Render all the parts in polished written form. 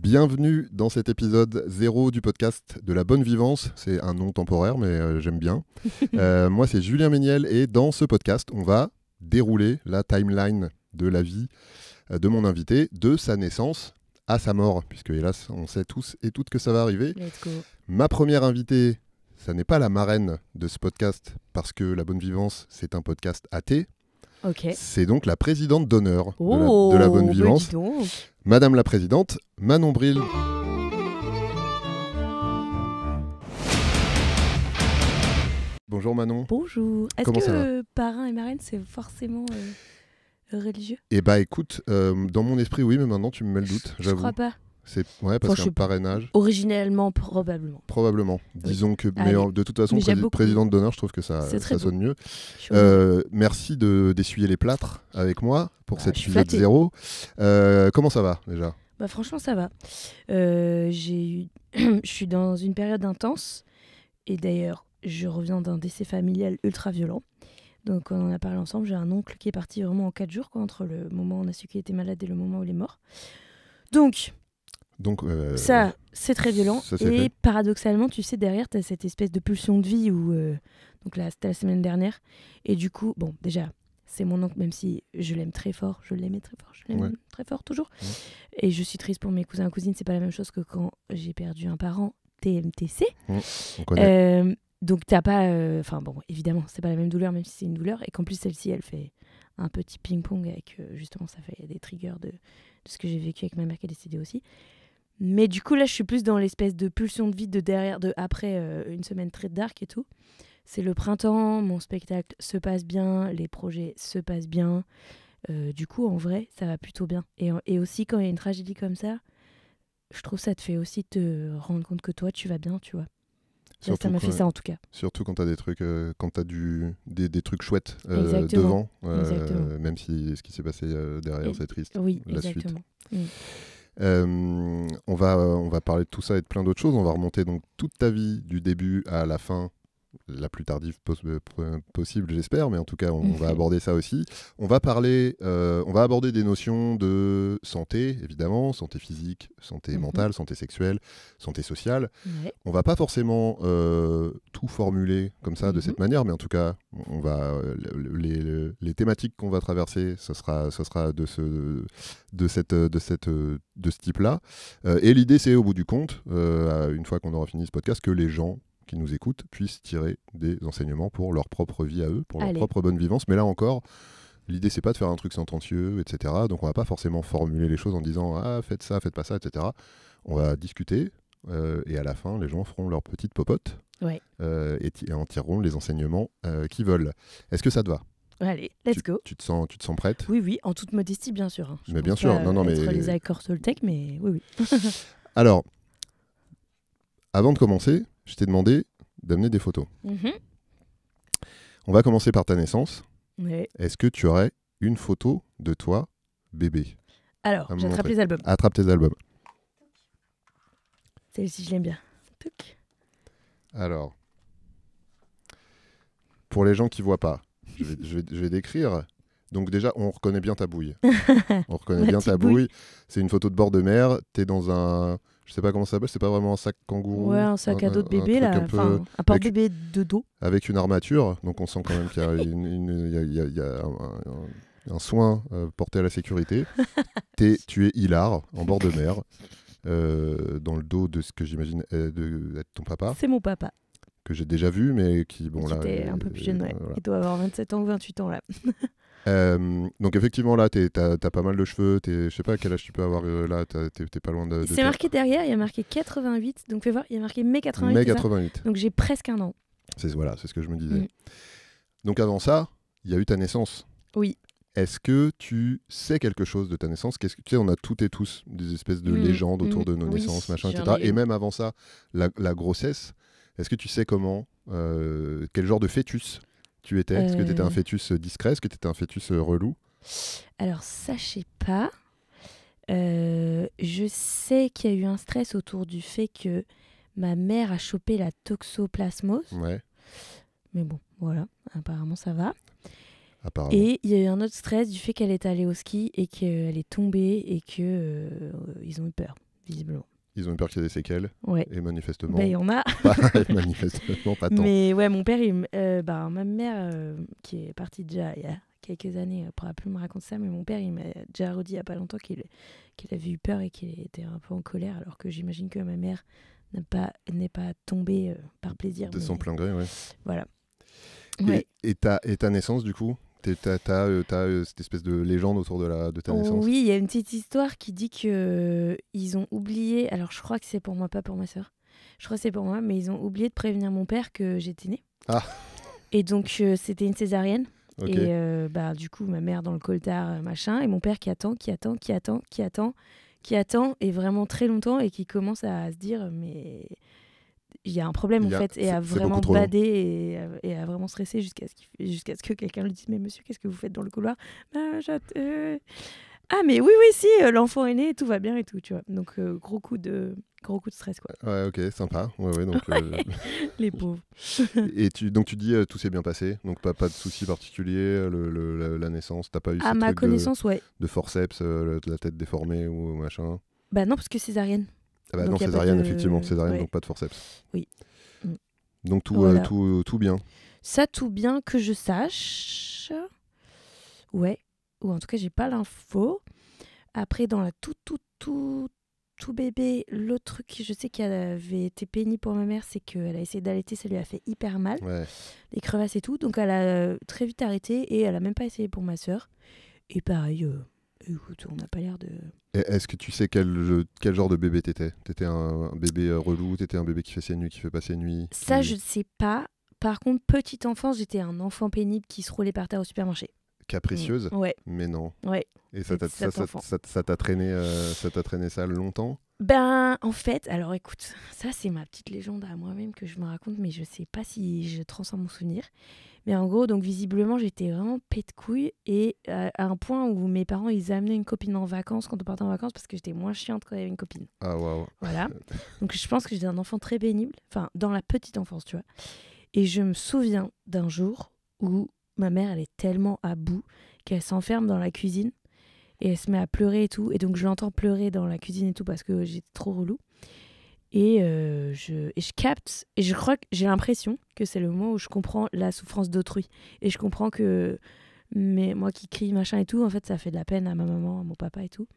Bienvenue dans cet épisode 0 du podcast de la bonne vivance. C'est un nom temporaire, mais j'aime bien. Moi, c'est Julien Méniel et dans ce podcast, on va dérouler la timeline de la vie de mon invité, de sa naissance à sa mort, puisque hélas, on sait tous et toutes que ça va arriver. Let's go. Ma première invitée, ça n'est pas la marraine de ce podcast, parce que la bonne vivance, c'est un podcast athée. Ok. C'est donc la présidente d'honneur de la bonne vivance. Dis donc. Madame la présidente, Manon Bril. Bonjour Manon. Bonjour. Est-ce Comment ça que parrain et marraine, c'est forcément religieux? Eh bah écoute, dans mon esprit oui, mais maintenant tu me mets le doute, Je j'avoue. crois pas. Ouais, parce Enfin, je qu'un sais pas. parrainage, Originellement, probablement. probablement. Disons que, Allez. de toute façon, Mais j'aime beaucoup. présidente d'honneur, je trouve que ça C'est très sonne mieux. Je suis heureuse. Merci d'essuyer les plâtres avec moi pour cet je suis épisode flattée. 0. Comment ça va déjà ? Bah, franchement, ça va. Je suis dans une période intense. Et d'ailleurs, je reviens d'un décès familial ultra violent. Donc, on en a parlé ensemble. J'ai un oncle qui est parti vraiment en 4 jours, quoi, entre le moment où on a su qu'il était malade et le moment où il est mort. Donc, ça, c'est très violent. ça, c'est Et fait. paradoxalement, tu sais, derrière, tu as cette espèce de pulsion de vie où. Donc là, c'était la semaine dernière. Et du coup, bon, déjà, c'est mon oncle, même si je l'aime très fort. Je l'aimais très fort. Je l'aime Ouais. très fort, toujours. Ouais. Et je suis triste pour mes cousins et cousines. C'est pas la même chose que quand j'ai perdu un parent TMTC. On connaît. Donc, t'as pas. Enfin, bon, évidemment, c'est pas la même douleur, même si c'est une douleur. Et qu'en plus, celle-ci, elle fait un petit ping-pong avec. Justement, ça fait des triggers de ce que j'ai vécu avec ma mère qui est décédée aussi. Mais du coup, là, je suis plus dans l'espèce de pulsion de vie de derrière, de après une semaine très dark et tout. C'est le printemps, mon spectacle se passe bien, les projets se passent bien. Du coup, en vrai, ça va plutôt bien. Et aussi, quand il y a une tragédie comme ça, je trouve ça te fait aussi te rendre compte que toi, tu vas bien, tu vois. Là, ça m'a fait ça, en tout cas. Surtout quand t'as des trucs, quand t'as des trucs chouettes Exactement. devant, Exactement. même si ce qui s'est passé derrière, c'est triste. Oui, La suite. exactement. On va parler de tout ça et de plein d'autres choses. On va remonter donc toute ta vie du début à la fin, la plus tardive possible, j'espère, mais en tout cas, on va aborder ça aussi. On va aborder des notions de santé, évidemment, santé physique, santé mentale, santé sexuelle, santé sociale. Ouais. On va pas forcément tout formuler comme ça, de cette manière, mais en tout cas, on va les thématiques qu'on va traverser, ce sera de ce type-là. Et l'idée, c'est au bout du compte, une fois qu'on aura fini ce podcast, que les gens qui nous écoutent puissent tirer des enseignements pour leur propre vie à eux, pour leur propre bonne vivance. Mais là encore, l'idée, c'est pas de faire un truc sentencieux, etc. Donc on va pas forcément formuler les choses en disant « Ah, faites ça, faites pas ça, etc. » On va discuter et à la fin, les gens feront leur petite popote et en tireront les enseignements qu'ils veulent. Est-ce que ça te va ? Allez, let's go. Tu te sens prête ? Oui, en toute modestie, bien sûr. Hein. Mais bien sûr, non, être mais... les accords Toltec, mais oui. Alors, avant de commencer, je t'ai demandé d'amener des photos. On va commencer par ta naissance. Ouais. Est-ce que tu aurais une photo de toi, bébé ? Alors, j'attrape les albums. Attrape tes albums. Celle-ci, je l'aime bien. Touc. Alors, pour les gens qui ne voient pas, je vais décrire. Donc déjà, on reconnaît bien ta bouille. On reconnaît bien ta bouille. C'est une photo de bord de mer. Tu es dans un... Je sais pas comment ça s'appelle, c'est pas vraiment un sac kangourou. Ouais, un sac à dos de bébé, là. Enfin, un porte-bébé de dos. Avec une armature, donc on sent quand même qu'il y a un soin porté à la sécurité. Tu es hilar, en bord de mer, dans le dos de ce que j'imagine être ton papa. C'est mon papa. Que j'ai déjà vu, mais qui... Bon, là, était un peu plus jeune, ouais. Voilà. Il doit avoir 27 ans ou 28 ans, là. Donc effectivement là t'as pas mal de cheveux, je sais pas quel âge tu peux avoir là, t'es pas loin de c'est marqué derrière, il y a marqué 88, donc fais voir, il y a marqué mai 88. Mai 88. Donc j'ai presque un an. C'est ce que je me disais. Donc avant ça, il y a eu ta naissance. Oui. Est-ce que tu sais quelque chose de ta naissance ? Tu sais, on a toutes et tous des espèces de légendes autour de nos naissances, machin, etc. Et même avant ça, la grossesse. Est-ce que tu sais comment, quel genre de fœtus tu étais ? Est-ce que tu étais un fœtus discret ? Est-ce que tu étais un fœtus relou ? Alors ça, je sais pas. Je sais qu'il y a eu un stress autour du fait que ma mère a chopé la toxoplasmose. Ouais. Mais bon, voilà, apparemment ça va. Apparemment. Et il y a eu un autre stress du fait qu'elle est allée au ski et qu'elle est tombée et qu'ils ont eu peur. visiblement. Ils ont eu peur qu'il y ait des séquelles. Ouais. Et manifestement. Il y en a. Manifestement, pas tant. Mais ouais, mon père, ma mère, qui est partie déjà il y a quelques années, pourra plus me raconter ça, mais mon père, il m'a déjà redit il y a pas longtemps qu'il avait eu peur et qu'il était un peu en colère, alors que j'imagine que ma mère n'est pas tombée par plaisir. De son plein gré, ouais. Voilà. Ouais. Et ta naissance, du coup, t'as cette espèce de légende autour de ta naissance. Oui, il y a une petite histoire qui dit que ils ont oublié, alors je crois que c'est pour moi, pas pour ma sœur, je crois que c'est pour moi, mais ils ont oublié de prévenir mon père que j'étais née. Ah. Et donc c'était une césarienne. Okay. Et du coup ma mère dans le coltard, machin, et mon père qui attend, et vraiment très longtemps, et qui commence à se dire mais il y a un problème en fait, et à vraiment bader et à vraiment stresser jusqu'à ce que quelqu'un lui dise mais monsieur, qu'est-ce que vous faites dans le couloir? Ah mais oui si, l'enfant est né, tout va bien et tout, tu vois. Donc gros coup de stress, quoi. Ouais, ok, sympa. Ouais, donc les pauvres. Et donc tu dis tout s'est bien passé, donc pas de soucis particuliers, la naissance, t'as pas eu à ma connaissance, de forceps, la tête déformée ou machin? Bah non, parce que césarienne. Ah bah non, césarienne, effectivement, césarienne, ouais. Donc pas de forceps. Oui. Donc tout, voilà. tout bien. Ça, tout bien que je sache. Ouais. Ou en tout cas, j'ai pas l'info. Après, dans la tout bébé, l'autre truc que je sais qui avait été pénible pour ma mère, c'est qu'elle a essayé d'allaiter, ça lui a fait hyper mal. Ouais. Les crevasses et tout. Donc elle a très vite arrêté, et elle a même pas essayé pour ma sœur. Et pareil, écoute, on n'a pas l'air de... Est-ce que tu sais quel genre de bébé t'étais? T'étais un bébé relou? T'étais un bébé qui fait ses nuits, qui fait pas ses nuits? Ça, je ne sais pas. Par contre, petite enfance, j'étais un enfant pénible qui se roulait par terre au supermarché. Capricieuse? Ouais. Mais non. Ouais. Et ça t'a traîné ça longtemps? Ben, en fait, alors écoute, ça c'est ma petite légende à moi-même que je me raconte, mais je sais pas si je transforme mon souvenir. Mais en gros, donc visiblement, j'étais vraiment pète couille, et à un point où mes parents, ils amenaient une copine en vacances quand on partait en vacances, parce que j'étais moins chiante quand il y avait une copine. Ah waouh. Voilà. Donc je pense que j'étais un enfant très pénible, enfin dans la petite enfance, tu vois. Et je me souviens d'un jour où ma mère, elle est tellement à bout qu'elle s'enferme dans la cuisine et elle se met à pleurer et tout. Et donc je l'entends pleurer dans la cuisine et tout parce que j'étais trop relou. Et je capte, et je crois que j'ai l'impression que c'est le moment où je comprends la souffrance d'autrui. Et je comprends que moi qui crie machin et tout, en fait ça fait de la peine à ma maman, à mon papa et tout.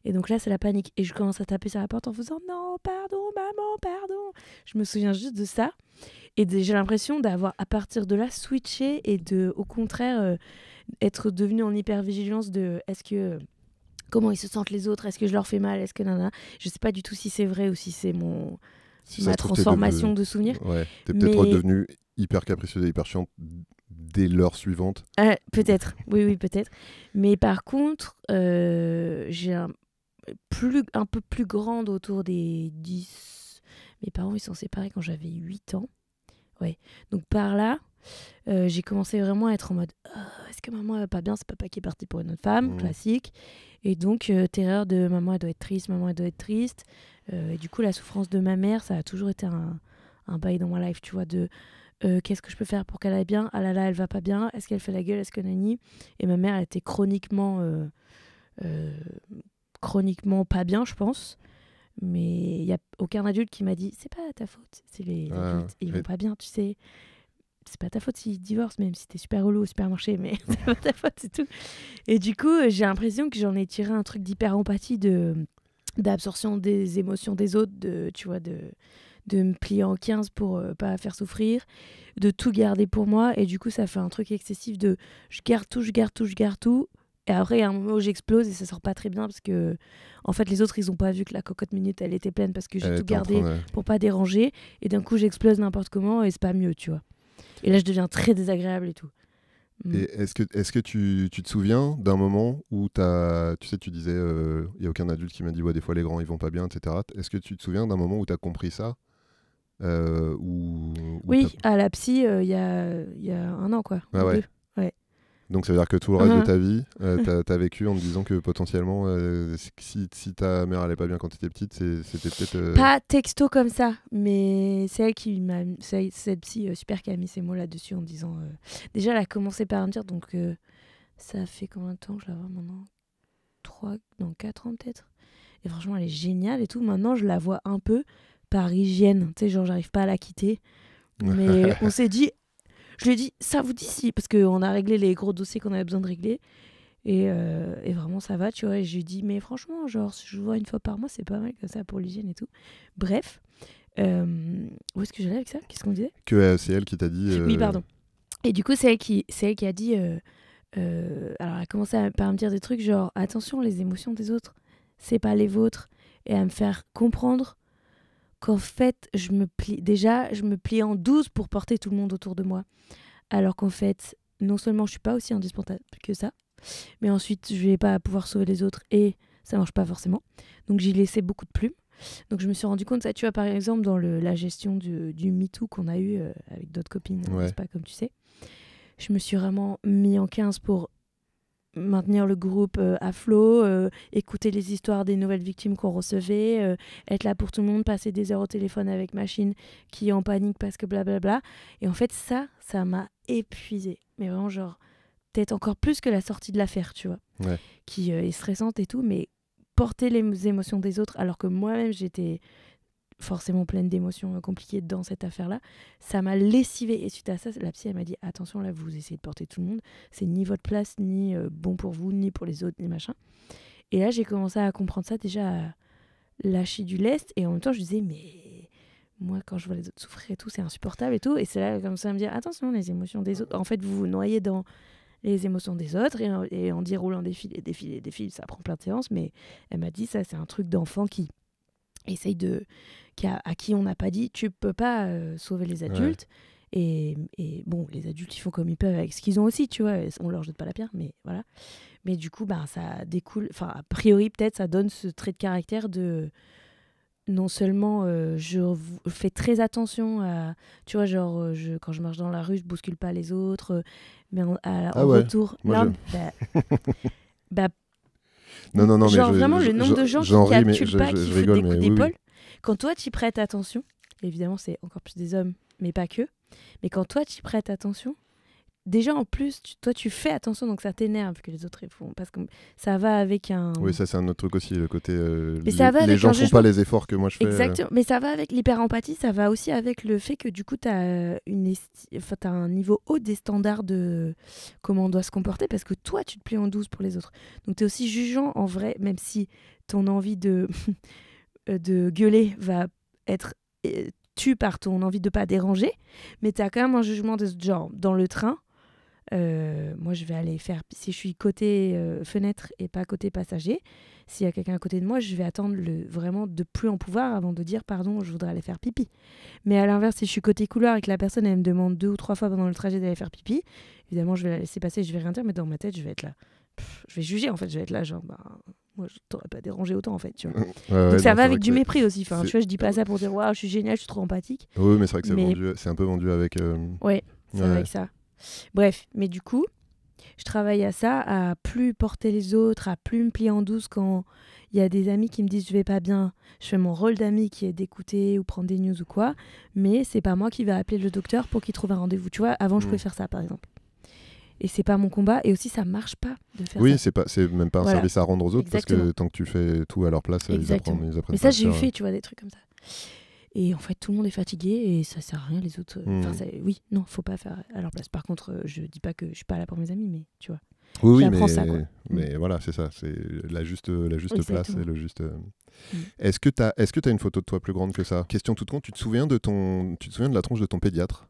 Et donc là c'est la panique. Et je commence à taper sur la porte en faisant non, pardon maman, pardon. Je me souviens juste de ça. Et j'ai l'impression d'avoir à partir de là switché, et de au contraire être devenue en hypervigilance de comment ils se sentent les autres, est-ce que je leur fais mal, est-ce que nana. Je sais pas du tout si c'est vrai ou si c'est ma transformation de souvenir. Ouais, t'es peut-être redevenue hyper capricieuse et hyper chiante dès l'heure suivante. Peut-être, oui, peut-être. Mais par contre, j'ai un peu plus grande, autour des 10. Mes parents, ils sont séparés quand j'avais 8 ans. Ouais. Donc par là, j'ai commencé vraiment à être en mode est-ce que maman elle va pas bien, c'est papa qui est parti pour une autre femme, classique. Et donc terreur de maman elle doit être triste, et du coup la souffrance de ma mère, ça a toujours été un bail dans ma life, tu vois, de qu'est-ce que je peux faire pour qu'elle aille bien, ah là là elle va pas bien, est-ce qu'elle fait la gueule, est-ce que nani. Et ma mère elle était chroniquement pas bien, je pense. Mais il n'y a aucun adulte qui m'a dit c'est pas ta faute, c'est les adultes, ils vont pas bien, tu sais. C'est pas ta faute s'ils divorcent, même si t'es super relou au supermarché, mais c'est pas ta faute, c'est tout. Et du coup, j'ai l'impression que j'en ai tiré un truc d'hyper empathie, d'absorption des émotions des autres, tu vois, de me plier en 15 pour pas faire souffrir, de tout garder pour moi. Et du coup, ça fait un truc excessif de je garde tout. Et après, il y a un moment où j'explose et ça sort pas très bien parce que, en fait, les autres, ils ont pas vu que la cocotte minute, elle était pleine parce que j'ai tout gardé pour pas déranger. Et d'un coup, j'explose n'importe comment et c'est pas mieux, tu vois. Et là, je deviens très désagréable et tout. Et est-ce que tu te souviens d'un moment où tu sais, tu disais, il y a aucun adulte qui m'a dit, ouais, des fois les grands, ils vont pas bien, etc. Est-ce que tu te souviens d'un moment où tu as compris ça Oui, à la psy, il y a 1 an, quoi. Ah ouais. Ouais. Donc ça veut dire que tout le reste de ta vie, t'as vécu en te disant que potentiellement, si ta mère allait pas bien quand t'étais petite, c'était peut-être... Pas texto comme ça, mais c'est elle qui m'a... cette psy super qui a mis ces mots là-dessus en me disant... Déjà, elle a commencé par me dire, donc ça fait combien de temps que je la vois maintenant 4 ans peut-être. Et franchement, elle est géniale et tout. Maintenant, je la vois un peu par hygiène. Tu sais, genre, j'arrive pas à la quitter. Mais on s'est dit, je lui ai dit, ça vous dit si, parce qu'on a réglé les gros dossiers qu'on avait besoin de régler. Et vraiment, ça va, tu vois. Et je lui ai dit, mais franchement, genre, si je vous vois une fois par mois, c'est pas mal comme ça pour l'hygiène et tout. Bref. Où est-ce que j'allais avec ça? Qu'est-ce qu'on disait? Que c'est elle qui t'a dit... Oui, pardon. Et du coup, c'est elle qui a dit... alors, elle a commencé par me dire des trucs genre, attention, les émotions des autres, c'est pas les vôtres. Et à me faire comprendre qu'en fait, je me plie en 12 pour porter tout le monde autour de moi. Alors qu'en fait, non seulement je suis pas aussi indispensable que ça, mais ensuite, je vais pas pouvoir sauver les autres et ça marche pas forcément. Donc, j'ai laissé beaucoup de plumes. Donc, je me suis rendu compte, ça, tu vois, par exemple, dans la gestion du MeToo qu'on a eu avec d'autres copines, c'est pas comme tu sais. Je me suis vraiment mis en 15 pour maintenir le groupe à flot, écouter les histoires des nouvelles victimes qu'on recevait, être là pour tout le monde, passer des heures au téléphone avec machine qui est en panique parce que blablabla. Et en fait, ça m'a épuisée. Mais vraiment, genre, peut-être encore plus que la sortie de l'affaire, tu vois, qui est stressante et tout, mais porter les émotions des autres, alors que moi-même, j'étais forcément pleine d'émotions compliquées dans cette affaire-là, ça m'a lessivée. Et suite à ça, la psy, elle m'a dit, attention, là, vous essayez de porter tout le monde, c'est ni votre place, ni bon pour vous, ni pour les autres, ni machin. Et là, j'ai commencé à comprendre ça, déjà à lâcher du lest, et en même temps, je disais, mais moi, quand je vois les autres souffrir et tout, c'est insupportable et tout. Et c'est là, comme ça, à me dire, attention, les émotions des autres. En fait, vous vous noyez dans les émotions des autres, et en déroulant des fils, ça prend plein de séances, mais elle m'a dit, ça, c'est un truc d'enfant qui essaye à qui on n'a pas dit tu peux pas sauver les adultes et bon, les adultes ils font comme ils peuvent avec ce qu'ils ont aussi, tu vois, on leur jette pas la pierre, mais voilà. Mais du coup ça découle, enfin a priori peut-être ça donne ce trait de caractère de non seulement je fais très attention à, tu vois, genre quand je marche dans la rue je bouscule pas les autres, mais en retour non, non, genre mais vraiment le nombre de gens qui calculent pas, qui foutent des coups d'épaule. Quand toi tu prêtes attention, évidemment c'est encore plus des hommes, mais pas que, mais quand toi tu prêtes attention, déjà en plus toi tu fais attention, donc ça t'énerve que les autres ils font, parce que ça va avec un... Oui, ça c'est un autre truc aussi, le côté les gens font pas les efforts que moi je fais. Exactement, mais ça va avec l'hyper-empathie, ça va aussi avec le fait que du coup t'as un niveau haut des standards de comment on doit se comporter, parce que toi tu te plies en 12 pour les autres, donc t'es aussi jugeant en vrai, même si ton envie de gueuler va être tue par ton envie de pas déranger, mais t'as quand même un jugement de ce genre. Dans le train, moi je vais aller faire, si je suis côté fenêtre et pas côté passager, s'il y a quelqu'un à côté de moi, je vais attendre vraiment de plus en pouvoir avant de dire pardon, je voudrais aller faire pipi. Mais à l'inverse, si je suis côté couloir et que la personne elle me demande 2 ou 3 fois pendant le trajet d'aller faire pipi, évidemment je vais la laisser passer, je vais rien dire, mais dans ma tête je vais être là, je vais juger en fait, je vais être là genre moi je t'aurais pas dérangé autant en fait, tu vois. Donc ça va avec du mépris aussi, enfin tu vois, je dis pas ça pour dire waouh je suis génial, je suis trop empathique. Oui, mais c'est vrai que c'est un peu vendu avec ouais, c'est avec ça. Bref, mais du coup, je travaille à ça, à plus porter les autres, à plus me plier en 12 quand il y a des amis qui me disent je vais pas bien. Je fais mon rôle d'ami qui est d'écouter ou prendre des news ou quoi, mais c'est pas moi qui va appeler le docteur pour qu'il trouve un rendez-vous. Tu vois, avant je pouvais faire ça par exemple. Et c'est pas mon combat, et aussi ça marche pas de faire ça. Oui, c'est même pas un service à rendre aux autres. Exactement. Parce que tant que tu fais tout à leur place, ils apprennent. Mais ça j'ai fait, tu vois, des trucs comme ça. Et en fait, tout le monde est fatigué et ça sert à rien, les autres. Oui, non, faut pas faire à leur place. Par contre, je dis pas que je suis pas là pour mes amis, mais tu vois. Oui, mais voilà, c'est ça. C'est la juste place et le juste. Est-ce que t'as une photo de toi plus grande que ça? Question toute con, tu te souviens de la tronche de ton pédiatre?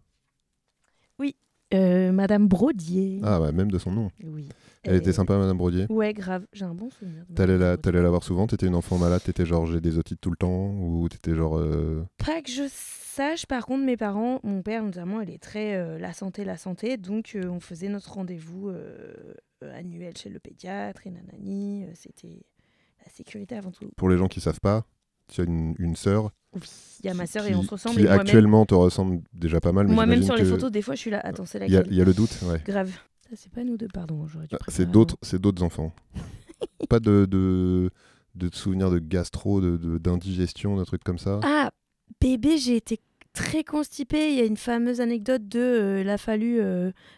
Oui. Madame Brodier. Ah ouais, même de son nom. Oui. Elle était sympa, Madame Brodier. Ouais, grave. J'ai un bon souvenir. T'allais la voir souvent? T'étais une enfant malade? T'étais genre j'ai des otites tout le temps? Ou t'étais genre... Pas que je sache. Par contre, mes parents, mon père notamment, il est très la santé. Donc, on faisait notre rendez-vous annuel chez le pédiatre et nanani. C'était la sécurité avant tout. Pour les gens qui savent pas, tu as une sœur. Oui, il y a ma sœur et on se ressemble. Qui actuellement te ressemble déjà pas mal. Mais moi-même sur les photos, des fois, je suis là. Attends, c'est laquelle? Il y a le doute, ouais. Grave. Ça, c'est pas nous deux, pardon. C'est d'autres enfants. Pas de souvenirs de gastro, d'indigestion, d'un truc comme ça. Ah, bébé, j'ai été très constipée. Il y a une fameuse anecdote de il a fallu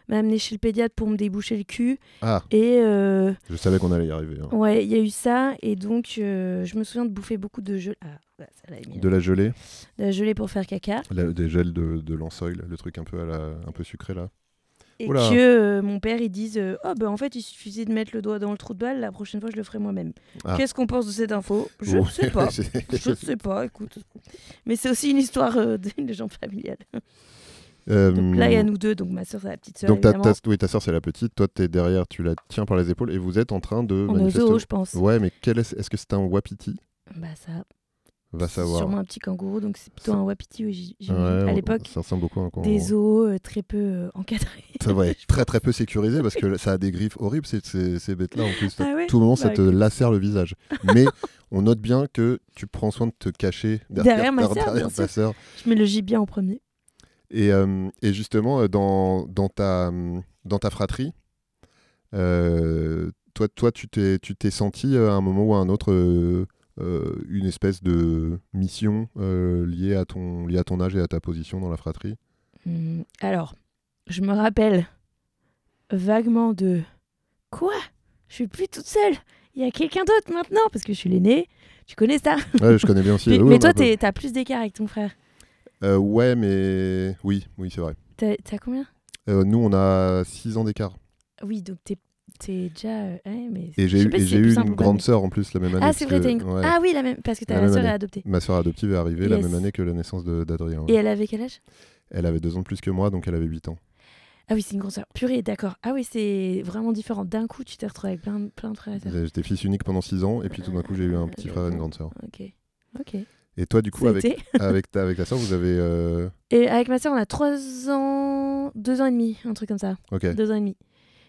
m'amener chez le pédiatre pour me déboucher le cul. Ah, et je savais qu'on allait y arriver. Hein. Ouais, il y a eu ça. Et donc, je me souviens de bouffer beaucoup de gelée. Ah, ouais, ça l'a mis, de la gelée. De la gelée pour faire caca. Des gels de Lansoil, le truc un peu, un peu sucré là. Et Oula. que mon père, il dise en fait, il suffisait de mettre le doigt dans le trou de balle. La prochaine fois, je le ferai moi-même. Ah. Qu'est-ce qu'on pense de cette info? Je ne sais pas. Je ne sais pas, écoute. Mais c'est aussi une histoire d'une légende familiale. Donc là, il y a nous deux. Donc ma soeur, c'est la petite soeur. Donc ta soeur, c'est la petite. Toi, t'es derrière, tu la tiens par les épaules et vous êtes en train de manifester. En zoo, je pense. Ouais, mais est-ce que c'est un wapiti? Bah ça... Va savoir. Sûrement un petit kangourou, donc c'est plutôt un wapiti, oui, ouais, à l'époque. Ça ressemble beaucoup à un kangourou. Des zoos très peu encadrés. Ça va être très peu sécurisé parce que ça a des griffes horribles ces bêtes-là en plus. Ah ouais, tout le monde, ça te lacère le visage. Mais on note bien que tu prends soin de te cacher derrière ta sœur. Je mets le gibet en premier. Et justement, dans ta fratrie, toi tu t'es senti à un moment ou à un autre une espèce de mission liée à ton âge et à ta position dans la fratrie? Alors, je me rappelle vaguement de quoi? Je suis plus toute seule. Il y a quelqu'un d'autre maintenant parce que je suis l'aînée. Tu connais ça? Ouais, je connais bien aussi. Mais toi, t'as plus d'écart avec ton frère. Ouais, mais oui, c'est vrai. T'as combien? Nous, on a 6 ans d'écart. Oui, donc t'es déjà... mais et j'ai eu une grande sœur en plus la même année. Ah, c'est vrai, t'as une... Ouais. Ah oui, la même, parce que la sœur est adoptée. Ma sœur adoptive est arrivée la même année que la naissance d'Adrien. Ouais. Et elle avait quel âge? Elle avait 2 ans de plus que moi, donc elle avait 8 ans. Ah oui, c'est une grande sœur. Purée, d'accord. Ah oui, c'est vraiment différent. D'un coup, tu t'es retrouvé avec plein de frères et sœurs. J'étais fils unique pendant 6 ans, et puis tout d'un coup, j'ai eu un petit frère et une grande sœur. Ok. Et toi, du coup, avec ta sœur, vous avez... Et avec ma sœur, on a 3 ans... 2 ans et demi, un truc comme ça. Ok. 2 ans et demi.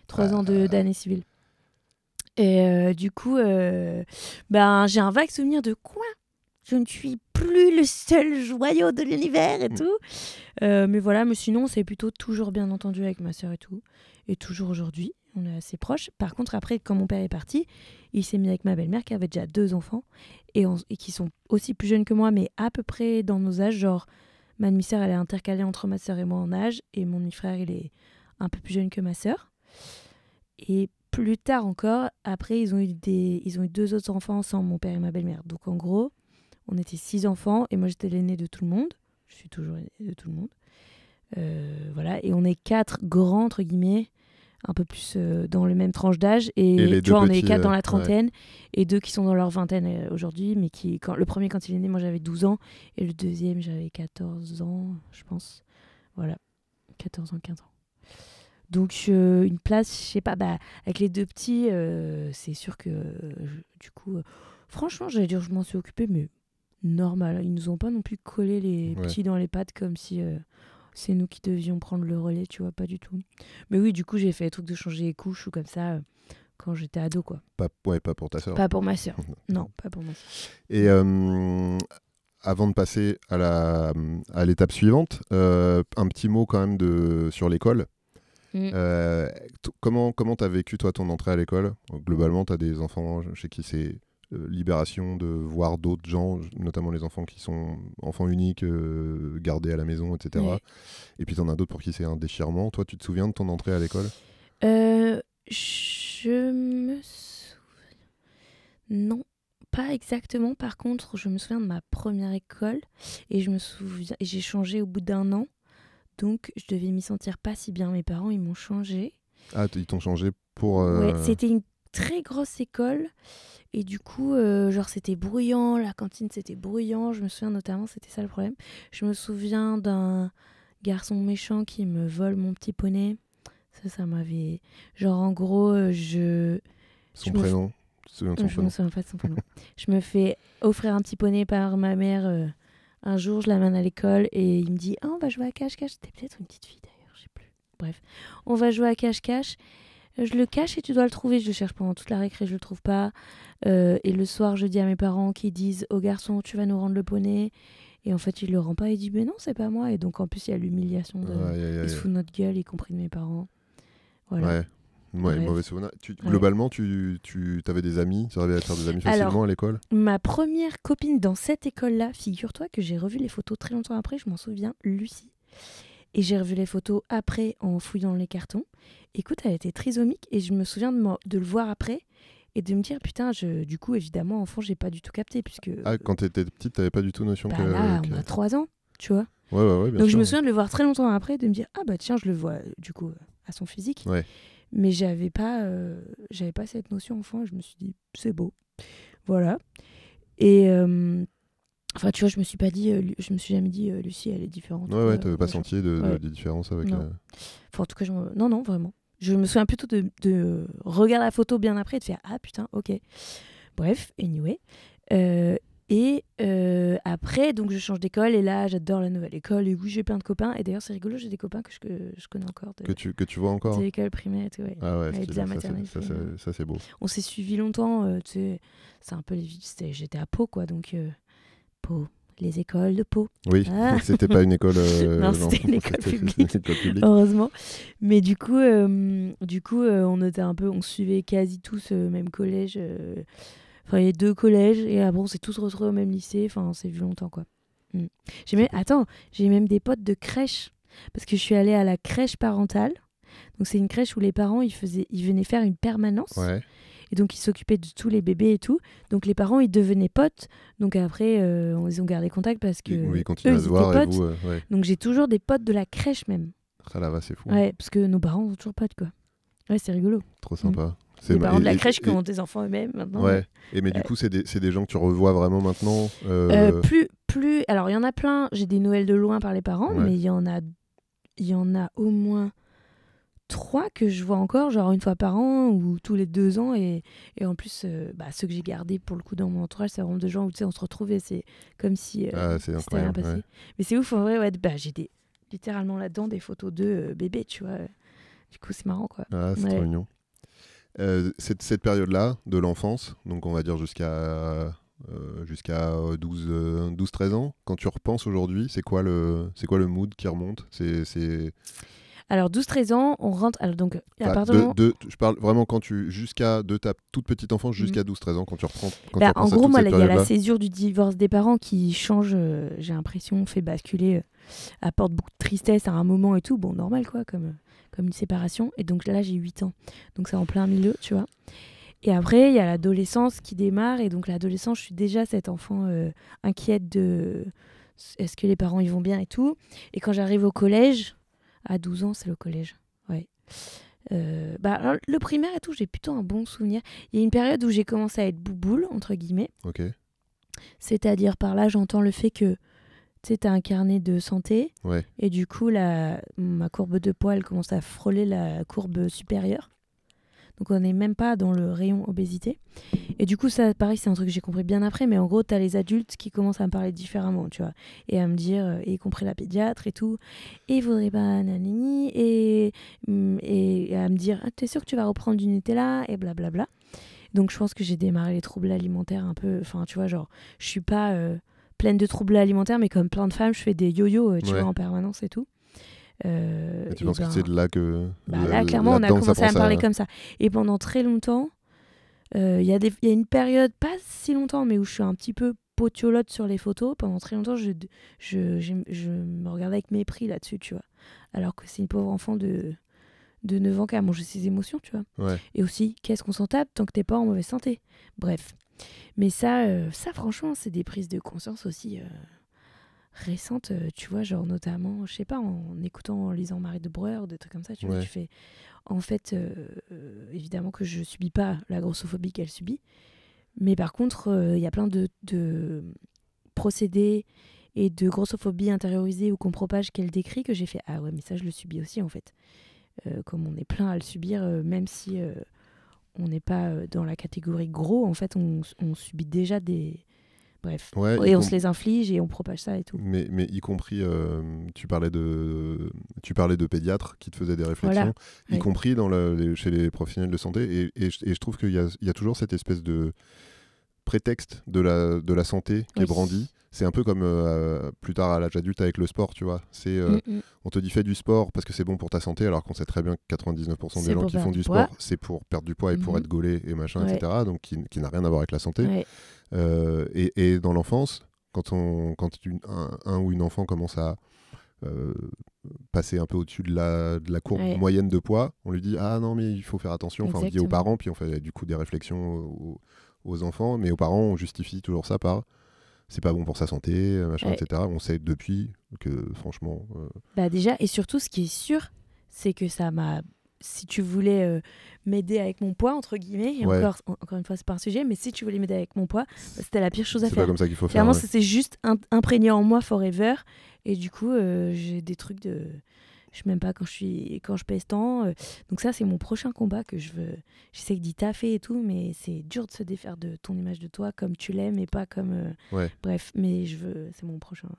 3 ans d'année civile. Et du coup, j'ai un vague souvenir de quoi? Je ne suis plus le seul joyau de l'univers et tout. Mais voilà, mais sinon, c'est plutôt toujours bien entendu avec ma sœur et tout. Et toujours aujourd'hui, on est assez proches. Par contre, après, quand mon père est parti, il s'est mis avec ma belle-mère qui avait déjà 2 enfants et qui sont aussi plus jeunes que moi, mais à peu près dans nos âges. Genre, ma demi-sœur, elle est intercalée entre ma sœur et moi en âge. Et mon demi-frère, il est un peu plus jeune que ma sœur. Et plus tard encore, après, ils ont eu 2 autres enfants ensemble, mon père et ma belle-mère. Donc en gros, on était 6 enfants et moi j'étais l'aînée de tout le monde. Je suis toujours l'aînée de tout le monde. Voilà, et on est 4 grands, entre guillemets, un peu plus dans le même tranche d'âge. Et tu vois, on est 4 dans la trentaine et 2 qui sont dans leur vingtaine aujourd'hui. Mais le premier, quand il est né, moi j'avais 12 ans et le deuxième, j'avais 14 ans, je pense. Voilà, 14 ans, 15 ans. Donc une place, je sais pas, avec les 2 petits, c'est sûr que du coup, franchement, j'allais dire je m'en suis occupée, mais normal. Ils nous ont pas non plus collé les petits dans les pattes comme si c'est nous qui devions prendre le relais, tu vois, pas du tout. Mais oui, du coup, j'ai fait le truc de changer les couches ou comme ça quand j'étais ado, quoi. Pas pour ta sœur. Pas pour ma sœur. Non, pas pour ma sœur. Et avant de passer à l'étape suivante, un petit mot quand même sur l'école. Comment t'as vécu toi ton entrée à l'école? Globalement, t'as des enfants chez qui c'est libération de voir d'autres gens, notamment les enfants qui sont enfants uniques, gardés à la maison, etc. Ouais. Et puis t'en as d'autres pour qui c'est un déchirement. Toi, tu te souviens de ton entrée à l'école? Je me souviens... Non, pas exactement. Par contre, je me souviens de ma première école et j'ai changé au bout d'1 an. Donc, je devais m'y sentir pas si bien. Mes parents, ils m'ont changé. Ah, ils t'ont changé pour... Ouais, c'était une très grosse école. Et du coup, genre, c'était bruyant. La cantine, c'était bruyant. Je me souviens notamment, c'était ça le problème. Je me souviens d'un garçon méchant qui me vole mon petit poney. Ça m'avait... Genre, en gros, Son prénom? Tu te souviens de son prénom? Je me souviens pas de son prénom. Je me fais offrir un petit poney par ma mère... Un jour, je l'amène à l'école et il me dit « Oh, on va jouer à cache-cache. » C'était peut-être une petite fille d'ailleurs, je sais plus. Bref, on va jouer à cache-cache. Je le cache et tu dois le trouver. Je le cherche pendant toute la récré, je le trouve pas. Et le soir, je dis à mes parents qui disent au garçon « Tu vas nous rendre le poney. » Et en fait, il le rend pas. Il dit « Mais non, c'est pas moi. » Et donc, en plus, il y a l'humiliation. Il se fout de notre gueule, y compris de mes parents. Voilà. Ouais. Ouais, Bref. mauvais souvenir. Globalement, tu avais des amis, tu arrivais à te faire des amis facilement Alors, à l'école? Ma première copine dans cette école-là, figure-toi que j'ai revu les photos très longtemps après, je m'en souviens, Lucie. Et j'ai revu les photos après en fouillant les cartons. Écoute, elle était trisomique et je me souviens de le voir après et de me dire, putain, du coup, évidemment, enfant, j'ai pas du tout capté puisque... Ah, quand t'étais petite, t'avais pas du tout notion que... Là, on a 3 ans, tu vois. Ouais, bien Donc sûr. je me souviens de le voir très longtemps après et de me dire, ah bah tiens, je le vois du coup à son physique. Ouais. Mais j'avais pas cette notion enfant et je me suis dit, c'est beau. Voilà. Et... Enfin, tu vois, je me suis jamais dit, Lucie, elle est différente. Ouais, t'avais pas senti de différence avec... Non. Enfin, en tout cas, non, vraiment. Je me souviens plutôt de regarder la photo bien après et de faire, ah putain, ok. Bref, anyway. Après, donc je change d'école et là, j'adore la nouvelle école et oui, j'ai plein de copains. Et d'ailleurs, c'est rigolo, j'ai des copains que je connais encore. Que tu vois encore? De l'école primaire et tout, ouais. Ah ouais, ça c'est beau. On s'est suivis longtemps, tu sais, c'est un peu j'étais à Pau, quoi, donc Pau, les écoles de Pau. Oui, c'était pas une école... non, c'était une école publique, heureusement. Mais du coup, on était un peu, on suivait quasi tous même collège. Enfin, il y a 2 collèges et après on s'est tous retrouvés au même lycée. Enfin, on s'est vu longtemps, quoi. J'ai même des potes de crèche parce que je suis allée à la crèche parentale. Donc c'est une crèche où les parents ils venaient faire une permanence. Ouais. Et donc ils s'occupaient de tous les bébés et tout. Donc les parents ils devenaient potes. Donc après ils ont gardé contact parce que oui, ils continuent à se voir et vous. Ouais. Donc j'ai toujours des potes de la crèche même. Ah là, c'est fou. Ouais, parce que nos parents sont toujours potes, quoi. Ouais, c'est rigolo. Trop sympa. Les parents de la crèche qui ont des enfants eux-mêmes maintenant. Ouais. Mais du coup, c'est des gens que tu revois vraiment maintenant Plus. Alors, il y en a plein. J'ai des Noëls de loin par les parents, mais il y en a au moins 3 que je vois encore, genre une fois par an ou tous les 2 ans. Et en plus, ceux que j'ai gardés pour le coup dans mon entourage, c'est vraiment de gens où on se retrouve et c'est comme si c'était rien passé. Ouais. Mais c'est ouf, en vrai, j'ai littéralement là-dedans des photos de bébés, tu vois. Du coup, c'est marrant, quoi. Ah, c'est trop mignon. Cette période-là de l'enfance, donc on va dire jusqu'à 12-13 ans, quand tu repenses aujourd'hui, c'est quoi le mood qui remonte? Alors 12-13 ans, on rentre... Alors, donc, je parle vraiment de ta toute petite enfance jusqu'à 12-13 ans, quand tu reprends... en gros, moi, il y a la césure du divorce des parents qui change, j'ai l'impression, fait basculer, apporte beaucoup de tristesse à un moment et tout. Bon, normal, quoi, comme une séparation. Et donc là, j'ai 8 ans. Donc c'est en plein milieu, tu vois. Et après, il y a l'adolescence qui démarre. Et donc l'adolescence, je suis déjà cette enfant inquiète de... Est-ce que les parents, ils vont bien et tout. Et quand j'arrive au collège... À 12 ans, c'est le collège. Ouais. Alors, le primaire et tout, j'ai plutôt un bon souvenir. Il y a une période où j'ai commencé à être bouboule, entre guillemets. Ok. C'est-à-dire, par là, j'entends le fait que tu sais, t'as un carnet de santé. Ouais. Et du coup, ma courbe de poids, elle commence à frôler la courbe supérieure. Donc, on n'est même pas dans le rayon obésité. Et du coup, ça, pareil, c'est un truc que j'ai compris bien après. Mais en gros, t'as les adultes qui commencent à me parler différemment, tu vois. Et à me dire, y compris la pédiatre et tout. Et il faudrait pas nanani. Et à me dire, t'es sûr que tu vas reprendre du Nutella? Et blablabla. Donc, je pense que j'ai démarré les troubles alimentaires un peu. Enfin, tu vois, genre, je suis pas pleine de troubles alimentaires, mais comme plein de femmes, je fais des yo-yo, tu vois, en permanence et tout. Et tu penses que c'est de là que... là, clairement, on a commencé à me parler comme ça. Et pendant très longtemps, il y a une période, pas si longtemps, mais où je suis un petit peu potiolote sur les photos. Pendant très longtemps, je me regardais avec mépris là-dessus, tu vois. Alors que c'est une pauvre enfant de 9 ans qui a mangé ses émotions, tu vois. Ouais. Et aussi, qu'est-ce qu'on s'en tape tant que t'es pas en mauvaise santé? Bref. Mais ça, franchement, c'est des prises de conscience aussi... récentes, tu vois, genre notamment, je sais pas, en lisant Marie de Breuer, des trucs comme ça, tu vois, tu fais, en fait, évidemment que je subis pas la grossophobie qu'elle subit, mais par contre, il y a plein de procédés et de grossophobie intériorisée ou qu'on propage qu'elle décrit que j'ai fait, ah ouais, mais ça, je le subis aussi, en fait. Comme on est plein à le subir, même si on n'est pas dans la catégorie gros, en fait, on subit déjà des... Bref, et on se les inflige et on propage ça et tout. Mais y compris, tu parlais de pédiatres qui te faisaient des réflexions, y compris chez les professionnels de santé. Et je trouve qu'il y a toujours cette espèce de prétexte de la santé qui est brandi. C'est un peu comme plus tard à l'âge adulte avec le sport, tu vois. On te dit fais du sport parce que c'est bon pour ta santé, alors qu'on sait très bien que 99% des gens qui font du sport, c'est pour perdre du poids et pour être gaulé et machin, etc. Donc qui n'a rien à voir avec la santé. Et dans l'enfance, quand un ou une enfant commence à passer un peu au-dessus de la courbe moyenne de poids, on lui dit ah non mais il faut faire attention. Enfin, on dit aux parents, puis on fait du coup des réflexions aux enfants, mais aux parents on justifie toujours ça par c'est pas bon pour sa santé, machin, etc. On sait depuis que franchement... Bah déjà, et surtout ce qui est sûr, c'est que ça m'a... Si tu voulais m'aider avec mon poids, entre guillemets, et encore une fois, c'est pas un sujet, mais si tu voulais m'aider avec mon poids, c'était la pire chose à faire. C'est pas comme ça qu'il faut faire. Clairement, ça s'est juste imprégné en moi forever, et du coup, j'ai des trucs de... Je sais même pas quand je pèse tant. Donc ça, c'est mon prochain combat que je veux. J'essaie d'y taffer et tout, mais c'est dur de se défaire de ton image de toi comme tu l'aimes et pas comme... Bref, mais c'est mon prochain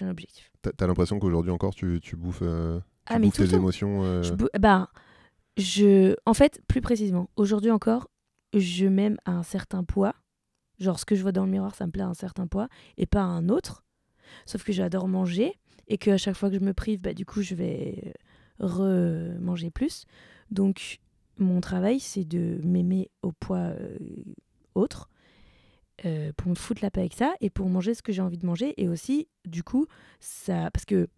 objectif. T'as l'impression qu'aujourd'hui encore, tu bouffes, mais bouffes tes émotions En fait, plus précisément, aujourd'hui encore, je m'aime à un certain poids. Genre, ce que je vois dans le miroir, ça me plaît à un certain poids et pas à un autre. Sauf que j'adore manger. Et qu'à chaque fois que je me prive, du coup, je vais manger plus. Donc, mon travail, c'est de m'aimer au poids autre, pour me foutre la paix avec ça, et pour manger ce que j'ai envie de manger. Et aussi, du coup, ça... Parce que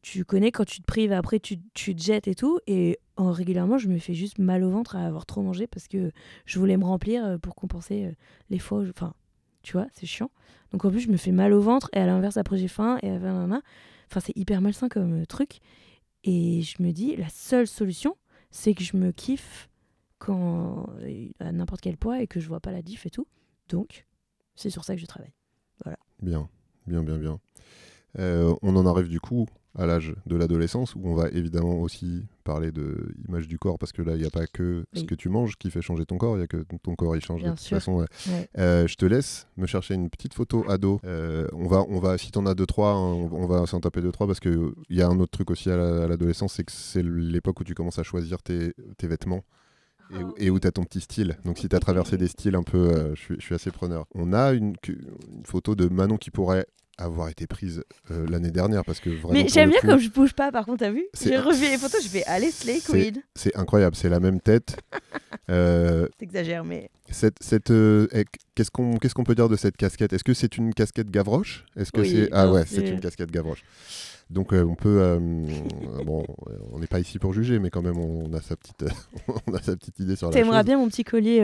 tu connais, quand tu te prives, après, tu te jettes et tout. Et régulièrement, je me fais juste mal au ventre à avoir trop mangé parce que je voulais me remplir pour compenser les fois où... Enfin, tu vois, c'est chiant. Donc en plus, je me fais mal au ventre et à l'inverse, après j'ai faim et enfin, c'est hyper malsain comme truc. Et je me dis, la seule solution, c'est que je me kiffe à n'importe quel poids et que je vois pas la diff et tout. Donc, c'est sur ça que je travaille. Voilà. Bien. On en arrive du coup à l'âge de l'adolescence où on va évidemment aussi parler de l'image du corps parce que là il n'y a pas que ce que tu manges qui fait changer ton corps, il y a que ton corps il change de toute façon. Je te laisse me chercher une petite photo ado. On va si t'en as 2-3, on va s'en taper 2-3 parce que il y a un autre truc aussi à l'adolescence, c'est que c'est l'époque où tu commences à choisir tes vêtements. Et où tu as ton petit style. Donc si tu as traversé des styles un peu, je suis assez preneur. On a une photo de Manon qui pourrait avoir été prise l'année dernière parce que vraiment, mais j'aime bien comme je bouge pas, par contre, t'as vu, j'ai revu les photos, je fais allez Slay Queen. C'est incroyable, c'est la même tête. T'exagères, mais qu'est-ce qu'on peut dire de cette casquette? Est-ce que c'est une casquette Gavroche? Est-ce que c'est une casquette Gavroche. Donc on peut bon, on n'est pas ici pour juger, mais quand même on a sa petite idée sur la chose. T'aimerais bien mon petit collier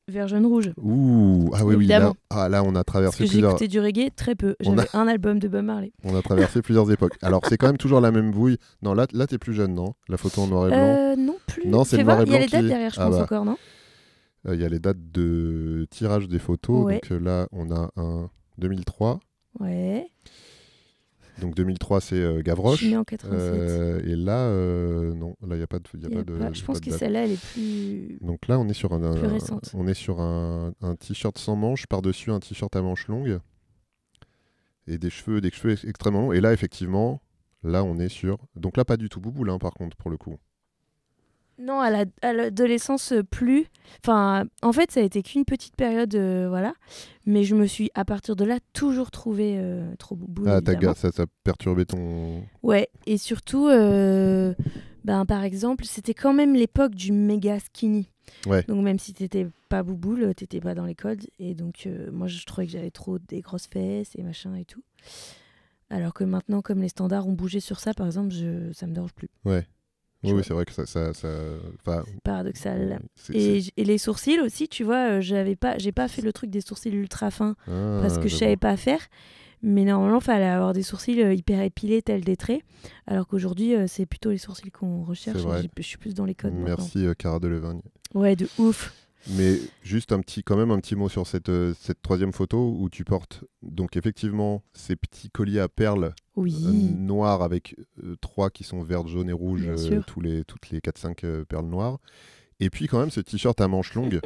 vert jaune rouge? Ouh, ah oui, là on a traversé parce que plusieurs... j'ai écouté du reggae très peu. J'avais un album de Bob Marley. On a traversé plusieurs époques. Alors c'est quand même toujours la même bouille. Non, là t'es plus jeune, non? La photo en noir et blanc. Non plus. Non, c'est le noir et blanc. Il y a les dates derrière, je pense encore, non? Il y a les dates de tirage des photos. Donc là on a un 2003. Ouais. Donc 2003 c'est Gavroche. Je suis née en 87. Et là non, là il y a pas de je pense que celle-là elle est plus. Donc là on est sur un t-shirt sans manches, par-dessus un t-shirt à manches longues et des cheveux extrêmement longs. Et là effectivement, là on est sur, donc là pas du tout bouboule hein, par contre pour le coup. Non, à l'adolescence, plus. Enfin, en fait, ça a été qu'une petite période, voilà. Mais je me suis, à partir de là, toujours trouvée trop boule. Ah, ça a perturbé ton... Ouais, et surtout, par exemple, c'était quand même l'époque du méga skinny. Ouais. Donc même si t'étais pas bouboule, t'étais pas dans les codes. Et donc, moi, je trouvais que j'avais trop des grosses fesses et machin et tout. Alors que maintenant, comme les standards ont bougé sur ça, par exemple, ça me dérange plus. Ouais. Oui, c'est vrai que ça paradoxal. Et les sourcils aussi, tu vois, j'ai pas fait le truc des sourcils ultra fins parce que je savais pas faire. Mais normalement, il fallait avoir des sourcils hyper épilés, tels des traits. Alors qu'aujourd'hui, c'est plutôt les sourcils qu'on recherche. Je suis plus dans les codes. Merci, Cara Delevingne. Ouais, de ouf. Mais juste quand même un petit mot sur cette troisième photo où tu portes donc effectivement ces petits colliers à perles noirs avec 3 qui sont vertes, jaunes et rouges, toutes les 4-5 perles noires. Et puis quand même ce t-shirt à manches longues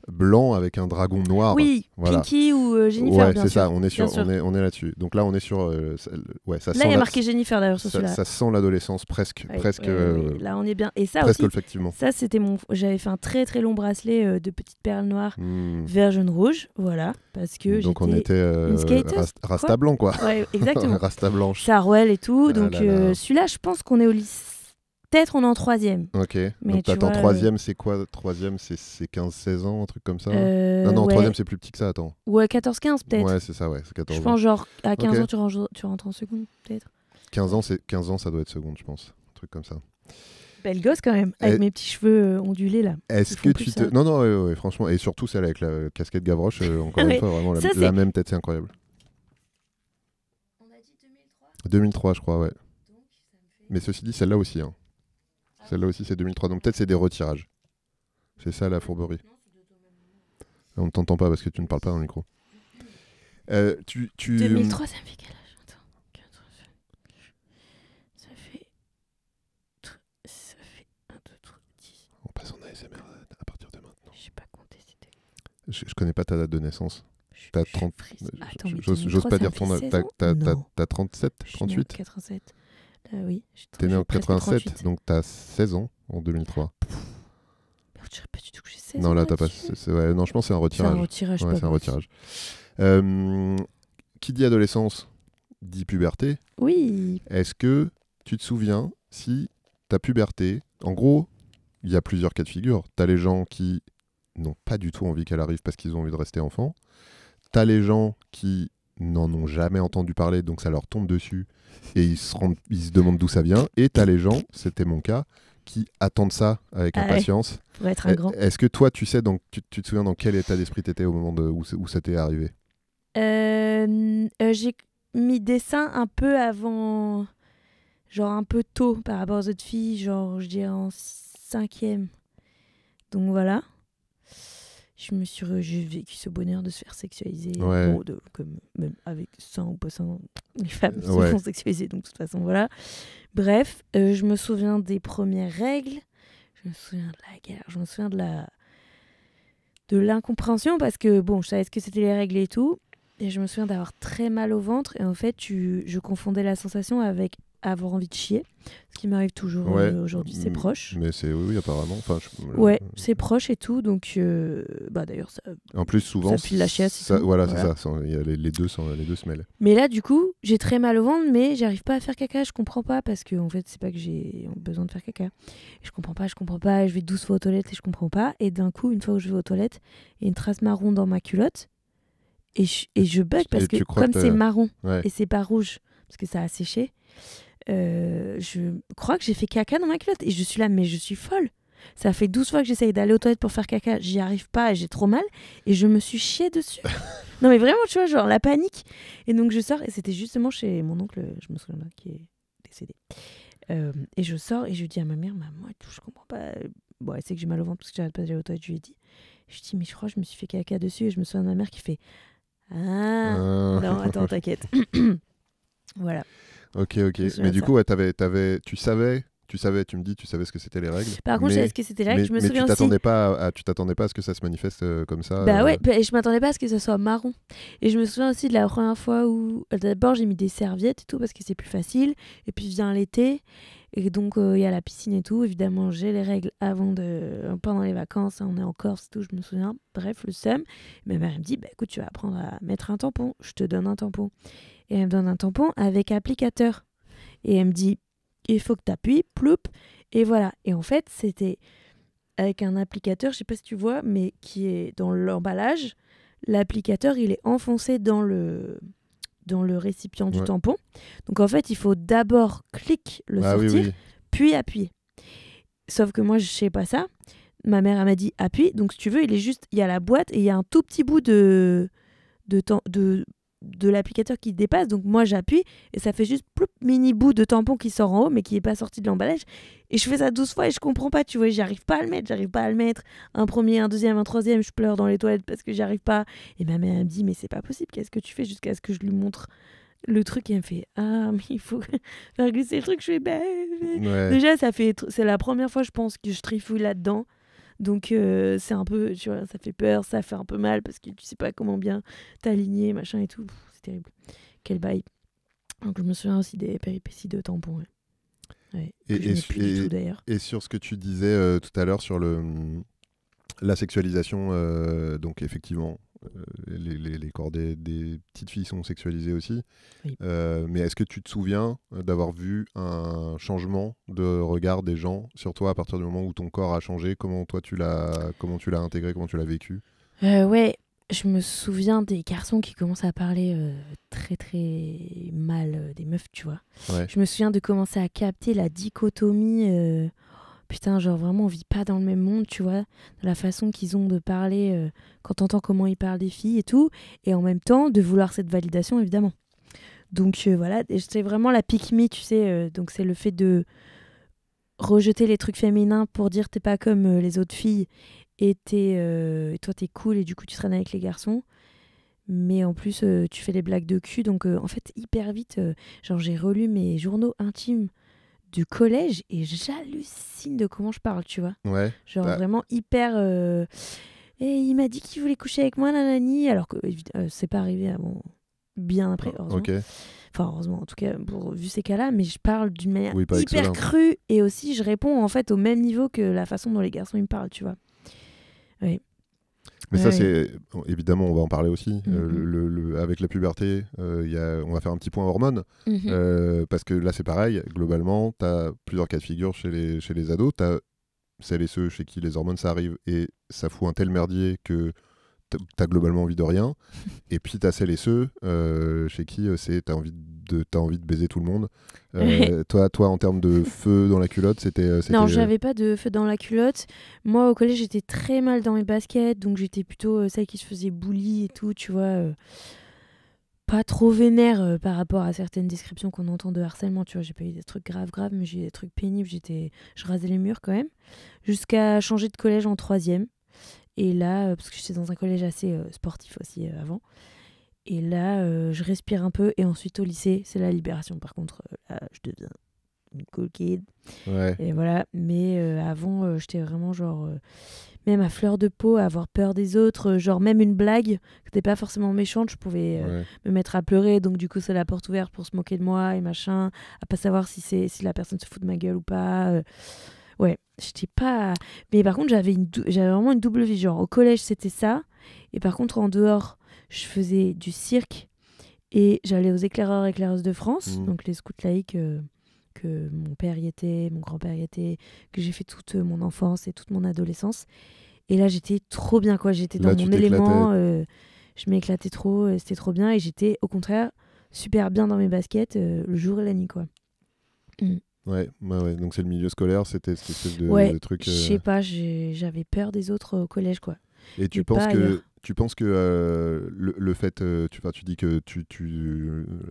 blanc avec un dragon noir. Oui, voilà. Pinky ou Jennifer. Ouais, bien c'est sûr. ça. On est là-dessus. Donc là, on est sur. Ça là, sent. il y a marqué Jennifer d'ailleurs sur celui-là. Ça sent l'adolescence presque. Là, on est bien. Et ça presque aussi. effectivement. Ça, c'était j'avais fait un très très long bracelet de petites perles noires, vert, jaune, rouge. Voilà, parce que donc on était une skateuse, Rasta blanc quoi. Ouais, exactement. Rasta blanche. Sarouel et tout. Ah donc celui-là, je pense qu'on est au lycée. Peut-être on est en 3e. Ok. Mais donc t'attends 3e, c'est quoi 3e, c'est 15-16 ans, un truc comme ça Non, ouais. 3e c'est plus petit que ça, attends. Ouais, 14-15 peut-être. Ouais, c'est ça, ouais, c'est 14 je ans. pense genre à 15 ans, tu rentres en seconde peut-être. 15 ans, ça doit être seconde, je pense. Un truc comme ça. Belle gosse quand même, avec mes petits cheveux ondulés là. Est-ce que tu te... Non, ouais, franchement, et surtout celle avec la casquette Gavroche, encore une fois, vraiment la même tête, c'est incroyable. On a dit 2003 2003, je crois, ouais. Donc, ça me fait... Mais ceci dit, celle-là aussi, hein. Celle-là aussi, c'est 2003. Donc peut-être c'est des retirages. C'est ça la fourberie. On ne t'entend pas parce que tu ne parles pas dans le micro. 2003, ça me fait quel âge? Attends. Ça fait 1, 2, 3, 10. On passe en ASMR à partir de maintenant. Je sais pas compter, c'était... Je connais pas ta date de naissance. T'as 30... J'ose pas dire ton âge. T'as 37, 38 87. Oui. T'es né en 87, donc t'as 16 ans en 2003. Je dirais pas du tout que j'ai 16 ans. Non, là, t'as pas. Ouais, non, je pense que c'est un retirage. C'est un retirage. Ouais, c'est un retirage. Qui dit adolescence dit puberté. Oui. Est-ce que tu te souviens si ta puberté. En gros, il y a plusieurs cas de figure. T'as les gens qui n'ont pas du tout envie qu'elle arrive parce qu'ils ont envie de rester enfants. T'as les gens qui n'en ont jamais entendu parler, donc ça leur tombe dessus et ils se demandent d'où ça vient. Et t'as les gens, c'était mon cas, qui attendent ça avec impatience. Pour être un grand. Est-ce que toi, tu sais, donc, tu te souviens dans quel état d'esprit t'étais au moment où ça t'est arrivé? J'ai mis dessin un peu avant, genre un peu tôt par rapport aux autres filles, genre je dirais en 5e. Donc voilà. J'ai vécu ce bonheur de se faire sexualiser. Ouais. Bon, comme, même avec sang ou pas sang, les femmes se font sexualiser, donc de toute façon, voilà. Bref, je me souviens des premières règles, je me souviens de la guerre, je me souviens de l'incompréhension, parce que, bon, je savais ce que c'était les règles et tout, et je me souviens d'avoir très mal au ventre, et en fait, je confondais la sensation avec avoir envie de chier, ce qui m'arrive toujours aujourd'hui, c'est proche. Mais c'est oui, apparemment. Enfin, c'est proche et tout, donc d'ailleurs ça. En plus, souvent, ça pue la chiasse. Voilà, c'est ça. Les deux se mêlent. Mais là, du coup, j'ai très mal au ventre, mais j'arrive pas à faire caca. Je comprends pas parce que en fait, c'est pas que j'ai besoin de faire caca. Je comprends pas. Je vais 12 fois aux toilettes et je comprends pas. Et d'un coup, une fois que je vais aux toilettes, il y a une trace marron dans ma culotte et je bug parce que comme c'est marron et c'est pas rouge parce que ça a séché. Je crois que j'ai fait caca dans ma culotte et je suis là, mais je suis folle. Ça fait 12 fois que j'essaye d'aller aux toilettes pour faire caca, j'y arrive pas, j'ai trop mal et je me suis chiée dessus. Non mais vraiment, tu vois, genre la panique. Et donc je sors et c'était justement chez mon oncle, je me souviens là, qui est décédé. Et je sors et je dis à ma mère, maman et tout, je comprends pas. Bon, elle sait que j'ai mal au ventre parce que j'arrête pas d'aller aux toilettes, je lui ai dit. Je dis, mais je crois que je me suis fait caca dessus et je me souviens de ma mère qui fait non, attends, t'inquiète. Voilà. Ok. Mais du coup, tu savais, tu me dis, tu savais ce que c'était les règles. Par contre, je savais ce que c'était les règles. Je me souviens tu t'attendais pas à ce que ça se manifeste comme ça. Bah ouais, et je m'attendais pas à ce que ça soit marron. Et je me souviens aussi de la première fois où d'abord j'ai mis des serviettes et tout parce que c'est plus facile. Et puis vient l'été et donc il y a la piscine et tout. Évidemment, j'ai les règles pendant les vacances. On est en Corse et tout, je me souviens. Bref, le seum. Ma mère elle me dit, bah écoute, tu vas apprendre à mettre un tampon. Je te donne un tampon. Et elle me donne un tampon avec applicateur. Et elle me dit, il faut que tu appuies, ploup, et voilà. Et en fait, c'était avec un applicateur, je sais pas si tu vois, mais qui est dans l'emballage. L'applicateur, il est enfoncé dans le récipient du tampon. Donc en fait, il faut d'abord le sortir, puis appuyer. Sauf que moi, je sais pas ça. Ma mère, elle m'a dit appuie. Donc si tu veux, il y a la boîte et il y a un tout petit bout de l'applicateur qui dépasse, donc moi j'appuie et ça fait juste ploup, mini bout de tampon qui sort en haut mais qui est pas sorti de l'emballage et je fais ça 12 fois et je comprends pas, tu vois, j'arrive pas à le mettre, un premier, un deuxième, un troisième, je pleure dans les toilettes parce que j'y arrive pas et ma mère elle me dit mais c'est pas possible, qu'est-ce que tu fais, jusqu'à ce que je lui montre le truc et elle me fait mais il faut faire glisser le truc, je fais déjà c'est la première fois je pense que je trifouille là-dedans. Donc c'est un peu, tu vois, ça fait peur, ça fait un peu mal parce que tu sais pas comment bien t'aligner, machin et tout. C'est terrible. Quel bail. Donc je me souviens aussi des péripéties de tampons. Et sur ce que tu disais tout à l'heure sur la sexualisation, donc effectivement, les corps des petites filles sont sexualisés aussi. Oui. Mais est-ce que tu te souviens d'avoir vu un changement de regard des gens sur toi à partir du moment où ton corps a changé? Comment tu l'as intégré, comment tu l'as vécu? Ouais, je me souviens des garçons qui commencent à parler très très mal des meufs, tu vois. Ouais. Je me souviens de commencer à capter la dichotomie. Putain, genre vraiment, on vit pas dans le même monde, tu vois. De la façon qu'ils ont de parler, quand t'entends comment ils parlent des filles et tout. Et en même temps, de vouloir cette validation, évidemment. Donc voilà, c'est vraiment la pick me, tu sais. Donc c'est le fait de rejeter les trucs féminins pour dire t'es pas comme les autres filles. Et toi, t'es cool et du coup, tu traînes avec les garçons. Mais en plus, tu fais les blagues de cul. Donc en fait, hyper vite, genre j'ai relu mes journaux intimes du collège et j'hallucine de comment je parle, tu vois. Ouais. Genre vraiment hyper... Et il m'a dit qu'il voulait coucher avec moi, nanani, alors que c'est pas arrivé avant, bien après, heureusement. Okay. Enfin, heureusement, en tout cas, vu ces cas-là, mais je parle d'une manière hyper excellent. crue et aussi je réponds en fait au même niveau que la façon dont les garçons ils me parlent, tu vois. Oui. Mais ça, c'est évidemment, on va en parler aussi. Avec la puberté, on va faire un petit point hormones. Parce que là, c'est pareil. Globalement, tu as plusieurs cas de figure chez les ados. Tu as celles et ceux chez qui les hormones, ça arrive et ça fout un tel merdier que t'as globalement envie de rien. Et puis t'as celles et ceux chez qui t'as envie de baiser tout le monde. Toi, en termes de feu dans la culotte, c'était... Non, j'avais pas de feu dans la culotte. Moi, au collège, j'étais très mal dans mes baskets, donc j'étais plutôt celle qui se faisait bully et tout, tu vois. Pas trop vénère par rapport à certaines descriptions qu'on entend de harcèlement, tu vois. J'ai pas eu des trucs graves, mais j'ai eu des trucs pénibles. Je rasais les murs quand même. Jusqu'à changer de collège en 3e. Et là, parce que j'étais dans un collège assez sportif aussi avant. Et là, je respire un peu. Et ensuite, au lycée, c'est la libération. Par contre, là, je deviens une cool kid. Ouais. Et voilà. Mais avant, j'étais vraiment genre... même à fleur de peau, à avoir peur des autres. Genre même une blague qui n'était pas forcément méchante, je pouvais me mettre à pleurer. Donc du coup, c'est la porte ouverte pour se moquer de moi et machin. À pas savoir si la personne se fout de ma gueule ou pas. Ouais, j'étais pas... Mais par contre, j'avais vraiment une double vie. Genre, au collège, c'était ça. Et par contre, en dehors, je faisais du cirque. Et j'allais aux éclaireuses de France. Donc, les scouts laïcs que mon père y était, mon grand-père y était, que j'ai fait toute mon enfance et toute mon adolescence. Et là, j'étais trop bien, quoi. J'étais dans mon élément. Je m'éclatais trop. C'était trop bien. Et j'étais, au contraire, super bien dans mes baskets le jour et la nuit, quoi. Ouais. Donc c'est le milieu scolaire, c'était cette espèce de truc. Je sais pas, j'avais peur des autres au collège, quoi. Et tu penses que le fait, tu dis que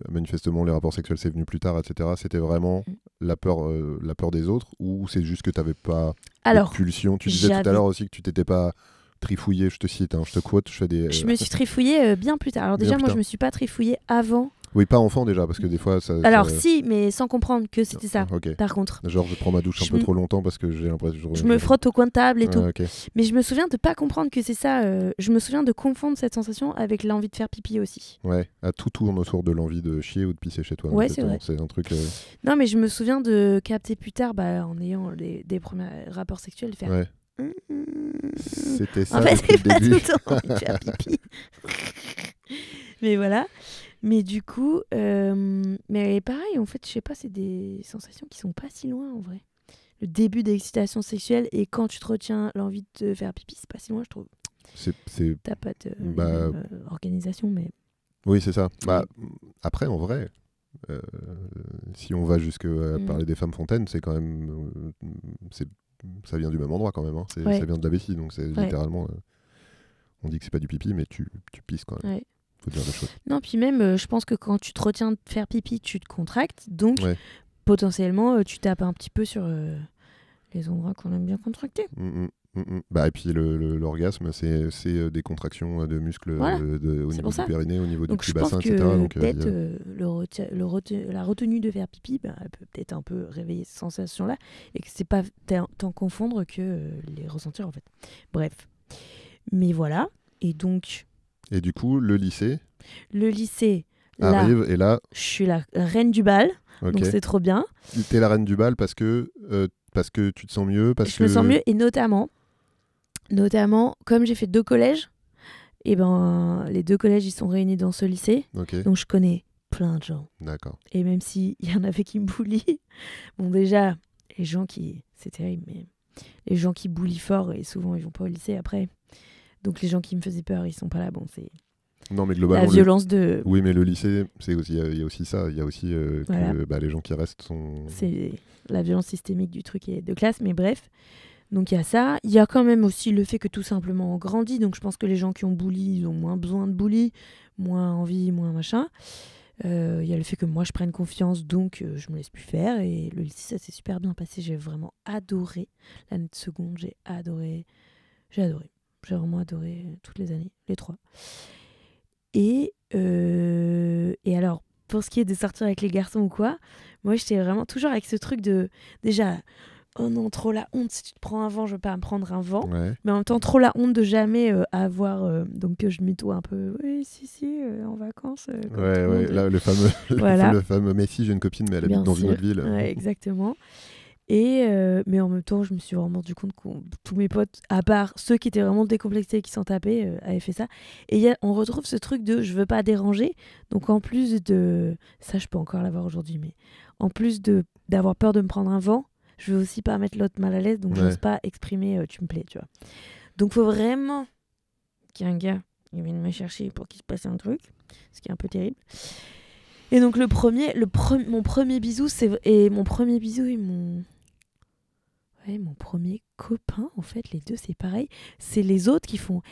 manifestement les rapports sexuels c'est venu plus tard, etc. C'était vraiment la peur des autres, ou c'est juste que t'avais pas de pulsion? Tu disais tout à l'heure aussi que tu t'étais pas trifouillé, je te cite, je te quote, je me suis trifouillée bien plus tard. Alors déjà, moi je me suis pas trifouillée avant. Oui, pas enfant déjà, parce que des fois ça... Alors si, mais sans comprendre que c'était ça, par contre. Genre je prends ma douche un peu trop longtemps parce que j'ai l'impression... Je me frotte au coin de table et tout. Mais je me souviens de pas comprendre que c'est ça. Je me souviens de confondre cette sensation avec l'envie de faire pipi aussi. Ouais, tout tourne autour de l'envie de chier ou de pisser chez toi. Ouais, c'est vrai. C'est un truc... Non, mais je me souviens de capter plus tard, en ayant des premiers rapports sexuels, de faire... Ouais. C'était ça en fait, depuis le pas début. tout le temps envie de faire pipi. Mais voilà. Mais du coup, mais pareil, en fait, je sais pas, c'est des sensations qui sont pas si loin en vrai. Le début d'excitation sexuelle et quand tu te retiens l'envie de te faire pipi, c'est pas si loin, je trouve. T'as pas de organisation, mais... Oui, c'est ça. Après, en vrai, si on va jusque parler des femmes fontaines, c'est quand même... ça vient du même endroit quand même. Hein. Ça vient de la vessie, donc c'est littéralement... on dit que c'est pas du pipi, mais tu pisses quand même. Ouais. Faut dire des choses. Non, puis même, je pense que quand tu te retiens de faire pipi, tu te contractes, donc potentiellement, tu tapes un petit peu sur les endroits qu'on aime bien contracter. Bah, et puis l'orgasme, c'est des contractions de muscles Voilà. au niveau du périnée, au niveau donc, du bassin, etc. Donc peut-être la retenue de faire pipi, elle peut peut-être un peu réveiller ces sensations-là, et que c'est pas tant confondre que les ressentir en fait. Bref. Mais voilà. Et donc... Et du coup, le lycée arrive, et là... Je suis la reine du bal, donc c'est trop bien. T'es la reine du bal parce que tu te sens mieux, je me sens mieux, et notamment, comme j'ai fait 2 collèges, et ben les 2 collèges ils sont réunis dans ce lycée, donc je connais plein de gens. D'accord. Et même s'il y en avait qui me bullient, bon déjà, les gens qui... C'est terrible, mais les gens qui bullient fort, et souvent ils vont pas au lycée après. Donc les gens qui me faisaient peur, ils sont pas là. Bon, c'est... Non, mais globalement, la violence de... Oui, mais le lycée, il y a aussi ça. Il y a aussi que les gens qui restent sont... C'est la violence systémique du truc et de classe, mais bref. Donc il y a ça. Il y a quand même aussi le fait que tout simplement on grandit. Donc je pense que les gens qui ont bully, ils ont moins besoin de bully, moins envie, moins machin. Il y a le fait que moi je prenne confiance, donc je me laisse plus faire. Et le lycée, ça s'est super bien passé. J'ai vraiment adoré l'année de seconde. J'ai adoré. J'ai vraiment adoré toutes les années, les 3. Et alors, pour ce qui est de sortir avec les garçons ou quoi, moi j'étais vraiment toujours avec ce truc de... Déjà, oh non, trop la honte, si tu te prends un vent, je veux pas me prendre un vent. Ouais. Mais en même temps, trop la honte de jamais avoir... donc je mytho un peu, oui, si, en vacances. Là, le fameux mais si, j'ai une copine, mais elle habite dans une autre ville. Ouais, exactement. Mais en même temps, je me suis vraiment rendu compte que tous mes potes, à part ceux qui étaient vraiment décomplexés et qui s'en tapaient, avaient fait ça. Et on retrouve ce truc de je veux pas déranger. Donc en plus de... Ça, je peux encore l'avoir aujourd'hui, mais en plus d'avoir peur de me prendre un vent, je veux aussi pas mettre l'autre mal à l'aise. Donc j'ose pas exprimer tu me plais, tu vois. Donc faut vraiment qu'il y ait un gars qui vienne me chercher pour qu'il se passe un truc. Ce qui est un peu terrible. Et donc mon premier bisou, et mon premier copain, en fait, les deux, c'est pareil. C'est les autres qui font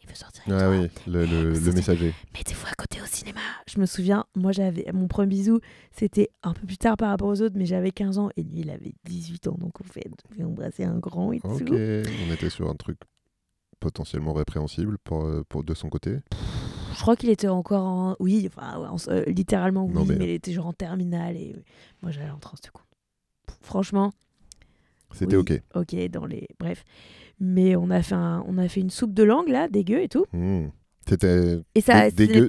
il veut sortir avec toi. Oui, le messager. Mettez-vous à côté au cinéma. Je me souviens, moi, mon premier bisou, c'était un peu plus tard par rapport aux autres, mais j'avais 15 ans et lui, il avait 18 ans. Donc, on fait embrasser un grand et tout. Ok, on était sur un truc potentiellement répréhensible de son côté. Je crois qu'il était encore en... Oui, littéralement, oui, mais il était genre en terminale et moi, j'allais en transe de compte. Franchement... C'était ok. Ok, bref. Mais on a fait une soupe de langue, là, dégueu et tout. C'était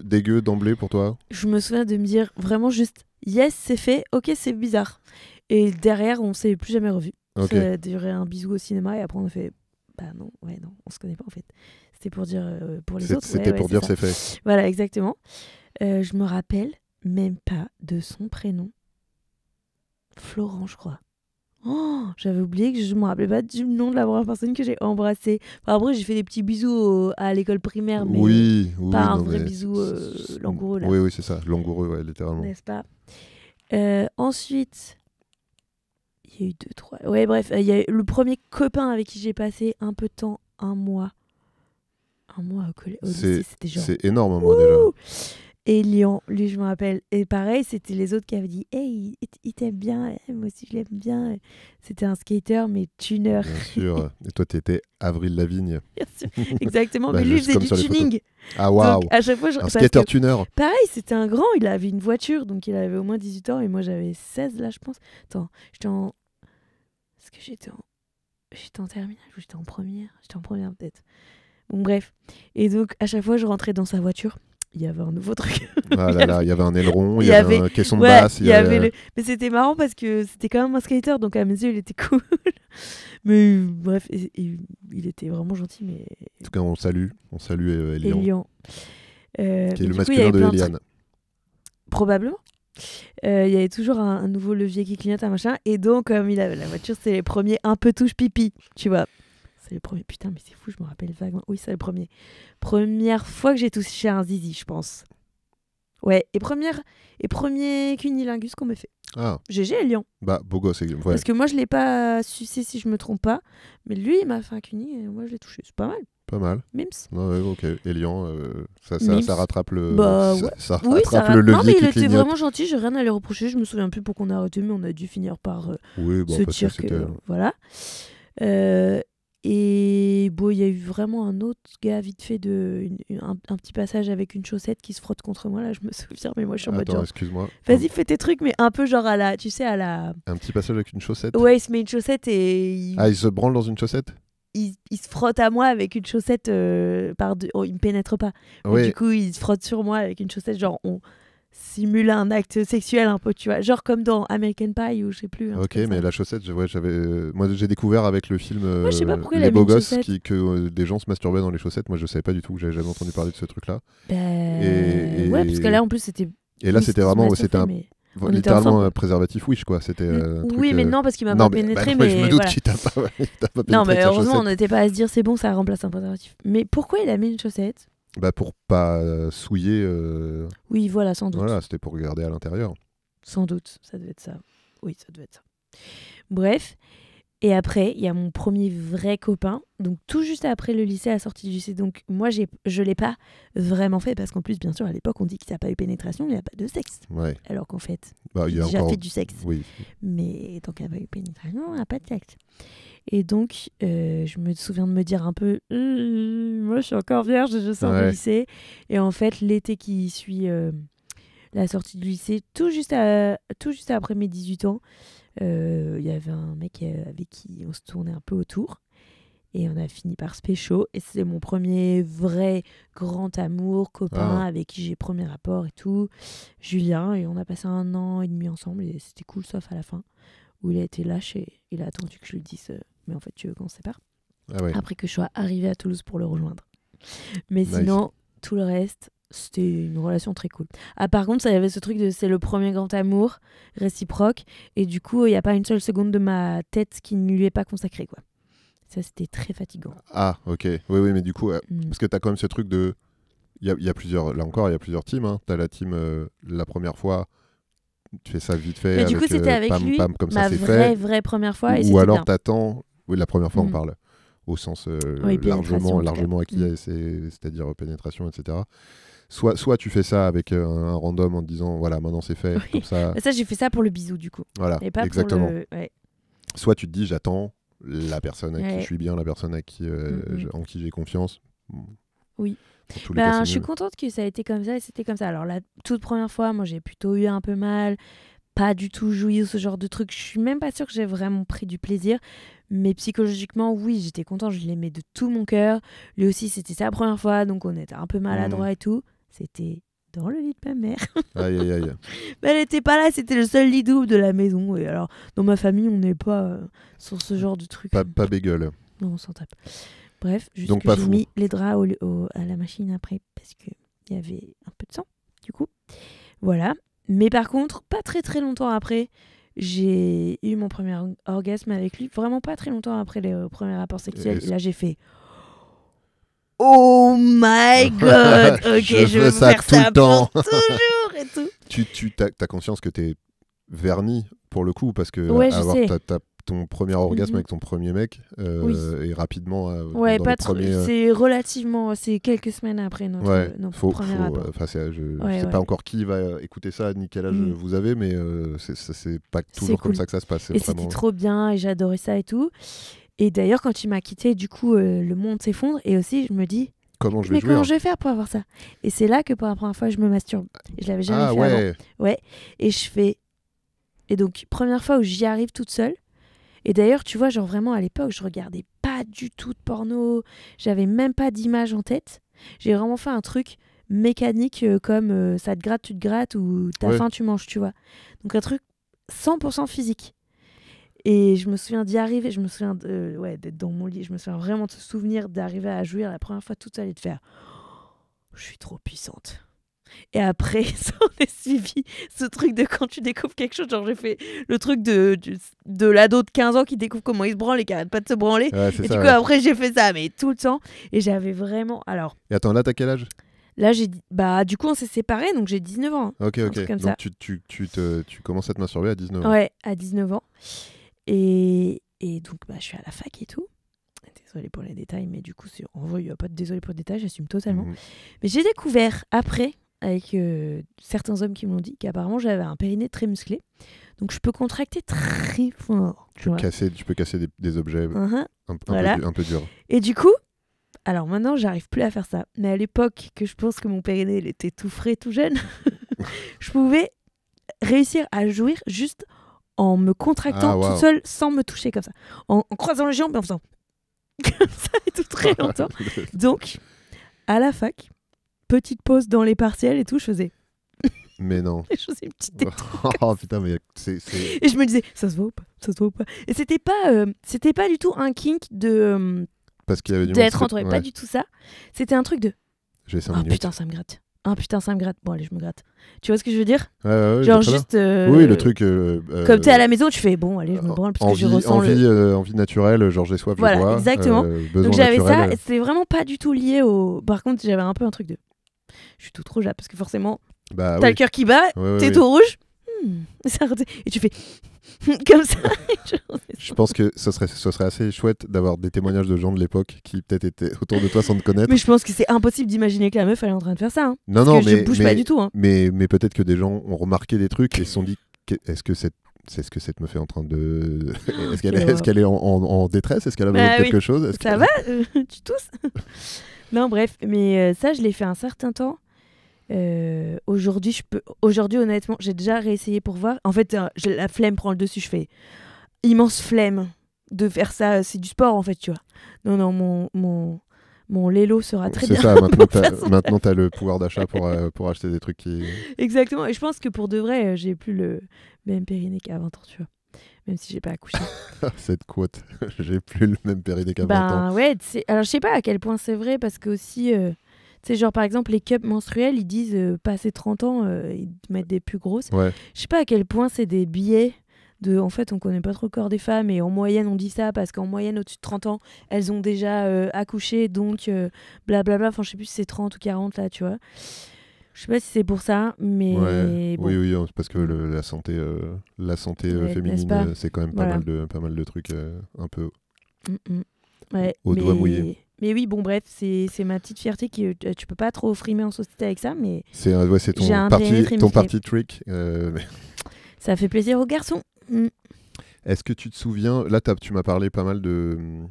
dégueu d'emblée pour toi? Je me souviens de me dire vraiment juste, yes, c'est fait, ok, c'est bizarre. Et derrière, on s'est plus jamais revus. Ça a duré un bisou au cinéma et après on a fait, bah non, on se connaît pas en fait. C'était pour dire pour les autres. C'était pour dire c'est fait. Voilà, exactement. Je me rappelle même pas de son prénom. Florent, je crois. Oh, j'avais oublié que je me rappelais pas du nom de la première personne que j'ai embrassée. Enfin, après, j'ai fait des petits bisous à l'école primaire, mais pas un vrai bisou langoureux. Là. Oui, c'est ça, langoureux, littéralement. N'est-ce pas? Ensuite, il y a eu 2, 3... Ouais, bref, il y a eu le premier copain avec qui j'ai passé un peu de temps, 1 mois. 1 mois au collège. C'était genre... C'est énorme, un mois déjà. Et Lyon, lui, je me rappelle. Et pareil, c'était les autres qui avaient dit hey, il t'aime bien, moi aussi je l'aime bien. C'était un skater, mais tuner. Bien sûr. Et toi, t'étais Avril Lavigne. Bien sûr, exactement. Mais lui, il faisait du tuning. Ah, waouh! À chaque fois, un skater tuner. Pareil, c'était un grand, il avait une voiture, donc il avait au moins 18 ans, et moi j'avais 16 là, je pense. Attends, est-ce que j'étais en terminale ou j'étais en première? J'étais en première, peut-être. Bon, bref. Et donc, à chaque fois, je rentrais dans sa voiture. Il y avait un nouveau truc. Ah là là, il y avait un aileron, il y avait un caisson de basse. Mais c'était marrant parce que c'était quand même un skater, donc à mes yeux, il était cool. Mais bref, il était vraiment gentil. Mais... En tout cas, on salue Elian. Qui est le masculin de Eliane. Probablement. Il y avait toujours un nouveau levier qui clignote, un machin. Et donc, comme il avait la voiture, c'est les premiers un peu touche pipi, tu vois. C'est le premier. Putain, mais c'est fou, je me rappelle vaguement. Oui, c'est le premier. Première fois que j'ai touché un zizi, je pense. Ouais, et premier cunilingus qu'on me fait. Ah. GG Elian. Bah, beau gosse. Ouais. Parce que moi, je l'ai pas sucé si je me trompe pas. Mais lui, il m'a fait un cuni et moi, je l'ai touché. C'est pas mal. Pas mal. Mims. Ouais, ok. Elian, ça rattrape le. Ça rattrape le levier. Non, mais il était clignote. Vraiment gentil. J'ai rien à lui reprocher. Je me souviens plus pourquoi on a arrêté, mais on a dû finir par se dire que. Voilà. Et bon, il y a eu vraiment un autre gars vite fait un petit passage avec une chaussette qui se frotte contre moi, là je me souviens, mais moi je suis en mode genre excuse-moi. Vas-y, fais tes trucs, mais un peu genre à la, tu sais, à la... Un petit passage avec une chaussette. Ouais, il se met une chaussette et... il se branle dans une chaussette. Il se frotte à moi avec une chaussette il me pénètre pas. Oui. Du coup, il se frotte sur moi avec une chaussette, genre on simule un acte sexuel un peu, tu vois, genre comme dans American Pie ou je sais plus. Ok, mais la chaussette, moi j'ai découvert avec le film moi, je sais pas pourquoi Les Beaux Gosses que des gens se masturbaient dans les chaussettes. Moi je savais pas du tout, j'avais jamais entendu parler de ce truc-là. Ouais, parce que là en plus c'était... Et là c'était vraiment, c'était littéralement un préservatif Wish quoi. C'était oui, mais non parce qu'il m'a pas pénétré, mais je me doute qu'il t'a pas pénétré. Non, mais heureusement on n'était pas à se dire c'est bon, ça remplace un préservatif. Mais pourquoi il a mis une chaussette? Pour pas souiller. Oui, voilà, sans doute. Voilà, c'était pour regarder à l'intérieur. Sans doute, ça devait être ça. Oui, ça devait être ça. Bref, et après, il y a mon premier vrai copain, donc tout juste après le lycée, à la sortie du lycée. Donc moi, je l'ai pas vraiment fait, parce qu'en plus, bien sûr, à l'époque, on dit qu'il n'y a pas eu pénétration, il n'y a pas de sexe. Ouais. Alors qu'en fait, il a déjà fait du sexe. Oui. Mais tant qu'il n'y a pas eu pénétration, il n'y a pas de sexe. Et donc, je me souviens de me dire un peu, moi je suis encore vierge, je sors du lycée. Et en fait, l'été qui suit la sortie du lycée, tout juste après mes 18 ans, il y avait un mec avec qui on se tournait un peu autour. Et on a fini par se pécho. Et c'est mon premier vrai grand amour, copain, avec qui j'ai premier rapport et tout. Julien, et on a passé 1 an et demi ensemble. Et c'était cool, sauf à la fin, où il a été lâche et il a attendu que je lui dise mais en fait tu veux qu'on se sépare, après que je sois arrivée à Toulouse pour le rejoindre. Mais sinon tout le reste c'était une relation très cool. Par contre ça y avait ce truc de c'est le premier grand amour réciproque et du coup il n'y a pas une seule seconde de ma tête qui ne lui est pas consacrée quoi. Ça c'était très fatigant. Ok, oui mais du coup parce que t'as quand même ce truc de il y a plusieurs, là encore il y a plusieurs teams, hein. T'as la team la première fois tu fais ça vite fait. Mais du coup, c'était avec lui, comme ma vraie première fois. Ou alors t'attends. Oui, la première fois, on parle au sens largement acquis, c'est-à-dire pénétration, etc. Soit tu fais ça avec un random en te disant, voilà, maintenant c'est fait. Comme ça, j'ai fait ça pour le bisou, du coup. Voilà, et pas exactement. Pour le... Soit tu te dis, j'attends la personne avec qui je suis bien, la personne avec qui, en qui j'ai confiance. Oui. Je suis contente que ça a été comme ça et c'était comme ça. Alors la toute première fois, moi j'ai plutôt eu un peu mal, pas du tout joui ou ce genre de truc. Je suis même pas sûre que j'ai vraiment pris du plaisir, mais psychologiquement oui, j'étais contente, je l'aimais de tout mon cœur. Lui aussi c'était sa première fois, donc on était un peu maladroit et tout. C'était dans le lit de ma mère. Aïe. Mais elle était pas là, c'était le seul lit double de la maison. Et alors dans ma famille on n'est pas sur ce genre de truc. Pas bégueule. Non, on s'en tape. Bref, juste donc que j'ai mis les draps à la machine après parce qu'il y avait un peu de sang, du coup. Voilà. Mais par contre, pas très très longtemps après, j'ai eu mon premier orgasme avec lui. Vraiment pas très longtemps après les premiers rapports sexuels. Et là, j'ai fait oh my god. Ok, je veux faire ça tout le temps. Toujours et tout. Tu as conscience que t'es verni pour le coup parce que avoir ton premier orgasme avec ton premier mec et rapidement c'est relativement c'est quelques semaines après notre premier rapport. Je sais pas encore qui va écouter ça ni quel âge vous avez, mais c'est pas toujours comme ça que ça se passe. C'était trop bien et j'adorais ça et tout. Et d'ailleurs quand il m'a quitté, du coup le monde s'effondre et aussi je me dis comment je vais faire pour avoir ça. Et c'est là que pour la première fois je me masturbe. Et je l'avais jamais fait avant. Ouais. Et je fais et donc première fois où j'y arrive toute seule. Et d'ailleurs, tu vois, genre vraiment à l'époque, je regardais pas du tout de porno, j'avais même pas d'image en tête. J'ai vraiment fait un truc mécanique comme ça te gratte, tu te grattes ou t'as faim, tu manges, tu vois. Donc un truc 100% physique. Et je me souviens d'y arriver, je me souviens d'être dans mon lit, je me souviens vraiment de ce souvenir d'arriver à jouir la première fois toute seule et de faire je suis trop puissante. Et après, ça en est suivi ce truc de quand tu découvres quelque chose. Genre, j'ai fait le truc de l'ado de 15 ans qui découvre comment il se branle et qui arrête pas de se branler. Et du coup, après, j'ai fait ça, mais tout le temps. Et j'avais vraiment. Alors. Et attends, là, t'as quel âge ? Là, du coup, on s'est séparés, donc j'ai 19 ans. Ok. Donc, tu commences à te masturber à 19 ans. Ouais, à 19 ans. Et donc, je suis à la fac et tout. Désolée pour les détails, mais du coup, en vrai, il n'y a pas de désolé pour les détails, j'assume totalement. Mais j'ai découvert après, avec certains hommes qui m'ont dit qu'apparemment j'avais un périnée très musclé. Donc je peux contracter très fort. Tu peux casser des objets voilà. un peu durs. Et du coup, alors maintenant, j'arrive plus à faire ça. Mais à l'époque, que je pense que mon périnée il était tout frais, tout jeune, je pouvais réussir à jouir juste en me contractant toute seule sans me toucher comme ça. En croisant les jambes et en faisant comme ça et tout très longtemps. Donc, à la fac, petite pause dans les partiels et tout, je faisais... Mais non. Je faisais une petite tête. Oh putain, mais c'est... Et je me disais, ça se voit ou pas ? Ça se voit ou pas ? Et c'était pas du tout un kink de... Parce qu'il y avait du d'être entouré, pas du tout ça. C'était un truc de... J'ai 5 minutes. Putain, ça me gratte. Ah putain, ça me gratte. Bon, allez, je me gratte. Tu vois ce que je veux dire ? Ouais, genre juste... oui, le truc... comme t'es à la maison, tu fais, bon, allez, je me branle parce que je ressens envie naturelle, genre j'ai soif, je bois. Voilà, exactement. Donc j'avais naturel. ça, et c'était vraiment pas du tout lié au... Par contre, j'avais un peu un truc de... Je suis tout trop jappe, parce que forcément, t'as le cœur qui bat, t'es tout rouge, et tu fais... comme ça. Je pense que ce serait assez chouette d'avoir des témoignages de gens de l'époque qui peut-être étaient autour de toi sans te connaître. Mais je pense que c'est impossible d'imaginer que la meuf elle est en train de faire ça. Non, parce que mais je bouge pas du tout. Mais peut-être que des gens ont remarqué des trucs et se sont dit est-ce que cette meuf est en train de... Est-ce qu'elle est en détresse ? Est-ce qu'elle a besoin de quelque chose ? Ça va tu tousses ? Non, bref. Mais ça, je l'ai fait un certain temps. Aujourd'hui, honnêtement, j'ai déjà réessayé pour voir. En fait, la flemme prend le dessus. Je fais immense flemme de faire ça. C'est du sport, en fait, tu vois. Non, mon Lélo sera très bien. C'est ça, maintenant t'as le pouvoir d'achat pour acheter des trucs qui... Exactement, et je pense que pour de vrai, j'ai plus le même périnée qu'à 20 ans, tu vois. Même si j'ai pas accouché. Cette quote, j'ai plus le même périnée qu'à 20 ans. Ouais, alors je sais pas à quel point c'est vrai, parce que aussi... Tu sais, genre par exemple, les cups menstruels, ils disent passé 30 ans, ils te mettent des plus grosses. Ouais. Je sais pas à quel point c'est des billets de. En fait, on connaît pas trop le corps des femmes et en moyenne, on dit ça parce qu'en moyenne, au-dessus de 30 ans, elles ont déjà accouché, donc blablabla. Enfin, je sais plus si c'est 30 ou 40 là, tu vois. Je sais pas si c'est pour ça, mais. Ouais. Bon. Oui, parce que la santé féminine, c'est quand même pas mal de trucs un peu au doigt mouillé. Mais oui, bon, bref, c'est ma petite fierté qui tu peux pas trop frimer en société avec ça, mais c'est ton party trick. Ça fait plaisir aux garçons. Est-ce que tu te souviens, là tu m'as parlé pas mal de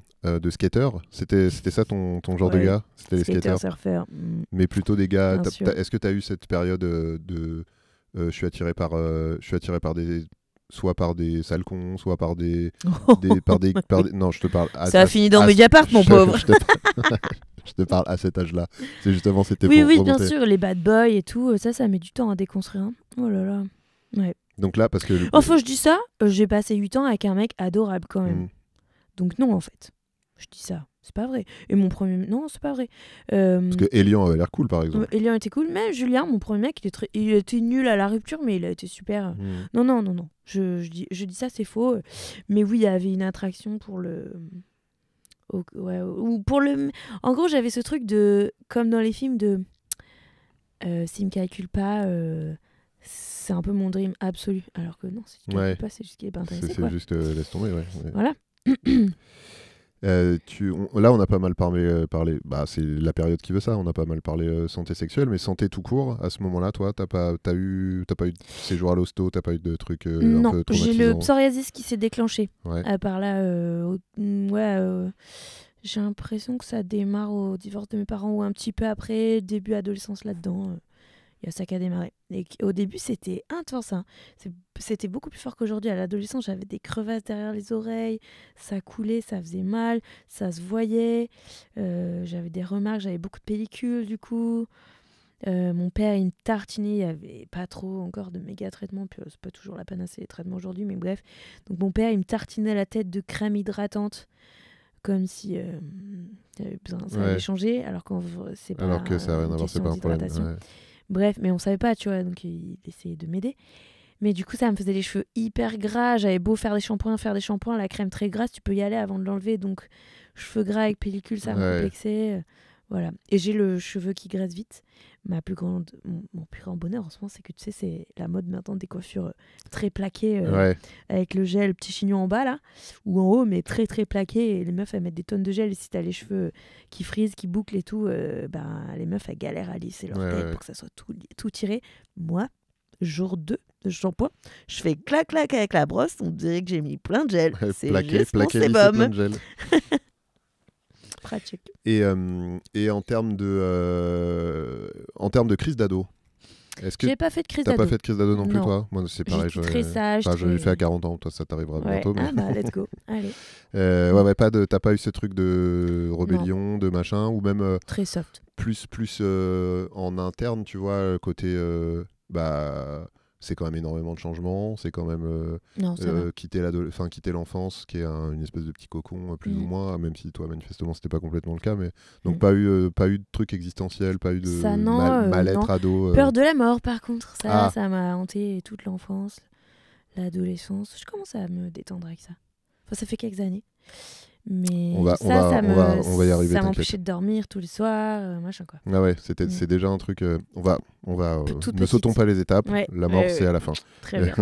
skateurs, c'était ça ton genre de gars, c'était les skateurs, surfeurs. Mais plutôt des gars, est-ce que tu as eu cette période de je suis attiré par des... soit par des salcons, soit par des... Non, je te parle... Ça a fini dans Mediapart, mon pauvre. Je te parle à cet âge-là. C'est justement, c'était oui, pour remonter. Bien sûr, les bad boys et tout, ça met du temps à déconstruire. Hein. Oh là là. Ouais. Donc là, parce que... Enfin, je dis ça, j'ai passé 8 ans avec un mec adorable quand même. Donc non, en fait. Je dis ça. C'est pas vrai. Et mon premier... Non, c'est pas vrai. Parce que Elian avait l'air cool, par exemple. Elian était cool. Mais Julien, mon premier mec, il était nul à la rupture, mais il a été super. Non. Je dis ça, c'est faux. Mais oui, il y avait une attraction pour le... ou pour le... En gros, j'avais ce truc de... Comme dans les films de... s'il me calcule pas... c'est un peu mon dream absolu. Alors que non, si tu calcules pas, c'est juste qu'il est pas intéressé. C'est juste laisse tomber, ouais. Voilà. Là, on a pas mal parlé. Bah, c'est la période qui veut ça. On a pas mal parlé santé sexuelle, mais santé tout court. À ce moment-là, toi, t'as pas eu de séjour à l'hosto, t'as pas eu de trucs un peu traumatisants. J'ai le psoriasis qui s'est déclenché. Ouais. Par là, j'ai l'impression que ça démarre au divorce de mes parents ou un petit peu après, début adolescence là-dedans. Il y a ça qui a démarré. Et au début, c'était intense. Hein. C'était beaucoup plus fort qu'aujourd'hui. À l'adolescence, j'avais des crevasses derrière les oreilles. Ça coulait, ça faisait mal. Ça se voyait. J'avais des remarques. J'avais beaucoup de pellicules, du coup. Mon père, il me tartinait. Il n'y avait pas trop encore de méga traitements. Puis c'est pas toujours la panacée les traitements aujourd'hui, mais bref. Donc mon père, il me tartinait la tête de crème hydratante. Comme si ça allait changer. Alors que c'est pas... Alors que ça n'a rien à voir, c'est pas un problème. Ouais. Bref, mais on savait pas, tu vois, donc il essayait de m'aider. Mais du coup, ça me faisait les cheveux hyper gras. J'avais beau faire des shampoings, la crème très grasse, tu peux y aller avant de l'enlever. Donc, cheveux gras avec pellicule, ça me complexait. Voilà. Et j'ai le cheveu qui graisse vite. Mon plus grand bonheur en ce moment, c'est que tu sais, c'est la mode maintenant des coiffures très plaquées avec le gel, petit chignon en bas là, ou en haut, mais très très plaqué. Et les meufs, elles mettent des tonnes de gel. Et si t'as les cheveux qui frisent, qui bouclent et tout, les meufs, elles galèrent à lisser leur tête pour que ça soit tout tiré. Moi, jour 2, de shampoing. Je fais clac-clac avec la brosse. On dirait que j'ai mis plein de gel. C'est plaqué, juste mon lissé, sébum. plein de gel. Pratique. Et en termes de crise d'ado, est-ce que j'ai pas fait de crise d'ado. T'as pas fait de crise d'ado non plus, Non. toi? Moi, c'est pareil. J'étais très sage. Enfin, je l'ai fait à 40 ans. Toi, ça t'arrivera bientôt. Mais... Ah bah, let's go. Allez. T'as pas eu ce truc de rébellion, de machin, ou même très soft. Plus en interne, tu vois, côté c'est quand même énormément de changements, c'est quand même quitter l'enfance, qui est une espèce de petit cocon, plus ou moins, même si toi, manifestement, c'était pas complètement le cas, mais donc pas eu de truc existentiel, pas eu de mal-être ado. Peur de la mort, par contre, ça m'a hanté toute l'enfance, l'adolescence. Je commence à me détendre avec ça. Enfin, ça fait quelques années. Mais on va y arriver. Ça m'empêchait de dormir tous les soirs, machin quoi. Ah ouais, c'est déjà un truc. On va ne sautons pas les étapes. Ouais, la mort, c'est à la fin. Très bien.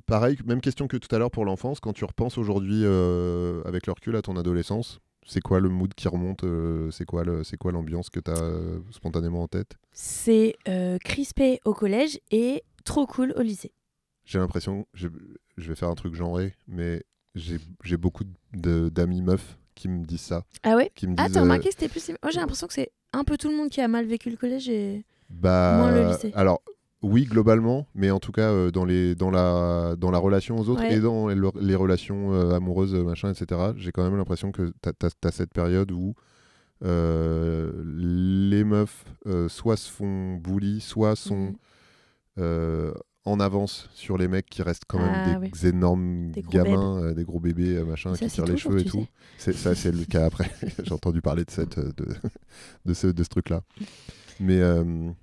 Pareil, même question que tout à l'heure pour l'enfance. Quand tu repenses aujourd'hui, avec le recul, à ton adolescence, c'est quoi le mood qui remonte? C'est quoi l'ambiance que tu as spontanément en tête? C'est crispé au collège et trop cool au lycée. J'ai l'impression, je vais faire un truc genré, mais j'ai beaucoup d'amis meufs qui me disent ça. Ah ouais? Qui me disent, t'as remarqué que c'était plus... Moi, j'ai l'impression que c'est un peu tout le monde qui a mal vécu le collège et moins le lycée. Alors, oui, globalement, mais en tout cas, dans la relation aux autres et dans les relations amoureuses, machin, etc., j'ai quand même l'impression que t'as cette période où les meufs soit se font bully, soit sont... en avance sur les mecs qui restent quand même des énormes gamins, des gros bébés, machin, qui tirent les cheveux et tout. Ça, c'est le cas après. J'ai entendu parler de ce truc-là. Mais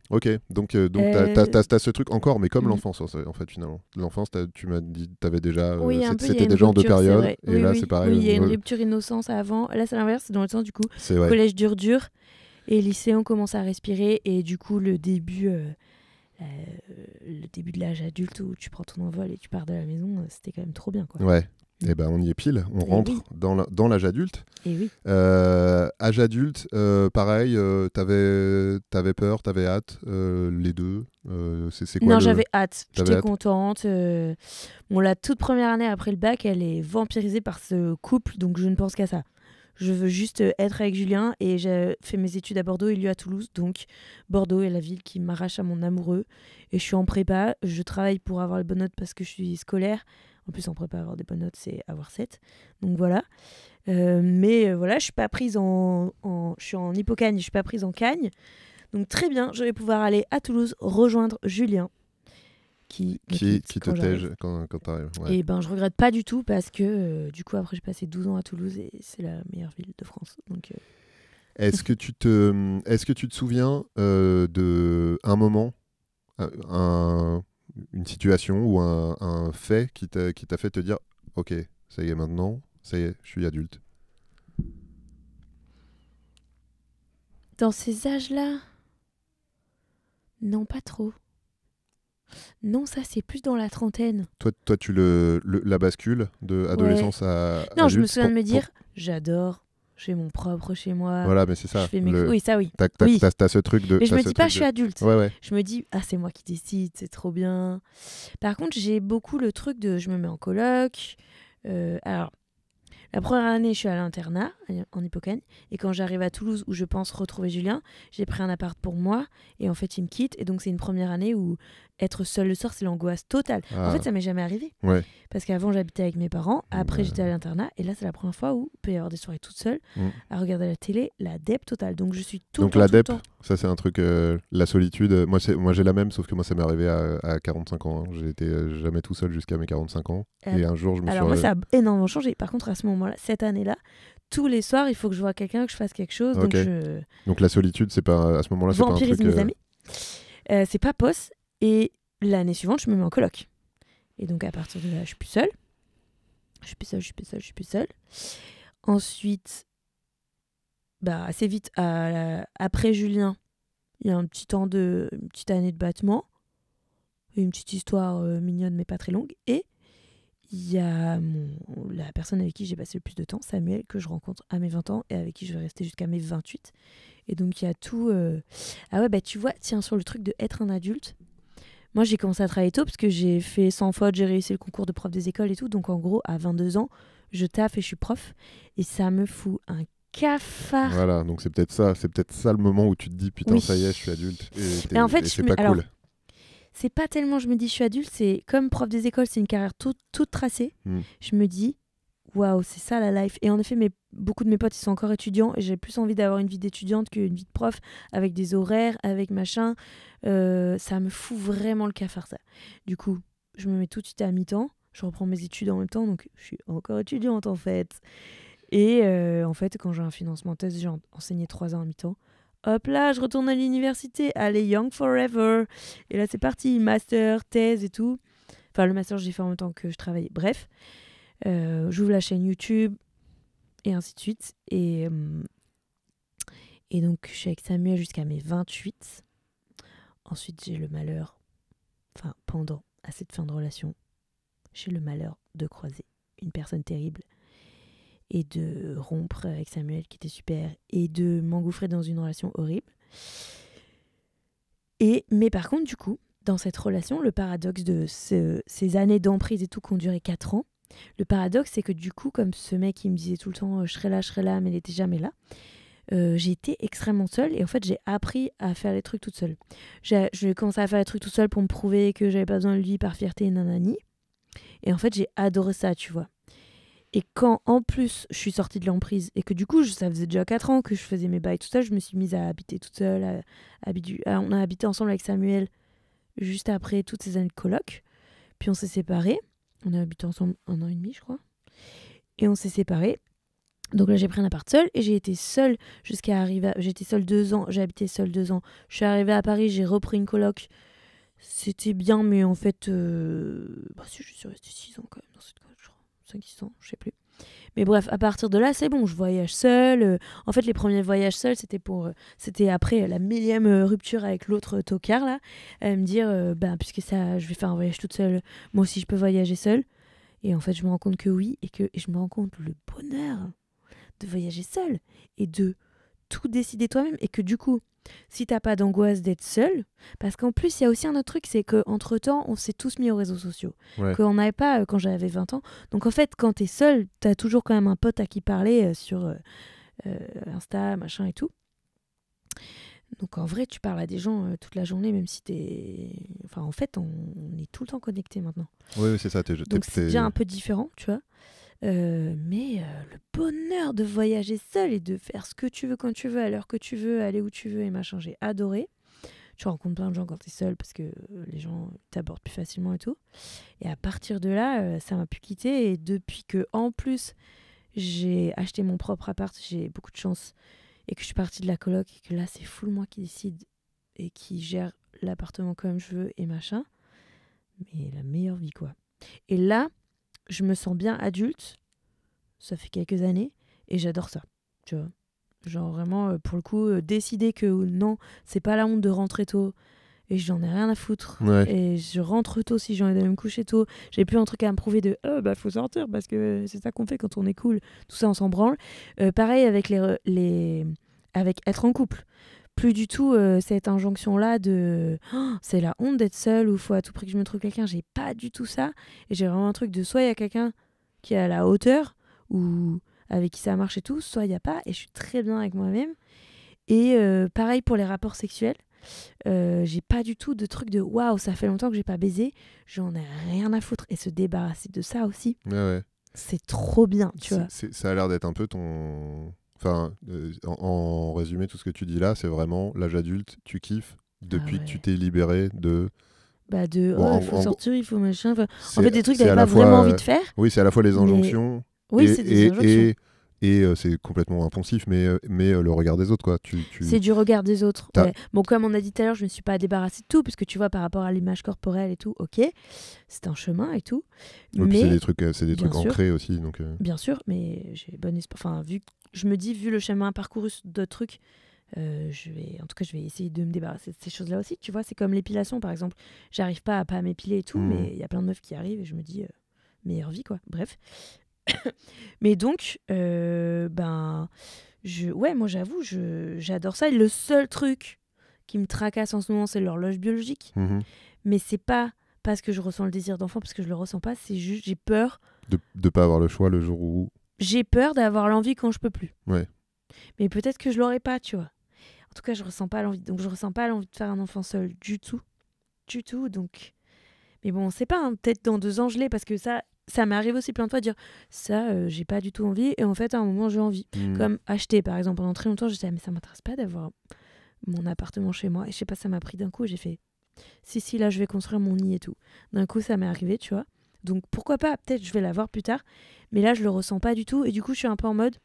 ok, donc t'as ce truc encore, mais comme l'enfance, en fait, finalement. L'enfance, tu m'as dit, t'avais déjà, c'était déjà en deux périodes, et là, c'est pareil. Oui, il y a une rupture innocence avant. Là, c'est l'inverse, c'est dans le sens, du coup, collège dur, et lycée, on commence à respirer, et du coup, le début de l'âge adulte où tu prends ton envol et tu pars de la maison, c'était quand même trop bien, quoi. Ouais. Et ben on y est pile, on rentre dans l'âge adulte. Et oui. Âge adulte, pareil, t'avais peur, t'avais hâte, les deux. C'est quoi? Non, j'avais hâte, j'étais contente. La toute première année après le bac, elle est vampirisée par ce couple, donc je ne pense qu'à ça. Je veux juste être avec Julien, et j'ai fait mes études à Bordeaux et lui à Toulouse. Donc Bordeaux est la ville qui m'arrache à mon amoureux. Et je suis en prépa, je travaille pour avoir les bonnes notes parce que je suis scolaire. En plus, en prépa, avoir des bonnes notes, c'est avoir 7. Donc voilà. Mais voilà, je suis pas prise je suis en Hippocagne, je suis pas prise en Cagne. Donc très bien, je vais pouvoir aller à Toulouse rejoindre Julien. Qui te tège quand t'arrives. Ouais. Et je regrette pas du tout parce que du coup après j'ai passé 12 ans à Toulouse et c'est la meilleure ville de France. Donc Est-ce que tu te souviens de un moment, une situation ou un fait qui t'a fait te dire ok, ça y est maintenant, ça y est, je suis adulte? Dans ces âges-là? Non, pas trop. Non, ça c'est plus dans la trentaine. Toi tu la bascule de adolescence à non, adulte, je me souviens de me dire j'adore, j'ai mon propre chez moi. Voilà, mais c'est ça. Oui, ça oui. T'as ce truc de... Mais je me dis pas je suis adulte. Ouais. Je me dis c'est moi qui décide, c'est trop bien. Par contre, j'ai beaucoup le truc de je me mets en coloc. Alors, la première année, je suis à l'internat en Hippocagne. Et quand j'arrive à Toulouse, où je pense retrouver Julien, j'ai pris un appart pour moi. Et en fait, il me quitte. Et donc, c'est une première année où être seule le soir, c'est l'angoisse totale. En fait, ça m'est jamais arrivé. Ouais. Parce qu'avant, j'habitais avec mes parents. Après, j'étais à l'internat. Et là, c'est la première fois où il peut y avoir des soirées toute seule, à regarder la télé, la dep totale. Donc, je suis tout le temps. Donc, la dep, ça, c'est un truc... la solitude, moi, j'ai la même, sauf que moi, ça m'est arrivé à 45 ans. Hein. J'ai été jamais tout seul jusqu'à mes 45 ans. Et un jour, je me suis... Alors, moi, ça a énormément changé. Par contre, à ce moment-là, cette année-là, tous les soirs, il faut que je vois quelqu'un, que je fasse quelque chose. Okay. Donc, la solitude, c'est pas... À ce moment-là, c'est pas un truc... mes amis. C'est pas poste. Et l'année suivante, je me mets en coloc. Et donc, à partir de là, je suis plus seule. Je suis plus seule. Ensuite, assez vite, après Julien, il y a une petite année de battement. Une petite histoire mignonne, mais pas très longue. Et il y a la personne avec qui j'ai passé le plus de temps, Samuel, que je rencontre à mes 20 ans et avec qui je vais rester jusqu'à mes 28. Et donc, il y a tout... tu vois, tiens, sur le truc de être un adulte, Moi, j'ai commencé à travailler tôt parce que j'ai fait 100 fautes, j'ai réussi le concours de prof des écoles et tout. Donc, en gros, à 22 ans, je taffe et je suis prof. Et ça me fout un cafard. Voilà, donc c'est peut-être ça le moment où tu te dis putain, ça y est, je suis adulte. Et en fait, c'est pas cool. Alors, c'est pas tellement je me dis je suis adulte, c'est comme prof des écoles, c'est une carrière toute tracée. Je me dis waouh, c'est ça la life. Et en effet, beaucoup de mes potes, ils sont encore étudiants et j'ai plus envie d'avoir une vie d'étudiante qu'une vie de prof avec des horaires, avec machin. Ça me fout vraiment le cafard, ça. Du coup, je me mets tout de suite à mi-temps. Je reprends mes études en même temps, donc je suis encore étudiante en fait. Et en fait, quand j'ai un financement thèse, j'ai enseigné 3 ans à mi-temps. Hop là, je retourne à l'université. Allez, young forever. Et là, c'est parti. Master, thèse et tout. Enfin, le master, j'ai fait en même temps que je travaillais. Bref, j'ouvre la chaîne YouTube et ainsi de suite. Et donc, je suis avec Samuel jusqu'à mes 28. Ensuite, j'ai le malheur, pendant à cette fin de relation, j'ai le malheur de croiser une personne terrible et de rompre avec Samuel qui était super et de m'engouffrer dans une relation horrible. Mais par contre, du coup, dans cette relation, le paradoxe de ces années d'emprise et tout qui ont duré 4 ans, le paradoxe, c'est que du coup, comme ce mec, il me disait tout le temps « je serai là », mais il n'était jamais là, j'ai été extrêmement seule et en fait, j'ai appris à faire les trucs toute seule. J'ai commencé à faire les trucs toute seule pour me prouver que j'avais pas besoin de lui par fierté, nanani. Et en fait, j'ai adoré ça, tu vois. Et quand, en plus, je suis sortie de l'emprise et que du coup, ça faisait déjà 4 ans que je faisais mes bails toute seule, je me suis mise à habiter toute seule. On a habité ensemble avec Samuel juste après toutes ces années de coloc. Puis on s'est séparés. On a habité ensemble 1 an et demi, je crois. Et on s'est séparés. Donc là, j'ai pris un appart seule et j'ai été seule jusqu'à arriver... J'étais seule 2 ans. J'ai habité seule 2 ans. Je suis arrivée à Paris, j'ai repris une coloc. C'était bien, mais en fait... si, je suis restée 6 ans quand même dans cette coloc, je crois. 5-6 ans, je sais plus. Mais bref, à partir de là, c'est bon, je voyage seule. En fait, les premiers voyages seuls, c'était après la 1000e rupture avec l'autre tocard, là. Me dire, puisque ça, je vais faire un voyage toute seule, moi aussi, je peux voyager seule. Et en fait, je me rends compte que oui, et je me rends compte le bonheur de voyager seule et de tout décider toi-même. Et que du coup, si t'as pas d'angoisse d'être seule, parce qu'en plus, il y a aussi un autre truc, c'est qu'entre-temps, on s'est tous mis aux réseaux sociaux. Ouais. Qu'on n'avait pas quand j'avais 20 ans. Donc en fait, quand t'es seule, t'as toujours quand même un pote à qui parler sur Insta, machin et tout. Donc en vrai, tu parles à des gens toute la journée, même si t'es... Enfin, en fait, on est tout le temps connectés maintenant. Oui, c'est ça. Donc c'est déjà un peu différent, tu vois. Mais le bonheur de voyager seul et de faire ce que tu veux quand tu veux, à l'heure que tu veux, aller où tu veux et machin, j'ai adoré. Tu rencontres plein de gens quand t'es seul parce que les gens t'abordent plus facilement et tout. Et à partir de là, ça m'a pu quitter. Et depuis que, en plus, j'ai acheté mon propre appart, j'ai beaucoup de chance et que je suis partie de la coloc et que là, c'est full moi qui décide et qui gère l'appartement comme je veux et machin. Mais la meilleure vie, quoi. Et là, je me sens bien adulte, ça fait quelques années, et j'adore ça, tu vois. Genre vraiment, pour le coup, décider que non, c'est pas la honte de rentrer tôt, et j'en ai rien à foutre. Ouais. Et je rentre tôt si j'ai envie de me coucher tôt. J'ai plus un truc à me prouver de faut sortir parce que c'est ça qu'on fait quand on est cool. Tout ça, on s'en branle. Pareil avec avec être en couple. Plus du tout cette injonction-là de c'est la honte d'être seule ou faut à tout prix que je me trouve quelqu'un. J'ai pas du tout ça. Et j'ai vraiment un truc de soit il y a quelqu'un qui est à la hauteur ou avec qui ça marche et tout, soit il n'y a pas. Et je suis très bien avec moi-même. Et pareil pour les rapports sexuels. J'ai pas du tout de truc de waouh, ça fait longtemps que j'ai pas baisé. J'en ai rien à foutre. Et se débarrasser de ça aussi, c'est trop bien, tu vois. Ça a l'air d'être un peu ton... Enfin, en résumé, tout ce que tu dis là, c'est vraiment l'âge adulte, tu kiffes depuis que tu t'es libéré de... il faut sortir, il faut machin... en fait, des trucs que t'avais pas vraiment envie de faire. Oui, c'est à la fois les injonctions... Oui, c'est des injonctions. Et c'est complètement impensif, mais le regard des autres, quoi. C'est du regard des autres. Ouais. Bon, comme on a dit tout à l'heure, je me suis pas débarrassée de tout, parce que tu vois, par rapport à l'image corporelle et tout, ok, c'est un chemin et tout. Ouais, mais c'est des trucs ancrés aussi. Donc, Bien sûr, mais j'ai bon espoir. Enfin, je me dis, vu le chemin parcouru d'autres trucs, je vais essayer de me débarrasser de ces choses-là aussi. Tu vois, c'est comme l'épilation, par exemple. J'arrive pas à m'épiler et tout, mais il y a plein de meufs qui arrivent et je me dis, meilleure vie, quoi. Bref. Mais donc, moi j'avoue, j'adore ça. Et le seul truc qui me tracasse en ce moment, c'est l'horloge biologique. Mais c'est pas parce que je ressens le désir d'enfant, parce que je le ressens pas, c'est juste j'ai peur. De pas avoir le choix le jour où... J'ai peur d'avoir l'envie quand je peux plus. Ouais. Mais peut-être que je l'aurai pas, tu vois. En tout cas, je ressens pas l'envie. Donc je ressens pas l'envie de faire un enfant seul du tout. Du tout, donc... Mais bon, on sait pas, hein. Peut-être dans 2 ans je l'ai, parce que ça m'arrive aussi plein de fois de dire ça, j'ai pas du tout envie, et en fait à un moment j'ai envie. Comme acheter par exemple, pendant très longtemps je disais mais ça m'intéresse pas d'avoir mon appartement chez moi, et je sais pas, ça m'a pris d'un coup, j'ai fait si là je vais construire mon nid et tout. D'un coup ça m'est arrivé, tu vois. Donc pourquoi pas, peut-être je vais l'avoir plus tard, mais là je le ressens pas du tout, et du coup je suis un peu en mode,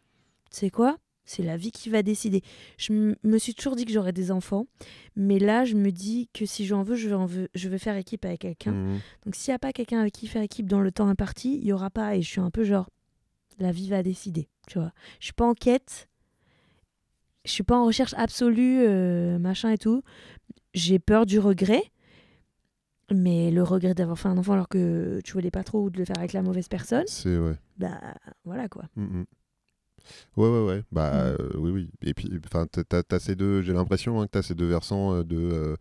tu sais quoi, c'est la vie qui va décider. Je me suis toujours dit que j'aurais des enfants, mais là, je me dis que si j'en veux, je veux faire équipe avec quelqu'un. Donc, s'il n'y a pas quelqu'un avec qui faire équipe dans le temps imparti, il n'y aura pas. Et je suis un peu genre, la vie va décider, tu vois. Je suis pas en quête, je suis pas en recherche absolue, machin et tout. J'ai peur du regret, mais le regret d'avoir fait un enfant alors que tu voulais pas trop, ou de le faire avec la mauvaise personne, bah voilà quoi. Ouais. Bah oui. Et puis, t'as ces deux... J'ai l'impression que t'as ces deux versants de...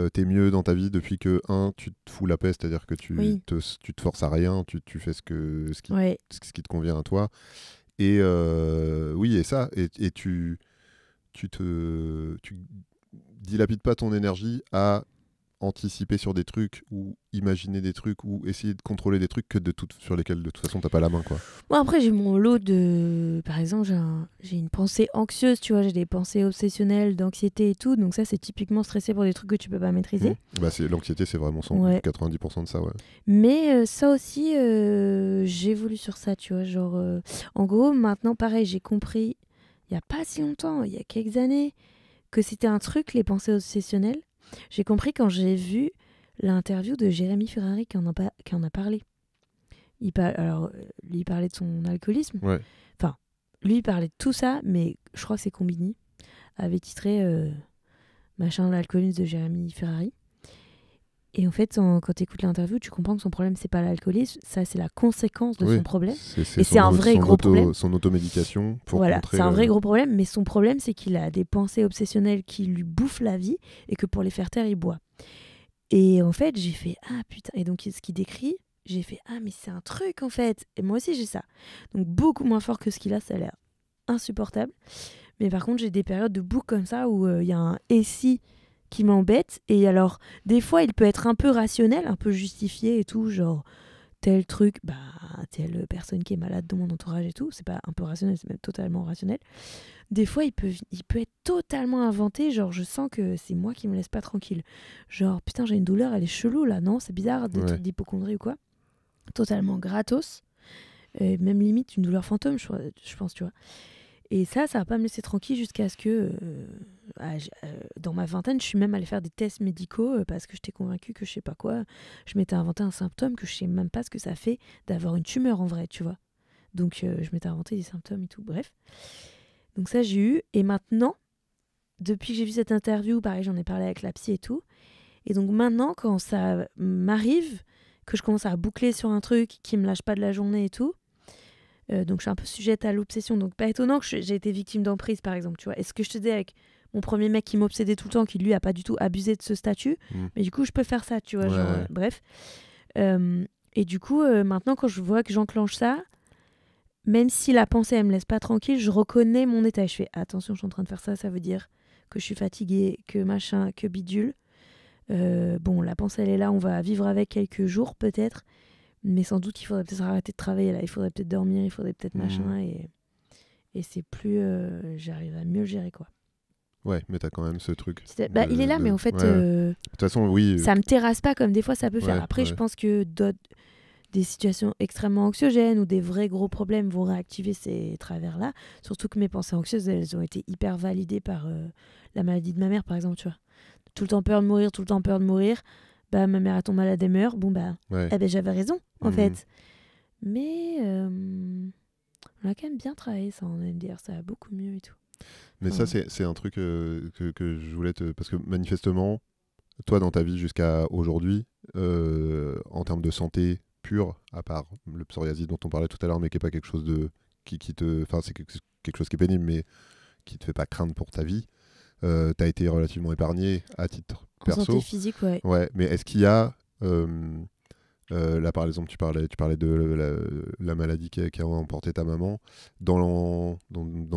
t'es mieux dans ta vie depuis que, tu te fous la paix, c'est-à-dire que tu te forces à rien, tu fais ce qui te convient à toi. Et oui, et ça, et tu dilapides pas ton énergie à anticiper sur des trucs ou imaginer des trucs ou essayer de contrôler des trucs sur lesquels de toute façon t'as pas la main, quoi. Moi après j'ai mon lot de... Par exemple j'ai une pensée anxieuse, tu vois, j'ai des pensées obsessionnelles, d'anxiété et tout, donc ça c'est typiquement stressé pour des trucs que tu peux pas maîtriser. Bah l'anxiété c'est vraiment 90% de ça, ouais. Mais ça aussi j'évolue sur ça, tu vois, genre en gros maintenant pareil, j'ai compris il y a pas si longtemps, il y a quelques années, que c'était un truc, les pensées obsessionnelles. J'ai compris quand j'ai vu l'interview de Jérémy Ferrari qui en a parlé. Alors, lui, il parlait de son alcoolisme. Ouais. Enfin, lui, il parlait de tout ça, mais je crois que c'est Combini avait titré machin, l'alcoolisme de Jérémy Ferrari. Et en fait, quand tu écoutes l'interview, tu comprends que son problème, c'est pas l'alcoolisme, ça, c'est la conséquence de son problème. Et c'est un vrai gros problème. Son automédication. Voilà, c'est un vrai gros problème, mais son problème, c'est qu'il a des pensées obsessionnelles qui lui bouffent la vie et que pour les faire taire, il boit. Et en fait, j'ai fait ah putain. Et donc, ce qu'il décrit, j'ai fait ah, mais c'est un truc en fait. Et moi aussi, j'ai ça. Donc, beaucoup moins fort que ce qu'il a, ça a l'air insupportable. Mais par contre, j'ai des périodes de boucle comme ça où il y a un et si qui m'embête. Et alors, des fois, il peut être un peu rationnel, un peu justifié et tout, genre tel truc, bah, telle personne qui est malade dans mon entourage et tout. C'est pas un peu rationnel, c'est même totalement rationnel. Des fois, il peut être totalement inventé, genre je sens que c'est moi qui me laisse pas tranquille. Genre, putain, j'ai une douleur, elle est chelou là, non? C'est bizarre, des trucs d'hypocondrie ou quoi. Totalement gratos. Même limite une douleur fantôme, je pense, tu vois. Et ça va pas me laisser tranquille jusqu'à ce que, dans ma vingtaine, je suis même allée faire des tests médicaux parce que j'étais convaincue que je sais pas quoi. Je m'étais inventé un symptôme que je sais même pas ce que ça fait d'avoir une tumeur en vrai, tu vois. Donc, je m'étais inventé des symptômes et tout, bref. Donc ça, j'ai eu. Et maintenant, depuis que j'ai vu cette interview, pareil, j'en ai parlé avec la psy et tout. Et donc maintenant, quand ça m'arrive, que je commence à boucler sur un truc qui me lâche pas de la journée et tout, donc je suis un peu sujette à l'obsession. Donc pas étonnant que j'ai été victime d'emprise, par exemple, tu vois. Et ce que je te disais avec mon premier mec qui m'obsédait tout le temps, qui lui a pas du tout abusé de ce statut, mais du coup je peux faire ça, tu vois. Bref. Et du coup, maintenant quand je vois que j'enclenche ça, même si la pensée elle me laisse pas tranquille, je reconnais mon état. Je fais attention, je suis en train de faire ça, ça veut dire que je suis fatiguée, que machin, que bidule. Bon, la pensée elle est là, on va vivre avec quelques jours peut-être. Mais sans doute, il faudrait peut-être arrêter de travailler là. Il faudrait peut-être dormir, il faudrait peut-être machin. Et c'est plus... j'arrive à mieux le gérer, quoi. Ouais, mais t'as quand même ce truc. Il est là, mais en fait... De toute façon, oui. Ça me terrasse pas comme des fois ça peut faire. Après, je pense que des situations extrêmement anxiogènes ou des vrais gros problèmes vont réactiver ces travers-là. Surtout que mes pensées anxieuses, elles ont été hyper validées par la maladie de ma mère, par exemple, tu vois. Tout le temps peur de mourir, tout le temps peur de mourir. Bah, ma mère tombe malade et meurt, bon bah, j'avais raison, en fait. Mais on a quand même bien travaillé ça en MDR, ça va beaucoup mieux et tout. Mais ça, c'est un truc que je voulais te... Parce que manifestement, toi, dans ta vie jusqu'à aujourd'hui, en termes de santé pure, à part le psoriasis dont on parlait tout à l'heure, mais qui n'est pas quelque chose de... qui te... Enfin, c'est quelque chose qui est pénible, mais qui te fait pas craindre pour ta vie, t'as été relativement épargné à titre perso. En santé physique, ouais. Ouais, mais est-ce qu'il y a... là, par exemple, tu parlais de la maladie qui a emporté ta maman. Dans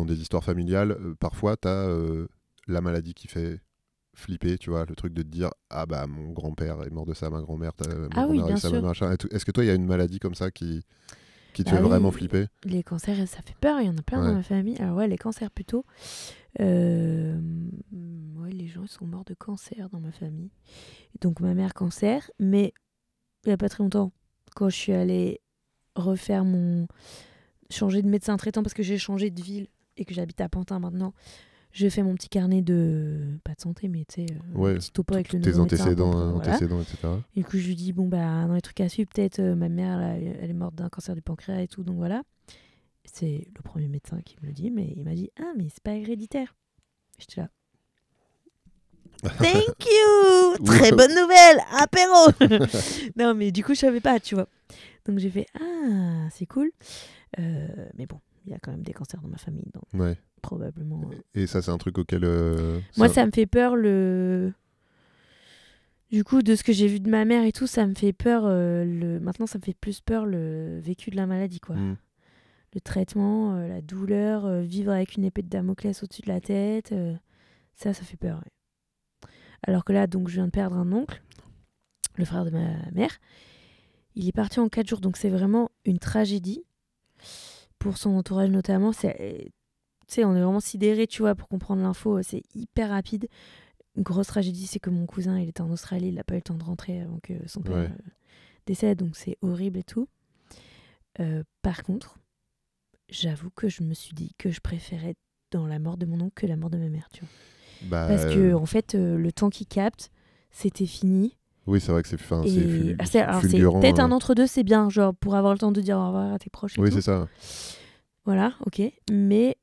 des histoires familiales, parfois, tu as la maladie qui fait flipper, tu vois, le truc de te dire « Ah bah, mon grand-père est mort de ça, ma grand-mère, mon grand-mère a eu ça, machin. » Est-ce que toi, il y a une maladie comme ça qui te fait vraiment flipper? Les cancers, ça fait peur. Il y en a plein dans ma famille. Alors ouais, les cancers plutôt. Ouais, les gens ils sont morts de cancer dans ma famille. Donc ma mère cancer, mais il n'y a pas très longtemps, quand je suis allée changer de médecin traitant parce que j'ai changé de ville et que j'habite à Pantin maintenant, j'ai fait mon petit carnet pas de santé, mais tu sais, petit topo avec le nouveau médecin. Tes antécédents, etc. Et du coup, je lui dis, bon, bah, dans les trucs à suivre, peut-être, ma mère, elle est morte d'un cancer du pancréas et tout, donc voilà. C'est le premier médecin qui me le dit, mais il m'a dit, ah, mais c'est pas héréditaire. J'étais là. Thank you. Très bonne nouvelle, apéro. Non, mais du coup, je savais pas, tu vois. Donc j'ai fait, ah, c'est cool. Mais bon, il y a quand même des cancers dans ma famille, donc probablement. Et ça, c'est un truc auquel... Moi, ça me fait peur, Du coup, de ce que j'ai vu de ma mère et tout, ça me fait peur. Maintenant, ça me fait plus peur le vécu de la maladie, quoi. Le traitement, la douleur, vivre avec une épée de Damoclès au-dessus de la tête, ça fait peur. Ouais. Alors que là, donc, je viens de perdre un oncle, le frère de ma mère. Il est parti en 4 jours, donc c'est vraiment une tragédie. Pour son entourage notamment, on est vraiment sidérés, tu vois, pour comprendre l'info. C'est hyper rapide. Une grosse tragédie, c'est que mon cousin, il était en Australie, il n'a pas eu le temps de rentrer avant que son père décède, donc c'est horrible et tout. Par contre, j'avoue que je me suis dit que je préférais dans la mort de mon oncle que la mort de ma mère, tu vois. Parce que, en fait, le temps qu'il capte, c'était fini. Oui, c'est vrai que c'est fulgurant. C'est peut-être un entre-deux, c'est bien, genre pour avoir le temps de dire au revoir à tes proches et tout. Oui, c'est ça. Voilà, ok. Mais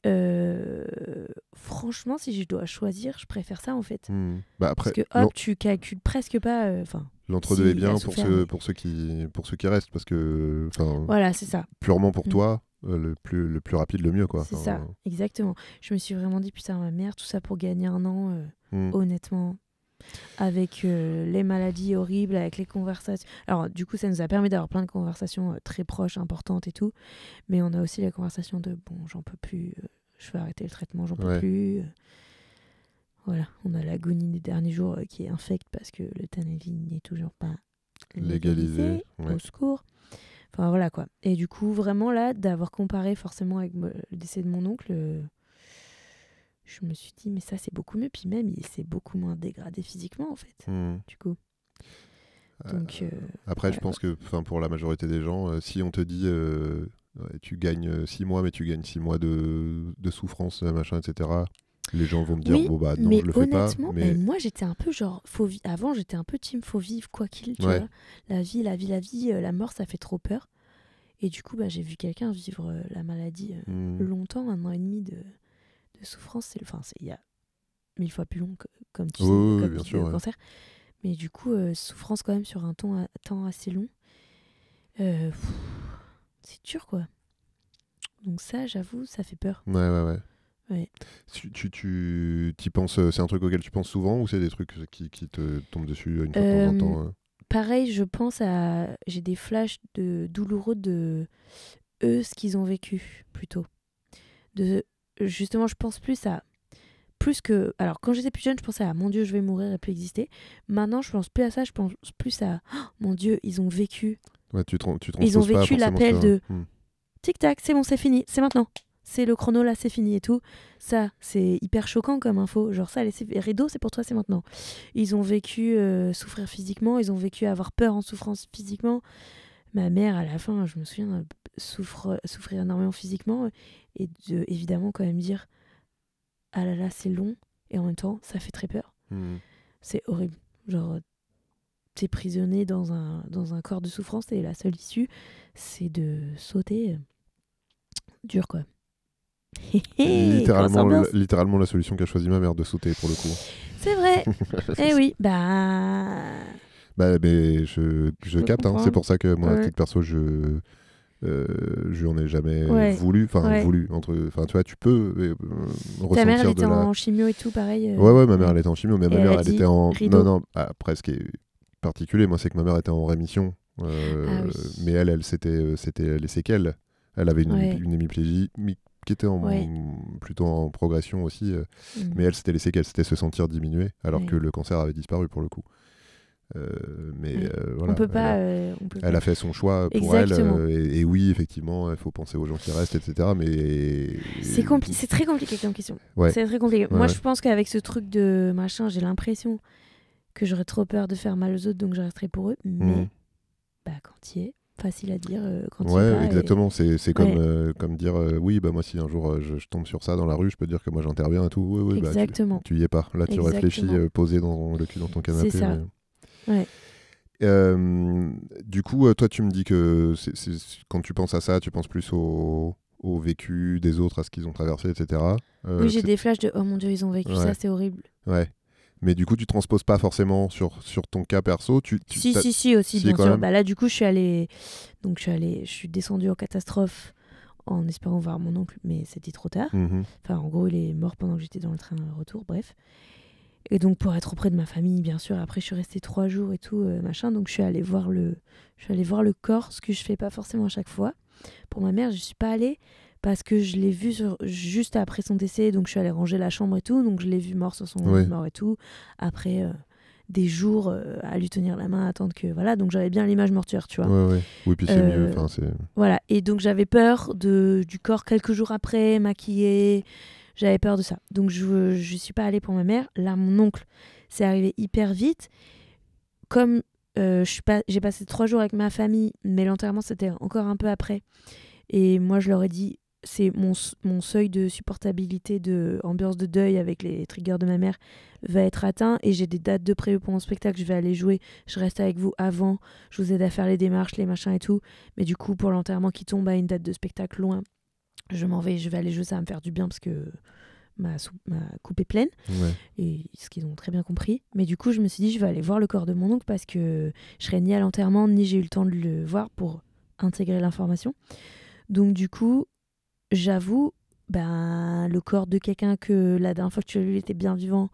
franchement, si je dois choisir, je préfère ça en fait. Bah après, parce que tu calcules presque pas. L'entre-deux est bien pour ceux qui restent, parce que. Voilà, c'est ça. Purement pour toi, le plus rapide, le mieux, quoi. C'est ça, exactement. Je me suis vraiment dit, putain, ma mère, tout ça pour gagner un an, honnêtement. Avec les maladies horribles, avec les conversations. Alors, du coup, ça nous a permis d'avoir plein de conversations très proches, importantes et tout. Mais on a aussi la conversation de bon, j'en peux plus, je vais arrêter le traitement, j'en peux plus. Voilà, on a l'agonie des derniers jours qui est infecte parce que l'euthanasie n'est toujours pas légalisée. Au secours. Enfin, voilà quoi. Et du coup, vraiment là, d'avoir comparé forcément avec le décès de mon oncle. Je me suis dit, mais ça, c'est beaucoup mieux. Puis même, il s'est beaucoup moins dégradé physiquement, en fait. Du coup. Donc, après, je pense que pour la majorité des gens, si on te dit tu gagnes 6 mois, mais tu gagnes 6 mois de souffrance, machin, etc., les gens vont me dire, bon, bah non, je le fais pas. Mais moi, j'étais un peu genre, avant, j'étais un peu team faut vivre, quoi qu'il, tu vois. La vie, la mort, ça fait trop peur. Et du coup, bah, j'ai vu quelqu'un vivre la maladie longtemps, 1 an et demi de souffrance, il y a 1000 fois plus long comme tu sais, comme bien sûr, le cancer. Mais du coup, souffrance quand même sur un temps assez long. C'est dur, quoi. Donc ça, j'avoue, ça fait peur. Ouais. Tu y penses, c'est un truc auquel tu penses souvent ou c'est des trucs qui te tombent dessus une fois de temps en temps Pareil, je pense j'ai des flashs douloureux de eux, ce qu'ils ont vécu, plutôt. Justement, je pense plus que... Alors, quand j'étais plus jeune, je pensais à mon Dieu, je vais mourir et plus exister. Maintenant, je pense plus à ça, je pense plus à mon Dieu, ils ont vécu. Ouais, ils ont vécu l'appel de tic-tac, c'est bon, c'est fini, c'est maintenant. C'est le chrono là, c'est fini et tout. Ça, c'est hyper choquant comme info. Genre ça, les rideaux, c'est pour toi, c'est maintenant. Ils ont vécu souffrir physiquement, ils ont vécu avoir peur en souffrance physiquement. Ma mère, à la fin, je me souviens, souffrir énormément physiquement et évidemment quand même dire ah là là, c'est long et en même temps, ça fait très peur. C'est horrible. Genre, t'es prisonnier dans un corps de souffrance et la seule issue, c'est de sauter. Dur, quoi. littéralement la solution qu'a choisi ma mère, de sauter, pour le coup. C'est vrai. Eh oui, mais je capte, hein. C'est pour ça que moi, à titre perso, je Je n'en ai jamais voulu. Tu vois, tu peux ressentir Ta mère, elle était de la... en chimio et tout, pareil Ouais, ma mère, elle était en chimio, mais et ma mère, elle dit était en... rideau. Non, après, ce qui est particulier, moi, c'est que ma mère était en rémission. Oui. Mais elle c'était les séquelles. Elle avait une hémiplégie qui était plutôt en progression aussi. Mais elle, c'était les séquelles, c'était se sentir diminué, alors que le cancer avait disparu pour le coup. Voilà, on peut pas, elle a fait son choix pour Exactement. elle. Et oui, effectivement, il faut penser aux gens qui restent, etc. Mais c'est très compliqué comme question. Ouais. C'est très compliqué. Ouais, Moi, je pense qu'avec ce truc de machin, j'ai l'impression que j'aurais trop peur de faire mal aux autres, donc je resterai pour eux. Mais quand il est facile à dire, quand il est pas. Exactement. C'est comme dire oui, moi si un jour je tombe sur ça dans la rue, je peux dire que moi j'interviens et tout. Oui, exactement. Tu y es pas. Là, tu réfléchis posé dans le cul dans ton canapé. C'est ça. Ouais. Du coup, toi, tu me dis que quand tu penses à ça, tu penses plus au vécu des autres, à ce qu'ils ont traversé, etc. Oui, j'ai des flashs de oh mon Dieu, ils ont vécu ça, c'est horrible. Ouais. Mais du coup, tu transposes pas forcément sur ton cas perso. Si, aussi, bien sûr. Là, du coup, je suis descendue en catastrophe en espérant voir mon oncle, mais c'était trop tard. Enfin, en gros, il est mort pendant que j'étais dans le train retour, bref. Et donc, pour être auprès de ma famille, bien sûr, après, je suis restée 3 jours et tout, machin. Donc, je suis allée voir le corps, ce que je fais pas forcément à chaque fois. Pour ma mère, je suis pas allée parce que je l'ai vu juste après son décès. Donc, je suis allée ranger la chambre et tout. Donc, je l'ai vu mort sur son lit mort et tout. Après des jours à lui tenir la main, attendre que... Voilà, donc j'avais bien l'image mortuaire, tu vois. Oui, puis c'est mieux. Voilà, et donc j'avais peur du corps quelques jours après, maquillé... J'avais peur de ça. Donc, je suis pas allée pour ma mère. Là, mon oncle, c'est arrivé hyper vite. Comme j'ai passé 3 jours avec ma famille, mais l'enterrement, c'était encore un peu après. Et moi, je leur ai dit, c'est mon seuil de supportabilité de ambiance de deuil avec les triggers de ma mère va être atteint. Et j'ai des dates de prévues pour mon spectacle. Je vais aller jouer. Je reste avec vous avant. Je vous aide à faire les démarches, les machins et tout. Mais du coup, pour l'enterrement qui tombe à une date de spectacle loin, je m'en vais, je vais aller jouer, ça va me faire du bien parce que ma coupe est pleine, et ce qu'ils ont très bien compris. Mais du coup, je me suis dit, je vais aller voir le corps de mon oncle parce que je serais ni à l'enterrement, ni j'ai eu le temps de le voir pour intégrer l'information. Donc du coup, j'avoue, le corps de quelqu'un que la dernière fois que tu l'as vu, il était bien vivant,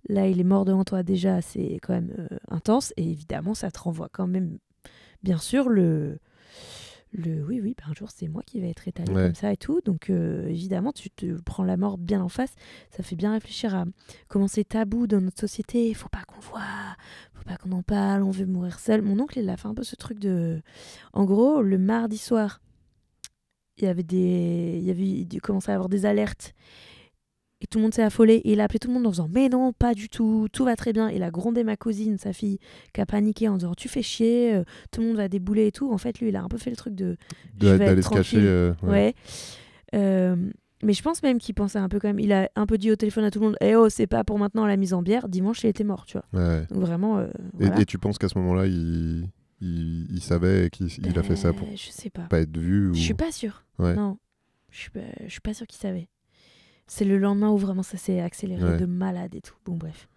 là, il est mort devant toi déjà, c'est quand même intense. Et évidemment, ça te renvoie quand même, bien sûr, un jour c'est moi qui vais être étalé comme ça et tout, donc évidemment tu te prends la mort bien en face. Ça fait bien réfléchir à comment c'est tabou dans notre société, faut pas qu'on voit, faut pas qu'on en parle, on veut mourir seul. Mon oncle, il a fait un peu ce truc de, en gros, le mardi soir il commençait à avoir des alertes et tout le monde s'est affolé, et il a appelé tout le monde en disant mais non, pas du tout, tout va très bien. Il a grondé ma cousine, sa fille, qui a paniqué en disant tu fais chier, tout le monde va débouler et tout. En fait, lui, il a un peu fait le truc d'aller se cacher. Mais je pense même qu'il pensait un peu quand même. Il a un peu dit au téléphone à tout le monde c'est pas pour maintenant la mise en bière. Dimanche, il était mort, tu vois. Donc vraiment. Voilà. Et tu penses qu'à ce moment-là, il savait qu'il a fait ça pour je sais pas être vu Je suis pas sûre. Ouais. Non, je suis pas sûre qu'il savait. C'est le lendemain où vraiment ça s'est accéléré de malade et tout. Bon, bref.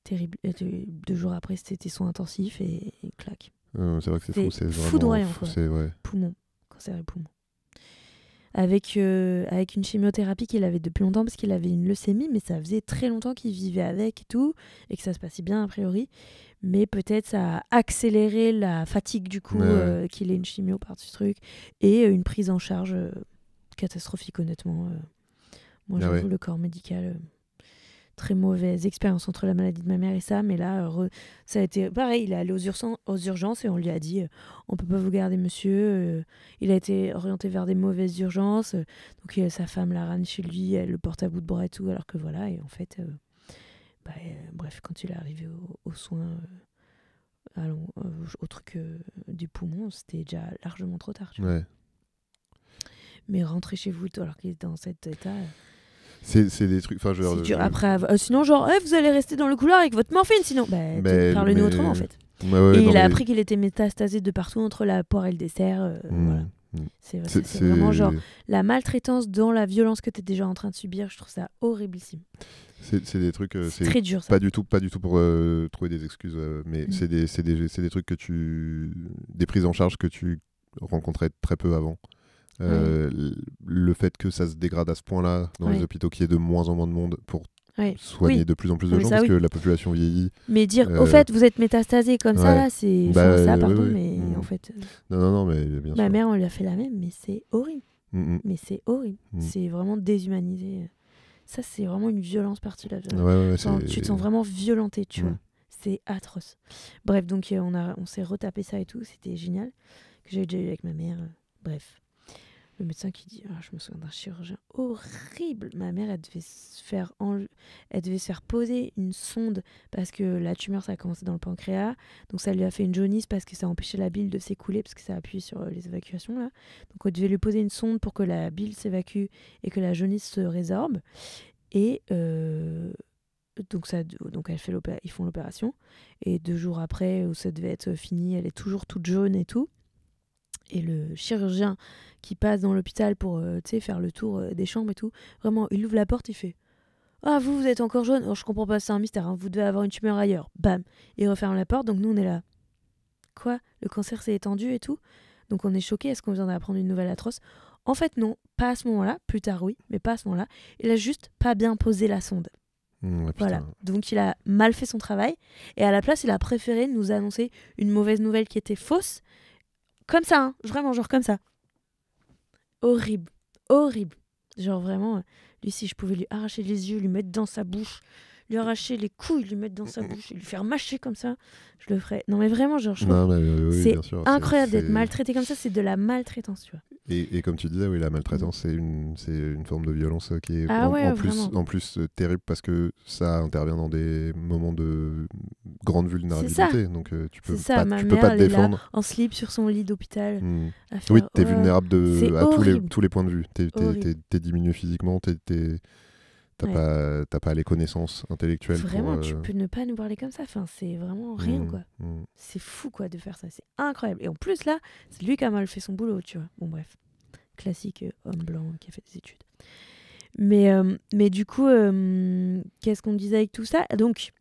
Terrible. Et 2 jours après, c'était soins intensifs et clac. C'est vrai que c'est fou. C'est foudroyant, fou, poumon. Cancer et poumon. Avec une chimiothérapie qu'il avait depuis longtemps parce qu'il avait une leucémie, mais ça faisait très longtemps qu'il vivait avec et tout, et que ça se passait bien a priori. Mais peut-être ça a accéléré la fatigue du coup, qu'il ait une chimio par-dessus ce truc, et une prise en charge catastrophique, honnêtement. Moi, j'avoue, le corps médical, très mauvaise expérience entre la maladie de ma mère et ça. Mais là, ça a été pareil. Il est allé aux urgences et on lui a dit on peut pas vous garder, monsieur. Il a été orienté vers des mauvaises urgences. Donc, sa femme l'a ramené chez lui, elle le porte à bout de bras et tout. Alors que voilà, et en fait, bref, quand il est arrivé aux soins, au truc du poumon, c'était déjà largement trop tard. Tu vois. Mais rentrer chez vous alors qu'il est dans cet état. C'est des trucs. C'est dur. Après, sinon, genre, vous allez rester dans le couloir avec votre morphine, sinon. Parle-nous autrement, en fait. Et il a appris qu'il était métastasé de partout entre la poire et le dessert. Voilà. C'est vraiment genre la maltraitance dans la violence que tu es déjà en train de subir. Je trouve ça horriblissime. C'est des trucs. C'est très dur, ça. Pas du tout pour trouver des excuses, mais c'est des trucs des prises en charge que tu rencontré très peu avant. Le fait que ça se dégrade à ce point-là dans les hôpitaux, qu'il y ait de moins en moins de monde pour soigner de plus en plus de gens, parce que la population vieillit. Mais dire, au fait, vous êtes métastasé comme ça, là, c'est ça, pardon, mais en fait... Non, mais bien sûr. Ma mère, on lui a fait la même, mais c'est horrible. Mais c'est horrible. C'est vraiment déshumanisé. Ça, c'est vraiment une violence partie là. Tu te sens vraiment violenté, tu vois. C'est atroce. Bref, donc on s'est retapé ça et tout. C'était génial. Que j'avais déjà eu avec ma mère. Bref. Le médecin qui dit, je me souviens d'un chirurgien horrible. Ma mère, elle devait se faire poser une sonde parce que la tumeur, ça a commencé dans le pancréas. Donc ça lui a fait une jaunisse parce que ça a empêché la bile de s'écouler parce que ça appuie sur les évacuations là. Donc on devait lui poser une sonde pour que la bile s'évacue et que la jaunisse se résorbe. Et donc ils font l'opération. Et 2 jours après, où ça devait être fini, elle est toujours toute jaune et tout. Et le chirurgien qui passe dans l'hôpital pour faire le tour des chambres et tout, vraiment, il ouvre la porte, il fait « Ah, vous êtes encore jaune ? Oh, je comprends pas, c'est un mystère, hein. Vous devez avoir une tumeur ailleurs. » Bam. Il referme la porte, donc nous, on est là. Quoi ? Le cancer s'est étendu et tout ? Donc on est choqués, est-ce qu'on vient d'apprendre une nouvelle atroce ? En fait, non, pas à ce moment-là. Plus tard, oui, mais pas à ce moment-là. Il a juste pas bien posé la sonde. Voilà. Donc il a mal fait son travail. Et à la place, il a préféré nous annoncer une mauvaise nouvelle qui était fausse. Comme ça, hein, vraiment, genre comme ça. Horrible, horrible. Genre vraiment, lui, si je pouvais lui arracher les yeux, lui mettre dans sa bouche, lui arracher les couilles, lui mettre dans sa bouche et lui faire mâcher comme ça, je le ferais. Non mais vraiment, genre, je trouve c'est incroyable d'être maltraité comme ça, c'est de la maltraitance, tu vois. Et comme tu disais, oui, la maltraitance, c'est une forme de violence qui est en plus terrible parce que ça intervient dans des moments de grande vulnérabilité. Donc tu peux pas te défendre. Là, en slip sur son lit d'hôpital. Oui, t'es vulnérable à tous les points de vue. T'es diminué physiquement, t'as pas les connaissances intellectuelles. Vraiment, tu peux ne pas nous parler comme ça. Enfin, c'est vraiment rien, quoi. C'est fou, quoi, de faire ça. C'est incroyable. Et en plus, là, c'est lui qui a mal fait son boulot, tu vois. Bon, bref. Classique homme blanc qui a fait des études. Mais du coup, qu'est-ce qu'on disait avec tout ça ? Donc,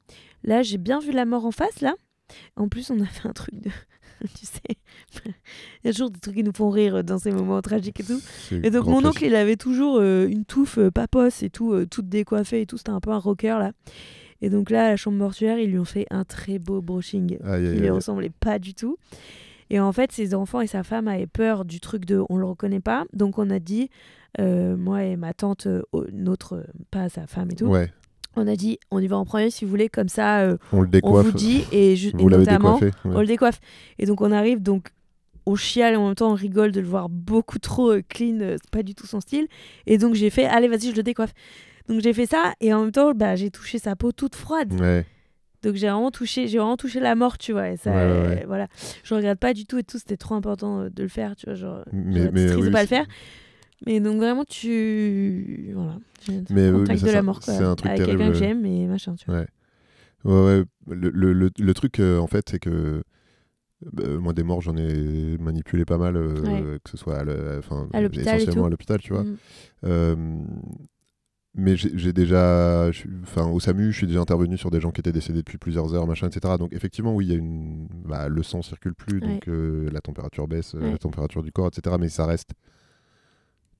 là, j'ai bien vu la mort en face, là. En plus, on a fait un truc de... tu sais, il y a toujours des trucs qui nous font rire dans ces moments tragiques et tout. Et donc mon oncle, il avait toujours une touffe paposse et tout, toute décoiffée et tout. C'était un peu un rocker là. Et donc là, à la chambre mortuaire, ils lui ont fait un très beau brushing. Il lui ressemblait pas du tout. Et en fait, ses enfants et sa femme avaient peur du truc de on le reconnaît pas. Donc on a dit, moi et ma tante, pas sa femme et tout. Ouais. On a dit, on y va en premier si vous voulez, comme ça, on le décoiffe. On vous dit, et notamment, on le décoiffe. Et donc on arrive, donc on chiale et en même temps on rigole de le voir beaucoup trop clean, c'est pas du tout son style. Et donc j'ai fait, allez vas-y, je le décoiffe. Donc j'ai fait ça, et en même temps, j'ai touché sa peau toute froide. Ouais. Donc j'ai vraiment touché la mort, tu vois. Et ça, voilà. Je regrette pas du tout et tout, c'était trop important de le faire, tu vois. Genre, mais triste de pas le faire. Mais donc vraiment, voilà. Mais contact de la mort, quoi. C'est un truc avec terrible. Quelqu'un que j'aime, et machin, tu vois. Ouais. Le truc, en fait, c'est que moi, des morts, j'en ai manipulé pas mal, que ce soit à l'hôpital, essentiellement à l'hôpital, tu vois. Mais j'ai déjà... au SAMU, je suis déjà intervenu sur des gens qui étaient décédés depuis plusieurs heures, machin, etc. Donc effectivement, oui, il y a le sang circule plus, donc la température baisse, la température du corps, etc. Mais ça reste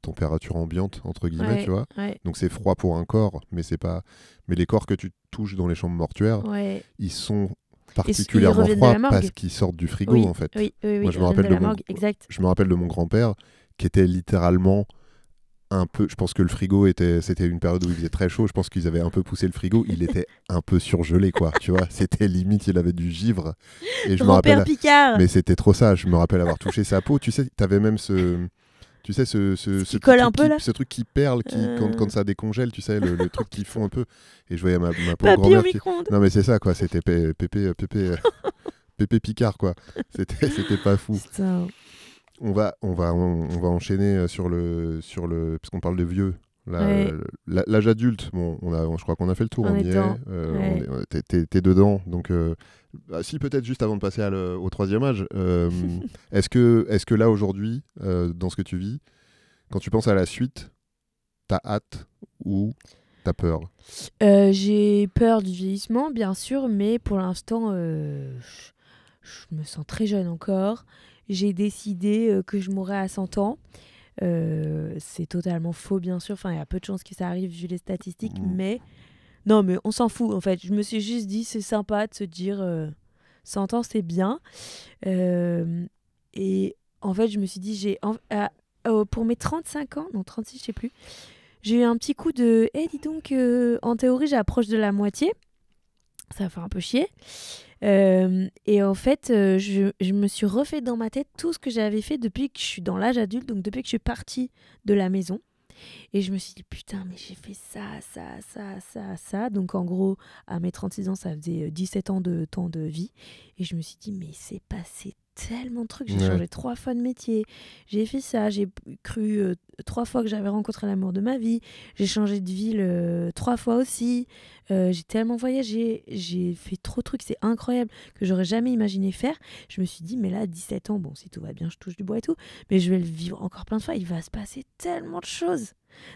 température ambiante, entre guillemets, tu vois. Donc c'est froid pour un corps, mais c'est pas... Mais les corps que tu touches dans les chambres mortuaires, ils sont particulièrement froids parce qu'ils sortent du frigo, en fait. Moi, je me rappelle de mon grand-père qui était littéralement... un peu, je pense que le frigo c'était une période où il faisait très chaud, je pense qu'ils avaient un peu poussé le frigo, il était un peu surgelé, quoi, tu vois, c'était limite, il avait du givre, et je me rappelle, Picard. Mais c'était trop ça, je me rappelle avoir touché sa peau, tu sais, t'avais même ce truc qui perle, quand ça décongèle, tu sais, le truc qui fond un peu, et je voyais ma pauvre grand-mère non mais c'est ça, quoi, c'était Pépé Picard, quoi, c'était pas fou. Putain. On va enchaîner sur le parce qu'on parle de vieux. L'âge adulte, bon, je crois qu'on a fait le tour, on y est. T'es dedans, donc si peut-être juste avant de passer au troisième âge, est-ce que là aujourd'hui, dans ce que tu vis, quand tu penses à la suite, t'as hâte ou t'as peur ? J'ai peur du vieillissement, bien sûr, mais pour l'instant, je me sens très jeune encore. J'ai décidé que je mourrais à 100 ans. C'est totalement faux, bien sûr. Enfin, il y a peu de chances que ça arrive vu les statistiques, mais non, mais on s'en fout en fait. Je me suis juste dit, c'est sympa de se dire 100 ans, c'est bien. Et en fait, je me suis dit, pour mes 35 ans, non 36, je sais plus, j'ai eu un petit coup de dis donc, en théorie, j'approche de la moitié. Ça fait un peu chier. Et en fait, je me suis refait dans ma tête tout ce que j'avais fait depuis que je suis dans l'âge adulte, donc depuis que je suis partie de la maison. Et je me suis dit, putain, mais j'ai fait ça. Donc en gros, à mes 36 ans, ça faisait 17 ans de temps de vie. Et je me suis dit, mais c'est passé tellement de trucs. J'ai changé 3 fois de métier. J'ai fait ça. J'ai cru 3 fois que j'avais rencontré l'amour de ma vie. J'ai changé de ville 3 fois aussi. J'ai tellement voyagé. J'ai fait trop de trucs. C'est incroyable que j'aurais jamais imaginé faire. Je me suis dit, mais là, à 17 ans, bon, si tout va bien, je touche du bois et tout. Mais je vais le vivre encore plein de fois. Il va se passer tellement de choses.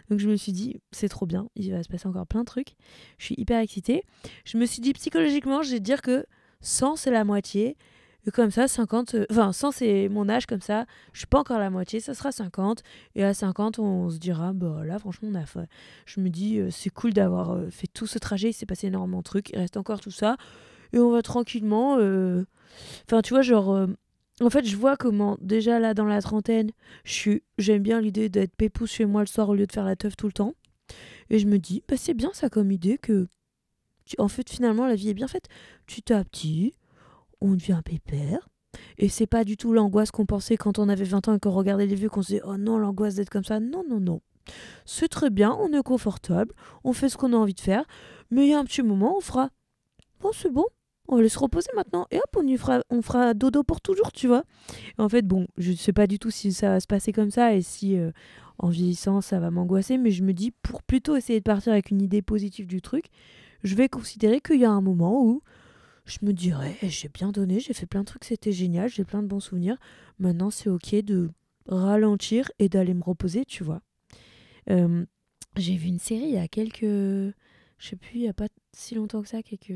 Donc je me suis dit, c'est trop bien. Il va se passer encore plein de trucs. Je suis hyper excitée. Je me suis dit, psychologiquement, je vais dire que 100, c'est la moitié. Et comme ça, 50, 100 c'est mon âge, comme ça, je suis pas encore à la moitié, ça sera 50. Et à 50, on se dira, bah là, franchement, on a fait. Je me dis, c'est cool d'avoir fait tout ce trajet, il s'est passé énormément de trucs, il reste encore tout ça. Et on va tranquillement. Enfin, tu vois, genre. En fait, je vois comment, déjà là, dans la trentaine, j'aime bien l'idée d'être pépouze chez moi le soir au lieu de faire la teuf tout le temps. Et je me dis, bah c'est bien ça comme idée que. En fait, finalement, la vie est bien faite. Petit à petit. On devient pépère. Et c'est pas du tout l'angoisse qu'on pensait quand on avait 20 ans et qu'on regardait les vieux, qu'on se disait oh non, l'angoisse d'être comme ça. Non, non, non. C'est très bien, on est confortable, on fait ce qu'on a envie de faire, mais il y a un petit moment, on fera bon, c'est bon, on va aller se reposer maintenant. Et hop, on fera dodo pour toujours, tu vois. Et en fait, bon, je sais pas du tout si ça va se passer comme ça et si en vieillissant, ça va m'angoisser, mais je me dis, pour plutôt essayer de partir avec une idée positive du truc, je vais considérer qu'il y a un moment où je me dirais, j'ai bien donné, j'ai fait plein de trucs, c'était génial, j'ai plein de bons souvenirs. Maintenant, c'est ok de ralentir et d'aller me reposer, tu vois. J'ai vu une série il y a quelques... Je sais plus, il n'y a pas si longtemps que ça, quelques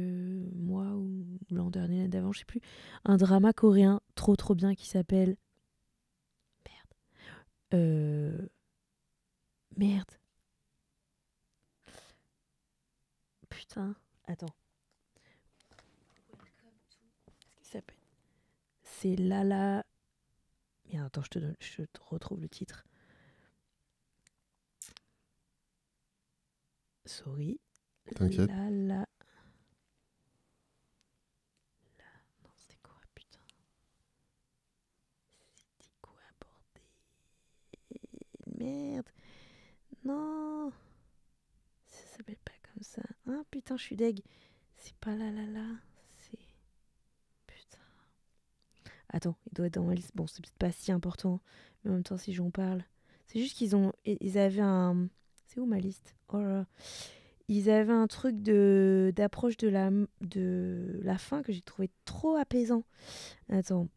mois ou l'an dernier, l'année d'avant, je sais plus. Un drama coréen trop trop bien qui s'appelle... Merde. Putain, attends. S'appelle. C'est Lala. Mais attends, je te retrouve le titre. Sorry. T'inquiète. Lala. Non, c'était quoi, putain? C'était quoi, bordel? Merde. Non. Ça s'appelle pas comme ça. Ah putain, je suis deg. C'est pas Lala. C'est. Putain. Attends, il doit être dans ma liste. Bon, c'est peut-être pas si important, mais en même temps, si j'en parle. C'est juste ils avaient un. C'est où ma liste? Oh là là. Ils avaient un truc d'approche de la fin que j'ai trouvé trop apaisant. Attends.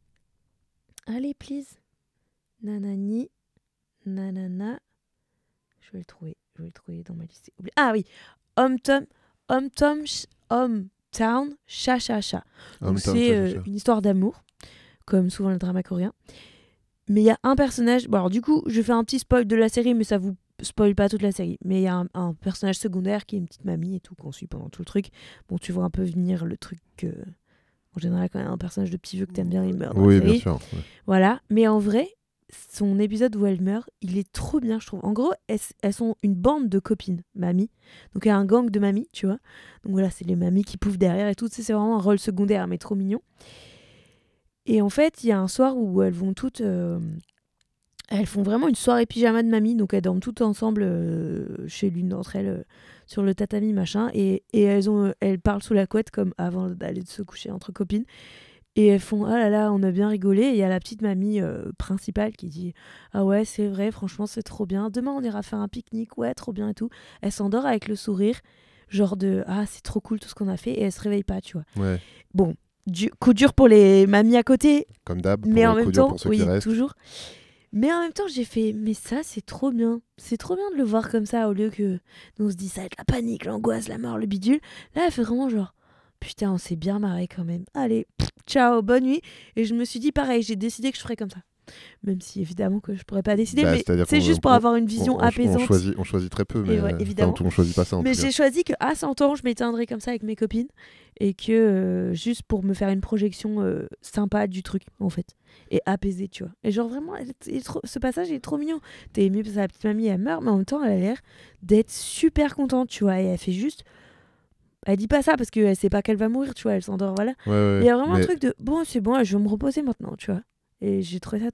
Allez, please. Nanani. Nanana. Je vais le trouver dans ma liste. Ah oui. Hometown, Cha Cha Cha. Donc c'est une histoire d'amour, comme souvent le drama coréen. Mais il y a un personnage... Bon alors du coup, je fais un petit spoil de la série, mais ça vous spoil pas toute la série. Mais il y a un personnage secondaire qui est une petite mamie et tout, qu'on suit pendant tout le truc. Bon, tu vois un peu venir le truc... En général, quand il y a un personnage de petit vieux que t'aimes bien, il meurt dans la série. Bien sûr. Ouais. Voilà. Mais en vrai, son épisode où elle meurt, il est trop bien, je trouve. En gros, elles sont une bande de copines, mamies. Donc il y a un gang de mamies, tu vois. Donc voilà, c'est les mamies qui pouffent derrière et tout. C'est vraiment un rôle secondaire, mais trop mignon. Et en fait, il y a un soir où elles vont toutes... elles font vraiment une soirée pyjama de mamie. Donc elles dorment toutes ensemble chez l'une d'entre elles sur le tatami, machin. Et elles parlent sous la couette comme avant d'aller se coucher entre copines. Et elles font « Ah là là, on a bien rigolé ». Et il y a la petite mamie principale qui dit « Ah ouais, c'est vrai, franchement, c'est trop bien. Demain, on ira faire un pique-nique. Ouais, trop bien et tout. » Elle s'endort avec le sourire, genre de « Ah, c'est trop cool tout ce qu'on a fait. » Et elle se réveille pas, tu vois. Ouais. Bon, coup dur pour les mamies à côté. Comme d'hab, mais en même temps, pour ceux oui, qui restent. toujours. Mais en même temps, j'ai fait « Mais ça, c'est trop bien. C'est trop bien de le voir comme ça, au lieu que nous on se dit ça va être la panique, l'angoisse, la mort, le bidule. » Là, elle fait vraiment genre Putain, on s'est bien marré quand même. Allez, ciao, bonne nuit. Et je me suis dit pareil, j'ai décidé que je ferais comme ça. Même si évidemment que je pourrais pas décider, mais c'est juste pour avoir une vision apaisante. On choisit très peu, mais évidemment. on choisit pas ça. Mais j'ai choisi que à 100 ans, je m'éteindrais comme ça avec mes copines et que juste pour me faire une projection sympa du truc en fait et apaisée, tu vois. Et genre vraiment, ce passage est trop mignon. T'es ému parce que sa petite mamie elle meurt, mais en même temps elle a l'air d'être super contente, tu vois. Et elle fait juste. Elle dit pas ça parce qu'elle sait pas qu'elle va mourir, tu vois. Elle s'endort, voilà. Il y a vraiment un truc de bon, c'est bon, je vais me reposer maintenant, tu vois. Et j'ai trouvé ça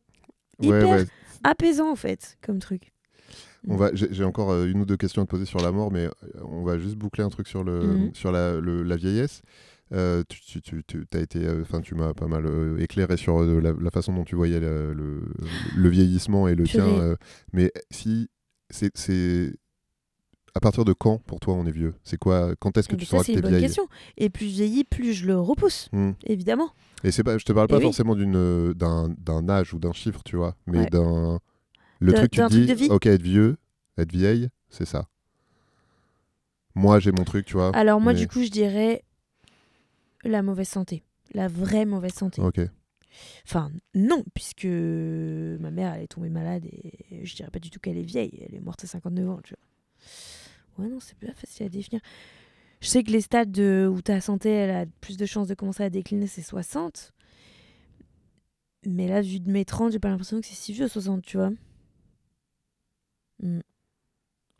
hyper apaisant en fait comme truc. J'ai encore une ou deux questions à te poser sur la mort, mais on va juste boucler un truc sur la vieillesse. Tu m'as pas mal éclairé sur la façon dont tu voyais le vieillissement et le tien. Mais si c'est à partir de quand pour toi on est vieux? C'est quoi? Quand est-ce que tu sauras que t'es vieille? C'est une bonne question. Et plus je vieillis, plus je le repousse, évidemment. Et je te parle pas forcément d'un âge ou d'un chiffre, tu vois, mais le truc tu te dis, ok, être vieux, être vieille, c'est ça. Moi j'ai mon truc, tu vois. Alors moi du coup je dirais la mauvaise santé, la vraie mauvaise santé. Ok. Enfin non, puisque ma mère elle est tombée malade et je dirais pas du tout qu'elle est vieille, elle est morte à 59 ans, tu vois. Ouais, non, c'est pas facile à définir. Je sais que les stades où ta santé elle a plus de chances de commencer à décliner, c'est 60. Mais là, vu de mes 30, j'ai pas l'impression que c'est si vieux, 60, tu vois.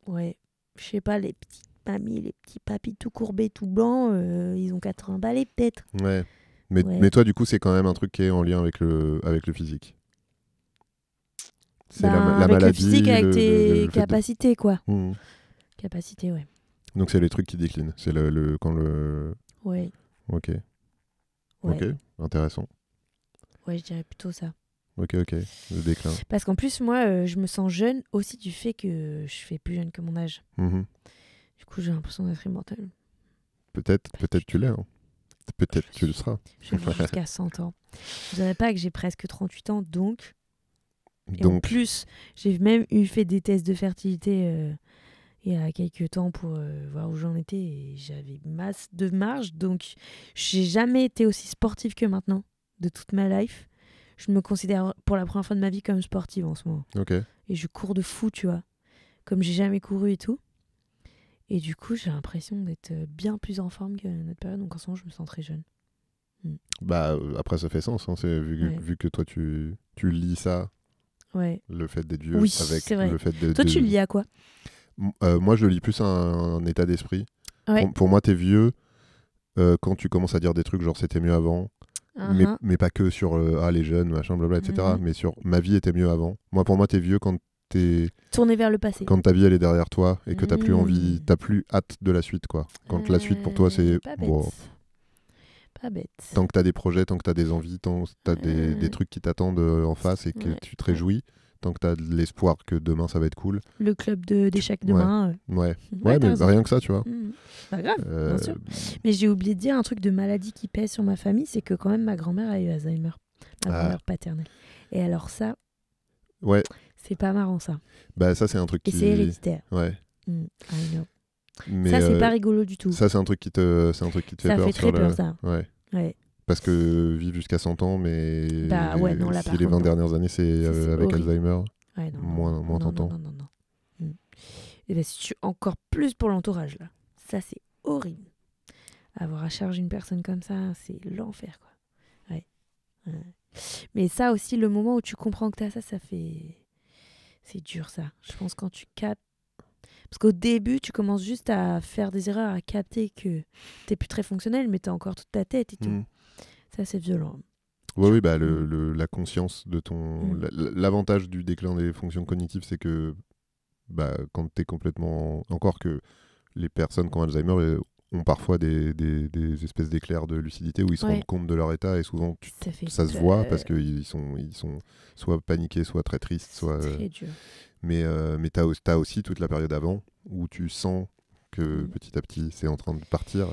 Ouais. Je sais pas, les petites mamies, les petits papis tout courbés, tout blancs, ils ont 80 balais peut-être. Ouais. Mais toi, du coup, c'est quand même un truc qui est en lien avec le physique. C'est la maladie. Avec le physique, avec tes capacités, quoi. Capacité, ouais. Donc c'est les trucs qui déclinent. C'est quand le. Ouais. Ok. Ouais. Ok, intéressant. Ouais, je dirais plutôt ça. Ok, le déclin. Parce qu'en plus, moi, je me sens jeune aussi du fait que je fais plus jeune que mon âge. Du coup, j'ai l'impression d'être immortelle. Peut-être tu l'es. Hein. Peut-être tu le seras. Je vais jusqu'à 100 ans. Je dirais pas que j'ai presque 38 ans, donc... Et en plus, j'ai même fait des tests de fertilité il y a quelques temps pour voir où j'en étais et j'avais masse de marge, donc j'ai jamais été aussi sportive que maintenant de toute ma life. Je me considère pour la première fois de ma vie comme sportive en ce moment. Et je cours de fou, tu vois, comme j'ai jamais couru et tout. Et du coup, j'ai l'impression d'être bien plus en forme que notre période, donc en ce moment, je me sens très jeune. Bah après, ça fait sens, hein, vu que toi tu lis ça. Ouais. Le fait d'être vieux, oui, avec c'est vrai. le fait Toi, tu le lis à quoi? Moi, je le lis plus un état d'esprit. Ouais. Pour moi, t'es vieux quand tu commences à dire des trucs genre c'était mieux avant, mais pas que sur les jeunes, machin, blabla, etc. Mais sur ma vie était mieux avant. Pour moi, t'es vieux quand t'es tourné vers le passé. Quand ta vie elle est derrière toi et que t'as plus envie, t'as plus hâte de la suite, quoi. Quand la suite pour toi c'est pas bête. Pas bête. Tant que t'as des projets, tant que t'as des envies, tant que t'as des trucs qui t'attendent en face et que tu te réjouis, tant que t'as de l'espoir que demain ça va être cool. Le club d'échecs demain. Ouais, mais rien que ça, tu vois. Pas grave, bien sûr. Mais j'ai oublié de dire un truc de maladie qui pèse sur ma famille, c'est que quand même ma grand-mère a eu Alzheimer, ma grand-mère paternelle. Et alors ça, c'est pas marrant ça. Bah ça c'est un truc et c'est héréditaire. Ouais. I know. Mais ça c'est pas rigolo du tout. Ça c'est un truc qui te fait peur. Ça fait très peur ça. Ouais. Parce que vivre jusqu'à 100 ans, mais non, si les 20 dernières années c'est avec Alzheimer, moins tentant. Non. Et ben, c'est encore plus pour l'entourage là. Ça c'est horrible. Avoir à charger une personne comme ça, c'est l'enfer quoi. Ouais. Mais ça aussi, le moment où tu comprends que t'as ça fait... C'est dur ça. Je pense quand tu captes. Parce qu'au début, tu commences juste à faire des erreurs, à capter que t'es plus très fonctionnel, mais t'as encore toute ta tête et tout. Ça, c'est violent. Oui, bah, la conscience de ton... L'avantage du déclin des fonctions cognitives, c'est que quand t'es complètement... Encore que les personnes qui ont Alzheimer ont parfois des espèces d'éclairs de lucidité où ils se rendent compte de leur état et souvent ça se voit parce qu'ils sont soit paniqués, soit très tristes, soit... C'est très dur. Mais t'as aussi toute la période avant où tu sens que petit à petit c'est en train de partir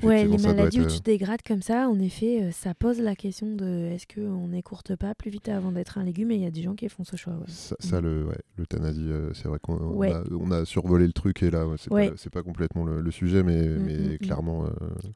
Ouais, les maladies où tu te dégrades comme ça, en effet, ça pose la question de est-ce qu'on n'écourte pas plus vite avant d'être un légume, et il y a des gens qui font ce choix. Ouais. L'euthanasie, c'est vrai qu'on a survolé le truc, et là, c'est pas complètement le sujet, mais clairement...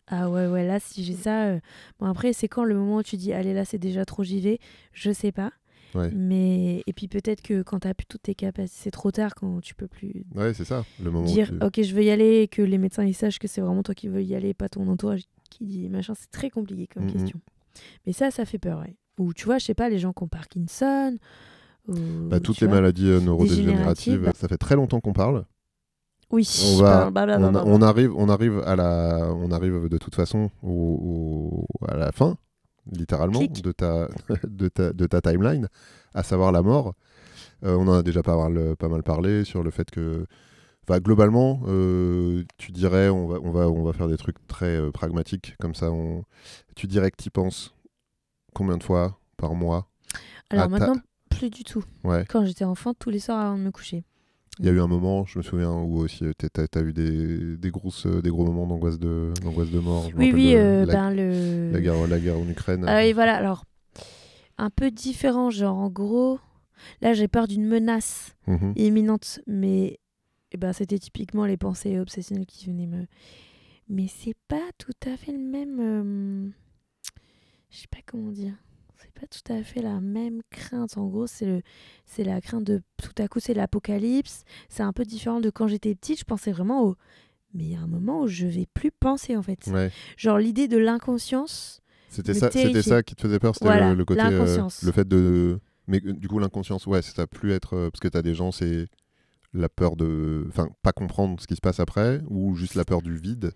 Ah ouais, là, si j'ai ça... Bon, après, c'est quand le moment où tu dis, allez, là, c'est déjà trop, j'y vais, je sais pas. Ouais. Mais et puis peut-être que quand tu as plus toutes tes capacités, c'est trop tard quand tu peux plus c'est ça, le moment dire ok je veux y aller, et que les médecins ils sachent que c'est vraiment toi qui veux y aller, pas ton entourage qui dit machin. C'est très compliqué comme question. Mais ça fait peur, ouais. Ou tu vois, je sais pas, les gens qui ont Parkinson ou, toutes les maladies neurodégénératives, ça fait très longtemps qu'on parle. Oui, on arrive de toute façon à la fin, littéralement, de ta timeline, à savoir la mort. On en a déjà pas mal parlé sur le fait que, globalement, tu dirais, on va faire des trucs très pragmatiques comme ça. Tu dirais que tu y penses combien de fois par mois? Alors maintenant, plus du tout. Ouais. Quand j'étais enfant, tous les soirs avant de me coucher. Il y a eu un moment, je me souviens, où aussi t'as eu des gros moments d'angoisse de mort. La guerre en Ukraine. Et voilà, alors, un peu différent, genre en gros, là j'ai peur d'une menace imminente, mais c'était typiquement les pensées obsessionnelles qui venaient me... Mais c'est pas tout à fait le même... Je sais pas comment dire. C'est pas tout à fait la même crainte. En gros, c'est la crainte de tout à coup, c'est l'apocalypse. C'est un peu différent de quand j'étais petite. Je pensais vraiment mais il y a un moment où je vais plus penser, en fait. Ouais. Genre l'idée de l'inconscience. C'était ça qui te faisait peur, c'était le côté le fait de... Mais du coup, l'inconscience, ouais, ça plus être... parce que t'as des gens, c'est la peur de... Enfin, pas comprendre ce qui se passe après, ou juste la peur du vide.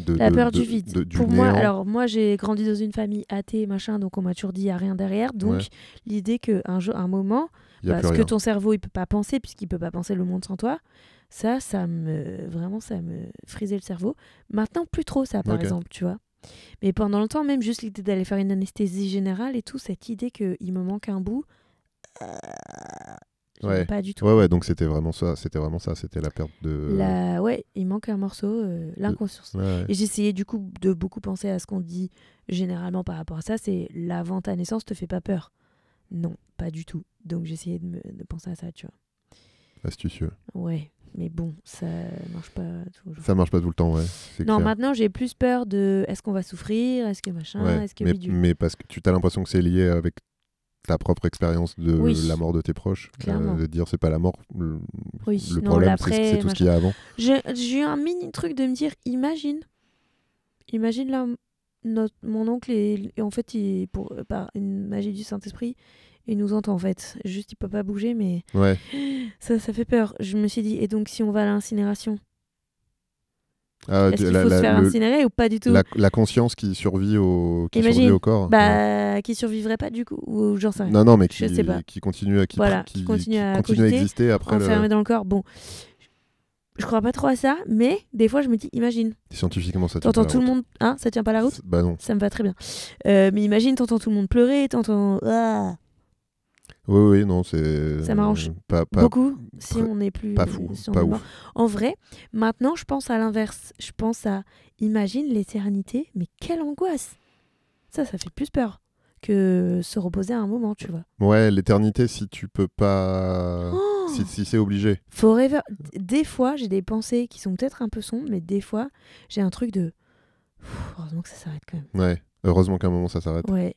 La peur du vide. Du pour néant. moi, j'ai grandi dans une famille athée, machin, donc on m'a toujours dit il n'y a rien derrière. Donc, l'idée qu'un moment, parce que ton cerveau, il peut pas penser, puisqu'il peut pas penser le monde sans toi, ça me frisait le cerveau. Maintenant, plus trop ça, par exemple, tu vois. Mais pendant longtemps, même juste l'idée d'aller faire une anesthésie générale et tout, cette idée qu'il me manque un bout, pas du tout. Ouais, donc c'était vraiment ça, c'était la perte de... Ouais, il manque un morceau, l'inconscience. Ouais. Et j'essayais du coup de beaucoup penser à ce qu'on dit généralement par rapport à ça, c'est l'avant ta naissance te fait pas peur. Non, pas du tout. Donc j'essayais de penser à ça, tu vois. Astucieux. Ouais, mais bon, ça marche pas toujours. Ça marche pas tout le temps, ouais. Non, maintenant j'ai plus peur de est-ce qu'on va souffrir, est-ce que machin, est-ce que bidule. Mais parce que tu as l'impression que c'est lié avec ta propre expérience de la mort de tes proches, de dire c'est pas la mort, le problème c'est tout ce qu'il y a avant. J'ai eu un mini truc de me dire imagine là mon oncle et en fait par une magie du Saint-Esprit il nous entend en fait, juste il peut pas bouger, mais ça fait peur. Je me suis dit et donc si on va à l'incinération, est-ce qu'il faut se faire incinérer ou pas du tout? La conscience qui survit au corps. Qui survivrait pas du coup, ou j'en sais rien. Non, mais qui continue à continue à exister après. Enfermé dans le corps. Bon, je crois pas trop à ça, mais des fois je me dis, imagine. Scientifiquement, ça tient pas la route. Tout le monde, ça tient pas la route. Bah non. Ça me va très bien. Mais imagine, t'entends tout le monde pleurer, t'entends. Oui, non, c'est... Ça m'arrange beaucoup si on n'est plus... Pas fou, si pas ouf. En vrai, maintenant, je pense à l'inverse. Je pense à, imagine l'éternité, mais quelle angoisse. Ça fait plus peur que se reposer à un moment, tu vois. Ouais, l'éternité, si tu peux pas... Si c'est obligé. Forever. Des fois, j'ai des pensées qui sont peut-être un peu sombres, mais des fois, j'ai un truc de... heureusement que ça s'arrête quand même. Ouais, heureusement qu'à un moment, ça s'arrête. Ouais.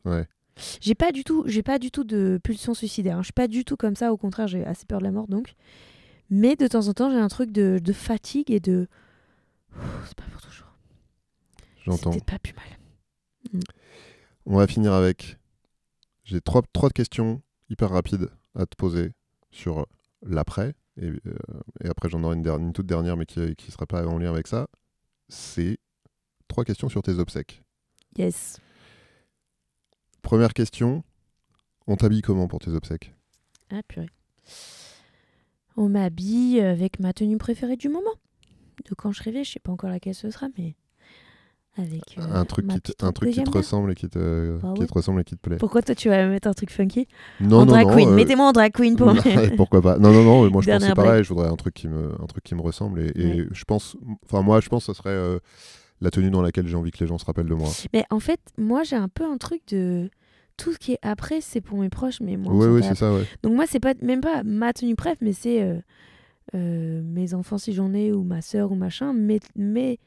J'ai pas du tout de pulsion suicidaire. Je suis pas du tout comme ça. Au contraire, j'ai assez peur de la mort, donc. Mais de temps en temps, j'ai un truc de fatigue et de... c'est pas pour toujours. J'entends. C'est peut-être pas plus mal. On va finir avec... J'ai trois questions hyper rapides à te poser sur l'après. Et après, j'en aurai une toute dernière, mais qui sera pas en lien avec ça. C'est 3 questions sur tes obsèques. Yes. Première question, on t'habille comment pour tes obsèques? Ah purée. On m'habille avec ma tenue préférée du moment. De quand je rêvais, je sais pas encore laquelle ce sera, mais avec un truc qui te ressemble et qui te plaît. Pourquoi toi tu vas mettre un truc funky? Non, drag queen. Mettez-moi en drag queen pour moi. Pourquoi pas? Non, moi je pense c'est pareil, je voudrais un truc qui me ressemble et je pense, enfin moi je pense que ce serait la tenue dans laquelle j'ai envie que les gens se rappellent de moi. Mais en fait, moi, j'ai un peu un truc de... Tout ce qui est après, c'est pour mes proches, mais moi... Oui, c'est ça, ouais. Donc moi, c'est pas, même pas ma tenue préf, mais c'est mes enfants si j'en ai, ou ma sœur, ou machin. Mais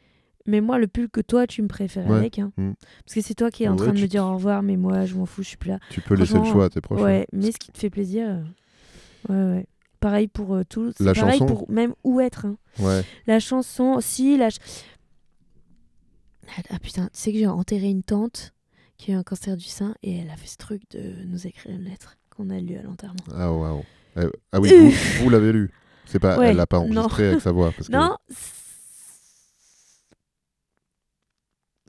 moi, le pull que toi, tu me préfères avec. Hein. Parce que c'est toi qui es en train de me dire au revoir, mais moi, je m'en fous, je suis plus là. Tu peux laisser le choix à tes proches. Ouais, mais ce qui te fait plaisir... Ouais. Pareil pour tout. C'est la pareil chanson. Pour même où être. Hein. Ouais. La chanson, si... Ah putain, tu sais que j'ai enterré une tante qui a eu un cancer du sein et elle a fait ce truc de nous écrire une lettre qu'on a lue à l'enterrement. Ah waouh. Ah oui, vous l'avez lu. C'est pas, elle l'a pas enregistré avec sa voix. Parce que... Non.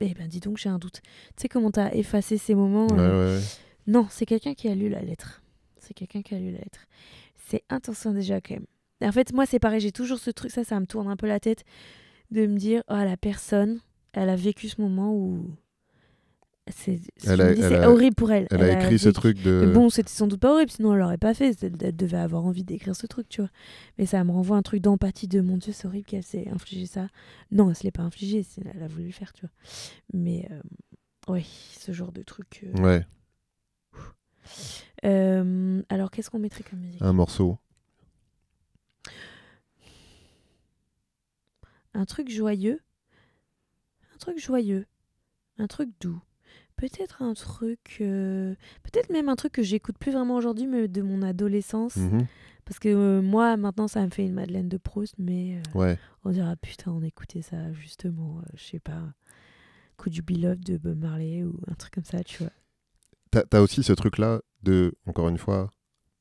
Eh ben dis donc, j'ai un doute. Tu sais comment t'as effacé ces moments ouais. Non, c'est quelqu'un qui a lu la lettre. C'est intense déjà quand même. En fait, moi c'est pareil, j'ai toujours ce truc, ça me tourne un peu la tête de me dire, oh la personne, elle a vécu ce moment où c'est horrible pour elle. Elle a écrit ce truc de... Mais bon, c'était sans doute pas horrible, sinon elle l'aurait pas fait. Elle devait avoir envie d'écrire ce truc, tu vois. Mais ça me renvoie un truc d'empathie de, mon Dieu, c'est horrible qu'elle s'est infligé ça. Non, elle se l'est pas infligé, elle a voulu le faire, tu vois. Mais oui, ce genre de truc. Ouais. Alors, qu'est-ce qu'on mettrait comme musique ? Un morceau. Un truc joyeux. Un truc doux. Peut-être un truc... peut-être même un truc que j'écoute plus vraiment aujourd'hui, mais de mon adolescence. Parce que moi, maintenant, ça me fait une Madeleine de Proust, mais on dira, putain, on écoutait ça, justement, je sais pas, Could You Be Loved de Bob Marley ou un truc comme ça, tu vois. T'as aussi ce truc-là de, encore une fois,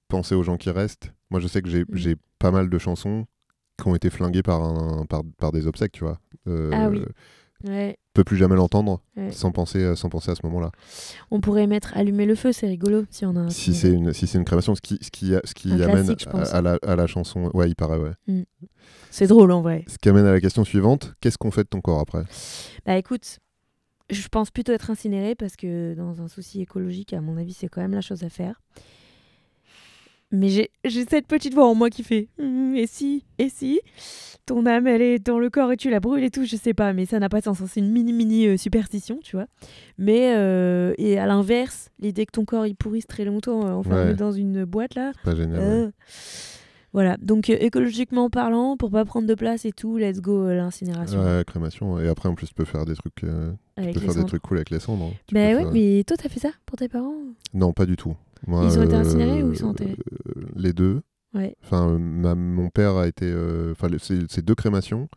penser aux gens qui restent. Moi, je sais que j'ai pas mal de chansons qui ont été flinguées par des obsèques, tu vois. Ah oui. Ouais. Peut plus jamais l'entendre sans penser à ce moment-là. On pourrait mettre Allumer le feu, c'est rigolo si on a. Si c'est une crémation, ce qui amène à la chanson. Ouais, il paraît, ouais. C'est drôle en vrai. Ce qui amène à la question suivante, qu'est-ce qu'on fait de ton corps après ? Bah écoute, je pense plutôt être incinéré parce que dans un souci écologique, à mon avis, c'est quand même la chose à faire. Mais j'ai cette petite voix en moi qui fait et si ton âme elle est dans le corps et tu la brûles et tout, je sais pas, mais ça n'a pas de sens, c'est une mini superstition, tu vois. Mais et à l'inverse, l'idée que ton corps il pourrisse très longtemps enfermé dans une boîte là, pas génial. Voilà, donc écologiquement parlant, pour pas prendre de place et tout, let's go l'incinération. Ouais, crémation. Et après en plus tu peux faire des trucs des trucs cool avec les cendres. Hein. Bah ouais, mais toi t'as fait ça pour tes parents ? Non, pas du tout. Moi, ils ont été incinérés ou ils sont enterrés ? Les deux. Ouais. Enfin, mon père a été... c'est 2 crémations.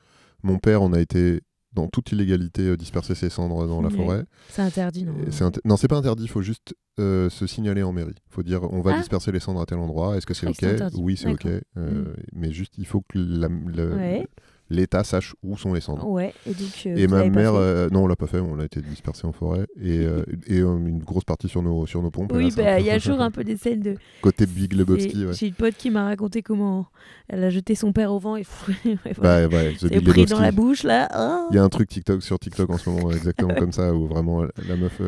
Mon père, on a été, dans toute illégalité, disperser ses cendres dans la forêt. C'est interdit, non ? Non, c'est pas interdit. Il faut juste se signaler en mairie. Il faut dire, on va disperser les cendres à tel endroit. Est-ce que c'est OK ? Oui, c'est OK. Mais juste, il faut que l'État sache où sont les cendres. Ouais, et donc... et ma mère... non, on l'a pas fait. On a été dispersé en forêt. Et une grosse partie sur nos pompes. Oui, il y a toujours un peu des scènes de... Côté Big Lebowski, ouais. J'ai une pote qui m'a raconté comment elle a jeté son père au vent et... c'est pris dans la bouche, là. Oh. Il y a un truc sur TikTok en ce moment, exactement comme ça, où vraiment la meuf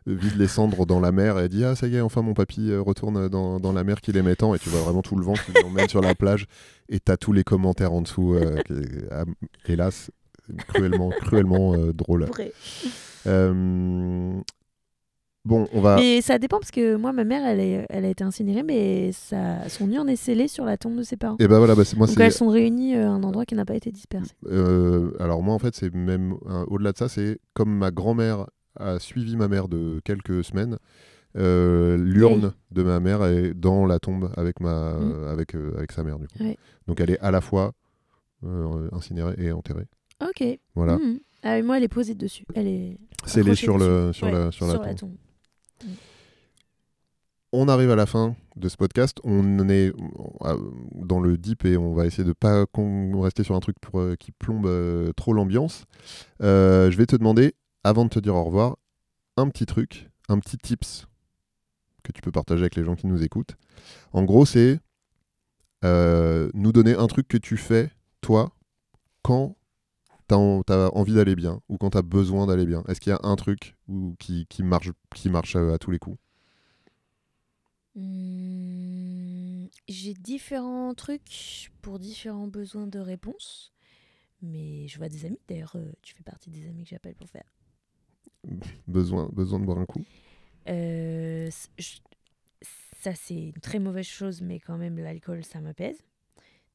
vide les cendres dans la mer et elle dit « Ah, ça y est, enfin mon papy retourne dans la mer qu'il aimait tant. » Et tu vois vraiment tout le vent qui l'emmène sur la plage et t'as tous les commentaires en dessous, hélas, cruellement drôle. Bon, on va... Mais ça dépend parce que moi, ma mère, elle a été incinérée, mais son urne est scellée sur la tombe de ses parents. Et bah voilà, moi, donc elles sont réunies à un endroit qui n'a pas été dispersé. Alors moi, en fait, c'est même au-delà de ça, c'est comme ma grand-mère a suivi ma mère de quelques semaines. L'urne de ma mère est dans la tombe avec avec sa mère du coup. Donc elle est à la fois incinérée et enterrée. Ok. Voilà. Ah, moi elle est posée dessus. Elle est scellée sur la tombe. On arrive à la fin de ce podcast. On est dans le deep et on va essayer de pas rester sur un truc qui plombe trop l'ambiance. Je vais te demander, avant de te dire au revoir, un petit truc, un petit tips que tu peux partager avec les gens qui nous écoutent. En gros, c'est nous donner un truc que tu fais, toi, quand t'as envie d'aller bien ou quand t'as besoin d'aller bien. Est-ce qu'il y a un truc qui marche à tous les coups ? J'ai différents trucs pour différents besoins de réponse. Mais je vois des amis. D'ailleurs, tu fais partie des amis que j'appelle pour faire. Besoin de boire un coup. Ça, c'est une très mauvaise chose, mais quand même, l'alcool, ça me pèse.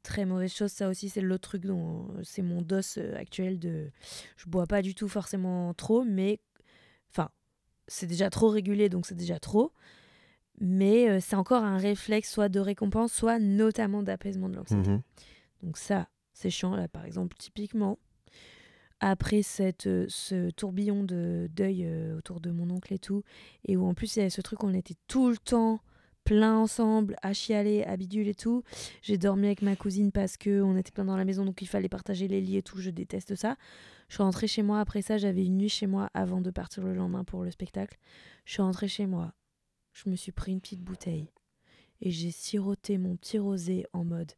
Très mauvaise chose, ça aussi, c'est l'autre truc dont c'est mon dos actuel de... Je bois pas du tout forcément trop, mais... Enfin, c'est déjà trop régulé, donc c'est déjà trop. Mais c'est encore un réflexe, soit de récompense, soit notamment d'apaisement de l'anxiété. Donc ça, c'est chiant, là, par exemple, typiquement. Après ce tourbillon de deuil autour de mon oncle et tout, et où en plus, il y avait ce truc où on était tout le temps plein ensemble, à chialer, à bidule et tout. J'ai dormi avec ma cousine parce qu'on était plein dans la maison, donc il fallait partager les lits et tout. Je déteste ça. Je suis rentrée chez moi après ça. J'avais une nuit chez moi avant de partir le lendemain pour le spectacle. Je suis rentrée chez moi. Je me suis pris une petite bouteille et j'ai siroté mon petit rosé en mode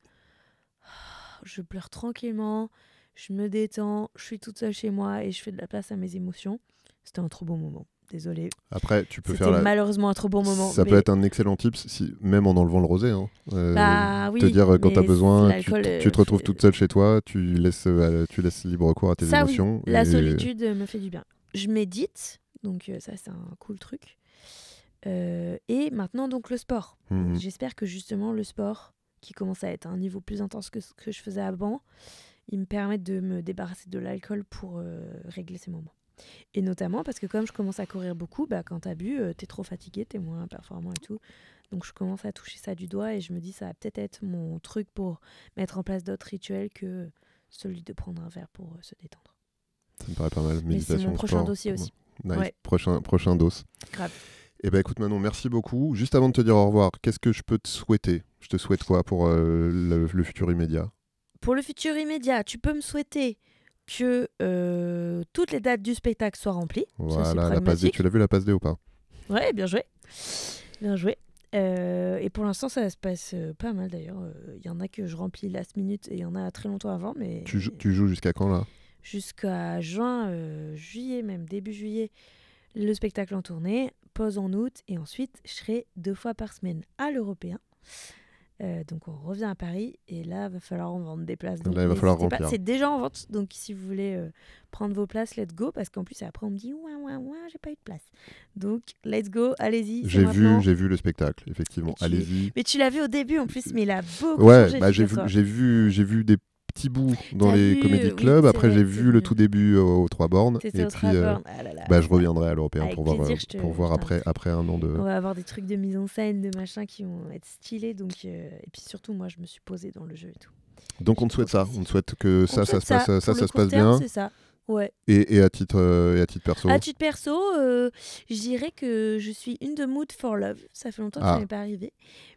je pleure tranquillement, je me détends, je suis toute seule chez moi et je fais de la place à mes émotions. C'était un trop bon moment. Désolée. Après, tu peux C'était malheureusement un trop bon moment. Ça peut être un excellent tip, même en enlevant le rosé. Hein. Oui, te dire quand t'as besoin, tu te retrouves toute seule chez toi, tu laisses libre cours à tes émotions. Oui. La solitude me fait du bien. Je médite, donc ça c'est un cool truc. Et maintenant donc le sport. J'espère que justement le sport, qui commence à être à un niveau plus intense que ce que je faisais avant, il me permet de me débarrasser de l'alcool pour régler ces moments. Et notamment parce que comme je commence à courir beaucoup, quand t'as bu, t'es trop fatigué, t'es moins performant et tout. Donc je commence à toucher ça du doigt et je me dis ça va peut-être être mon truc pour mettre en place d'autres rituels que celui de prendre un verre pour se détendre. Ça me paraît pas mal. Méditation, c'est mon prochain sport. dossier aussi. Nice. Ouais. Prochain dos. Grave. Eh ben écoute Manon, merci beaucoup. Juste avant de te dire au revoir, qu'est-ce que je peux te souhaiter ? Je te souhaite quoi pour le futur immédiat ? Pour le futur immédiat, tu peux me souhaiter que toutes les dates du spectacle soient remplies. Voilà, la passe D. Tu l'as vu la passe D ou pas ? Ouais, bien joué. Bien joué. Et pour l'instant, ça se passe pas mal d'ailleurs. Il y en a que je remplis last minute et il y en a très longtemps avant. Mais tu joues jusqu'à quand là ? Jusqu'à juin, juillet même, début juillet, le spectacle en tournée, pause en août et ensuite je serai 2 fois par semaine à l'Européen. Donc on revient à Paris et là va falloir en vendre des places. Donc là il va falloir remplir. C'est déjà en vente, donc si vous voulez prendre vos places, let's go, parce qu'en plus après on me dit ouais j'ai pas eu de place. Donc let's go, allez-y. J'ai vu le spectacle, effectivement. Allez-y. Mais tu l'as vu au début en plus, mais il a beaucoup changé. J'ai vu des petits bouts dans les comédie clubs. Après j'ai vu le tout début aux 3 bornes. Et puis je reviendrai à l'Européen pour voir après un an de... On va avoir des trucs de mise en scène, de machin qui vont être stylés. Donc, et puis surtout, moi, je me suis posée dans le jeu et tout. Donc on te souhaite ça. On te souhaite que ça se passe bien. C'est ça. Ouais. Et à titre perso. À titre perso, je dirais que je suis in the mood for love. Ça fait longtemps que ça m'est pas arrivé.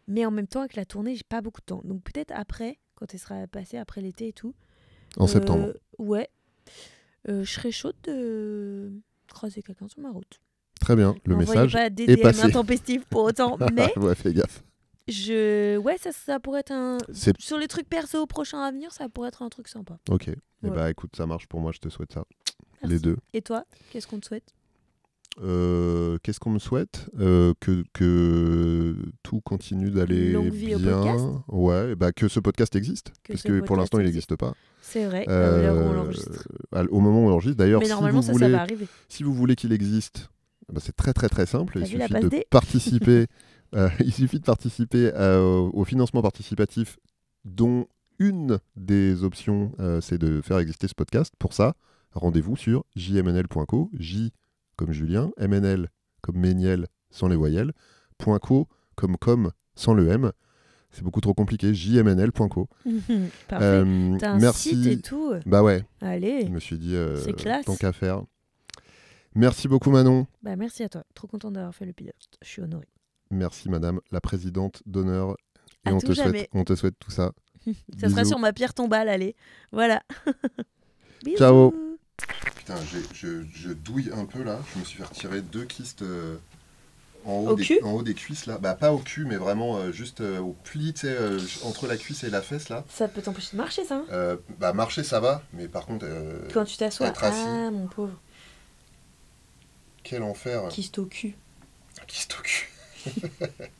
Mais en même temps, avec la tournée, j'ai pas beaucoup de temps. Donc peut-être après, quand elle sera passée, après l'été et tout. En septembre. Ouais. Je serais chaude de croiser quelqu'un sur ma route. Très bien, le message pas est passé. Intempestif pour autant, mais... Ouais, fais gaffe. Ouais, ça pourrait être un... Sur les trucs perso prochains à venir, ça pourrait être un truc sympa. Ok. Et écoute, ça marche pour moi, je te souhaite ça. Merci. Les deux. Et toi, qu'est-ce qu'on te souhaite ? Qu'est-ce qu'on me souhaite ? Que tout continue d'aller longue vie bien. Au podcast. Ouais, que ce podcast existe. Parce que pour l'instant, il n'existe pas. C'est vrai, à l'heure où on l'enregistre. Au moment où on l'enregistre. D'ailleurs, mais normalement, ça va arriver. Si vous voulez qu'il existe, c'est très très très simple. Il suffit de participer. Il suffit de participer au financement participatif, dont une des options, c'est de faire exister ce podcast. Pour ça, rendez-vous sur jmnl.co, J comme Julien, MNL comme Méniel sans les voyelles, .co comme sans le M. C'est beaucoup trop compliqué, jmnl.co. Parfait. T'as un site et tout. Bah ouais. Allez. Je me suis dit, c'est classe. Tant qu'à faire. Merci beaucoup Manon. Merci à toi. Trop contente d'avoir fait le pilote. Je suis honorée. Merci madame la présidente d'honneur. Et on te souhaite tout ça. Ça sera sur ma pierre tombale, allez. Voilà. Bisous. Ciao. Putain, je douille un peu là. Je me suis fait retirer 2 kystes en haut des cuisses là. Pas au cul, mais vraiment juste au pli, tu sais, entre la cuisse et la fesse là. Ça peut t'empêcher de marcher, ça marcher ça va, mais par contre... quand tu t'assois, assis, mon pauvre. Quel enfer. Kyste au cul. Kyste au cul.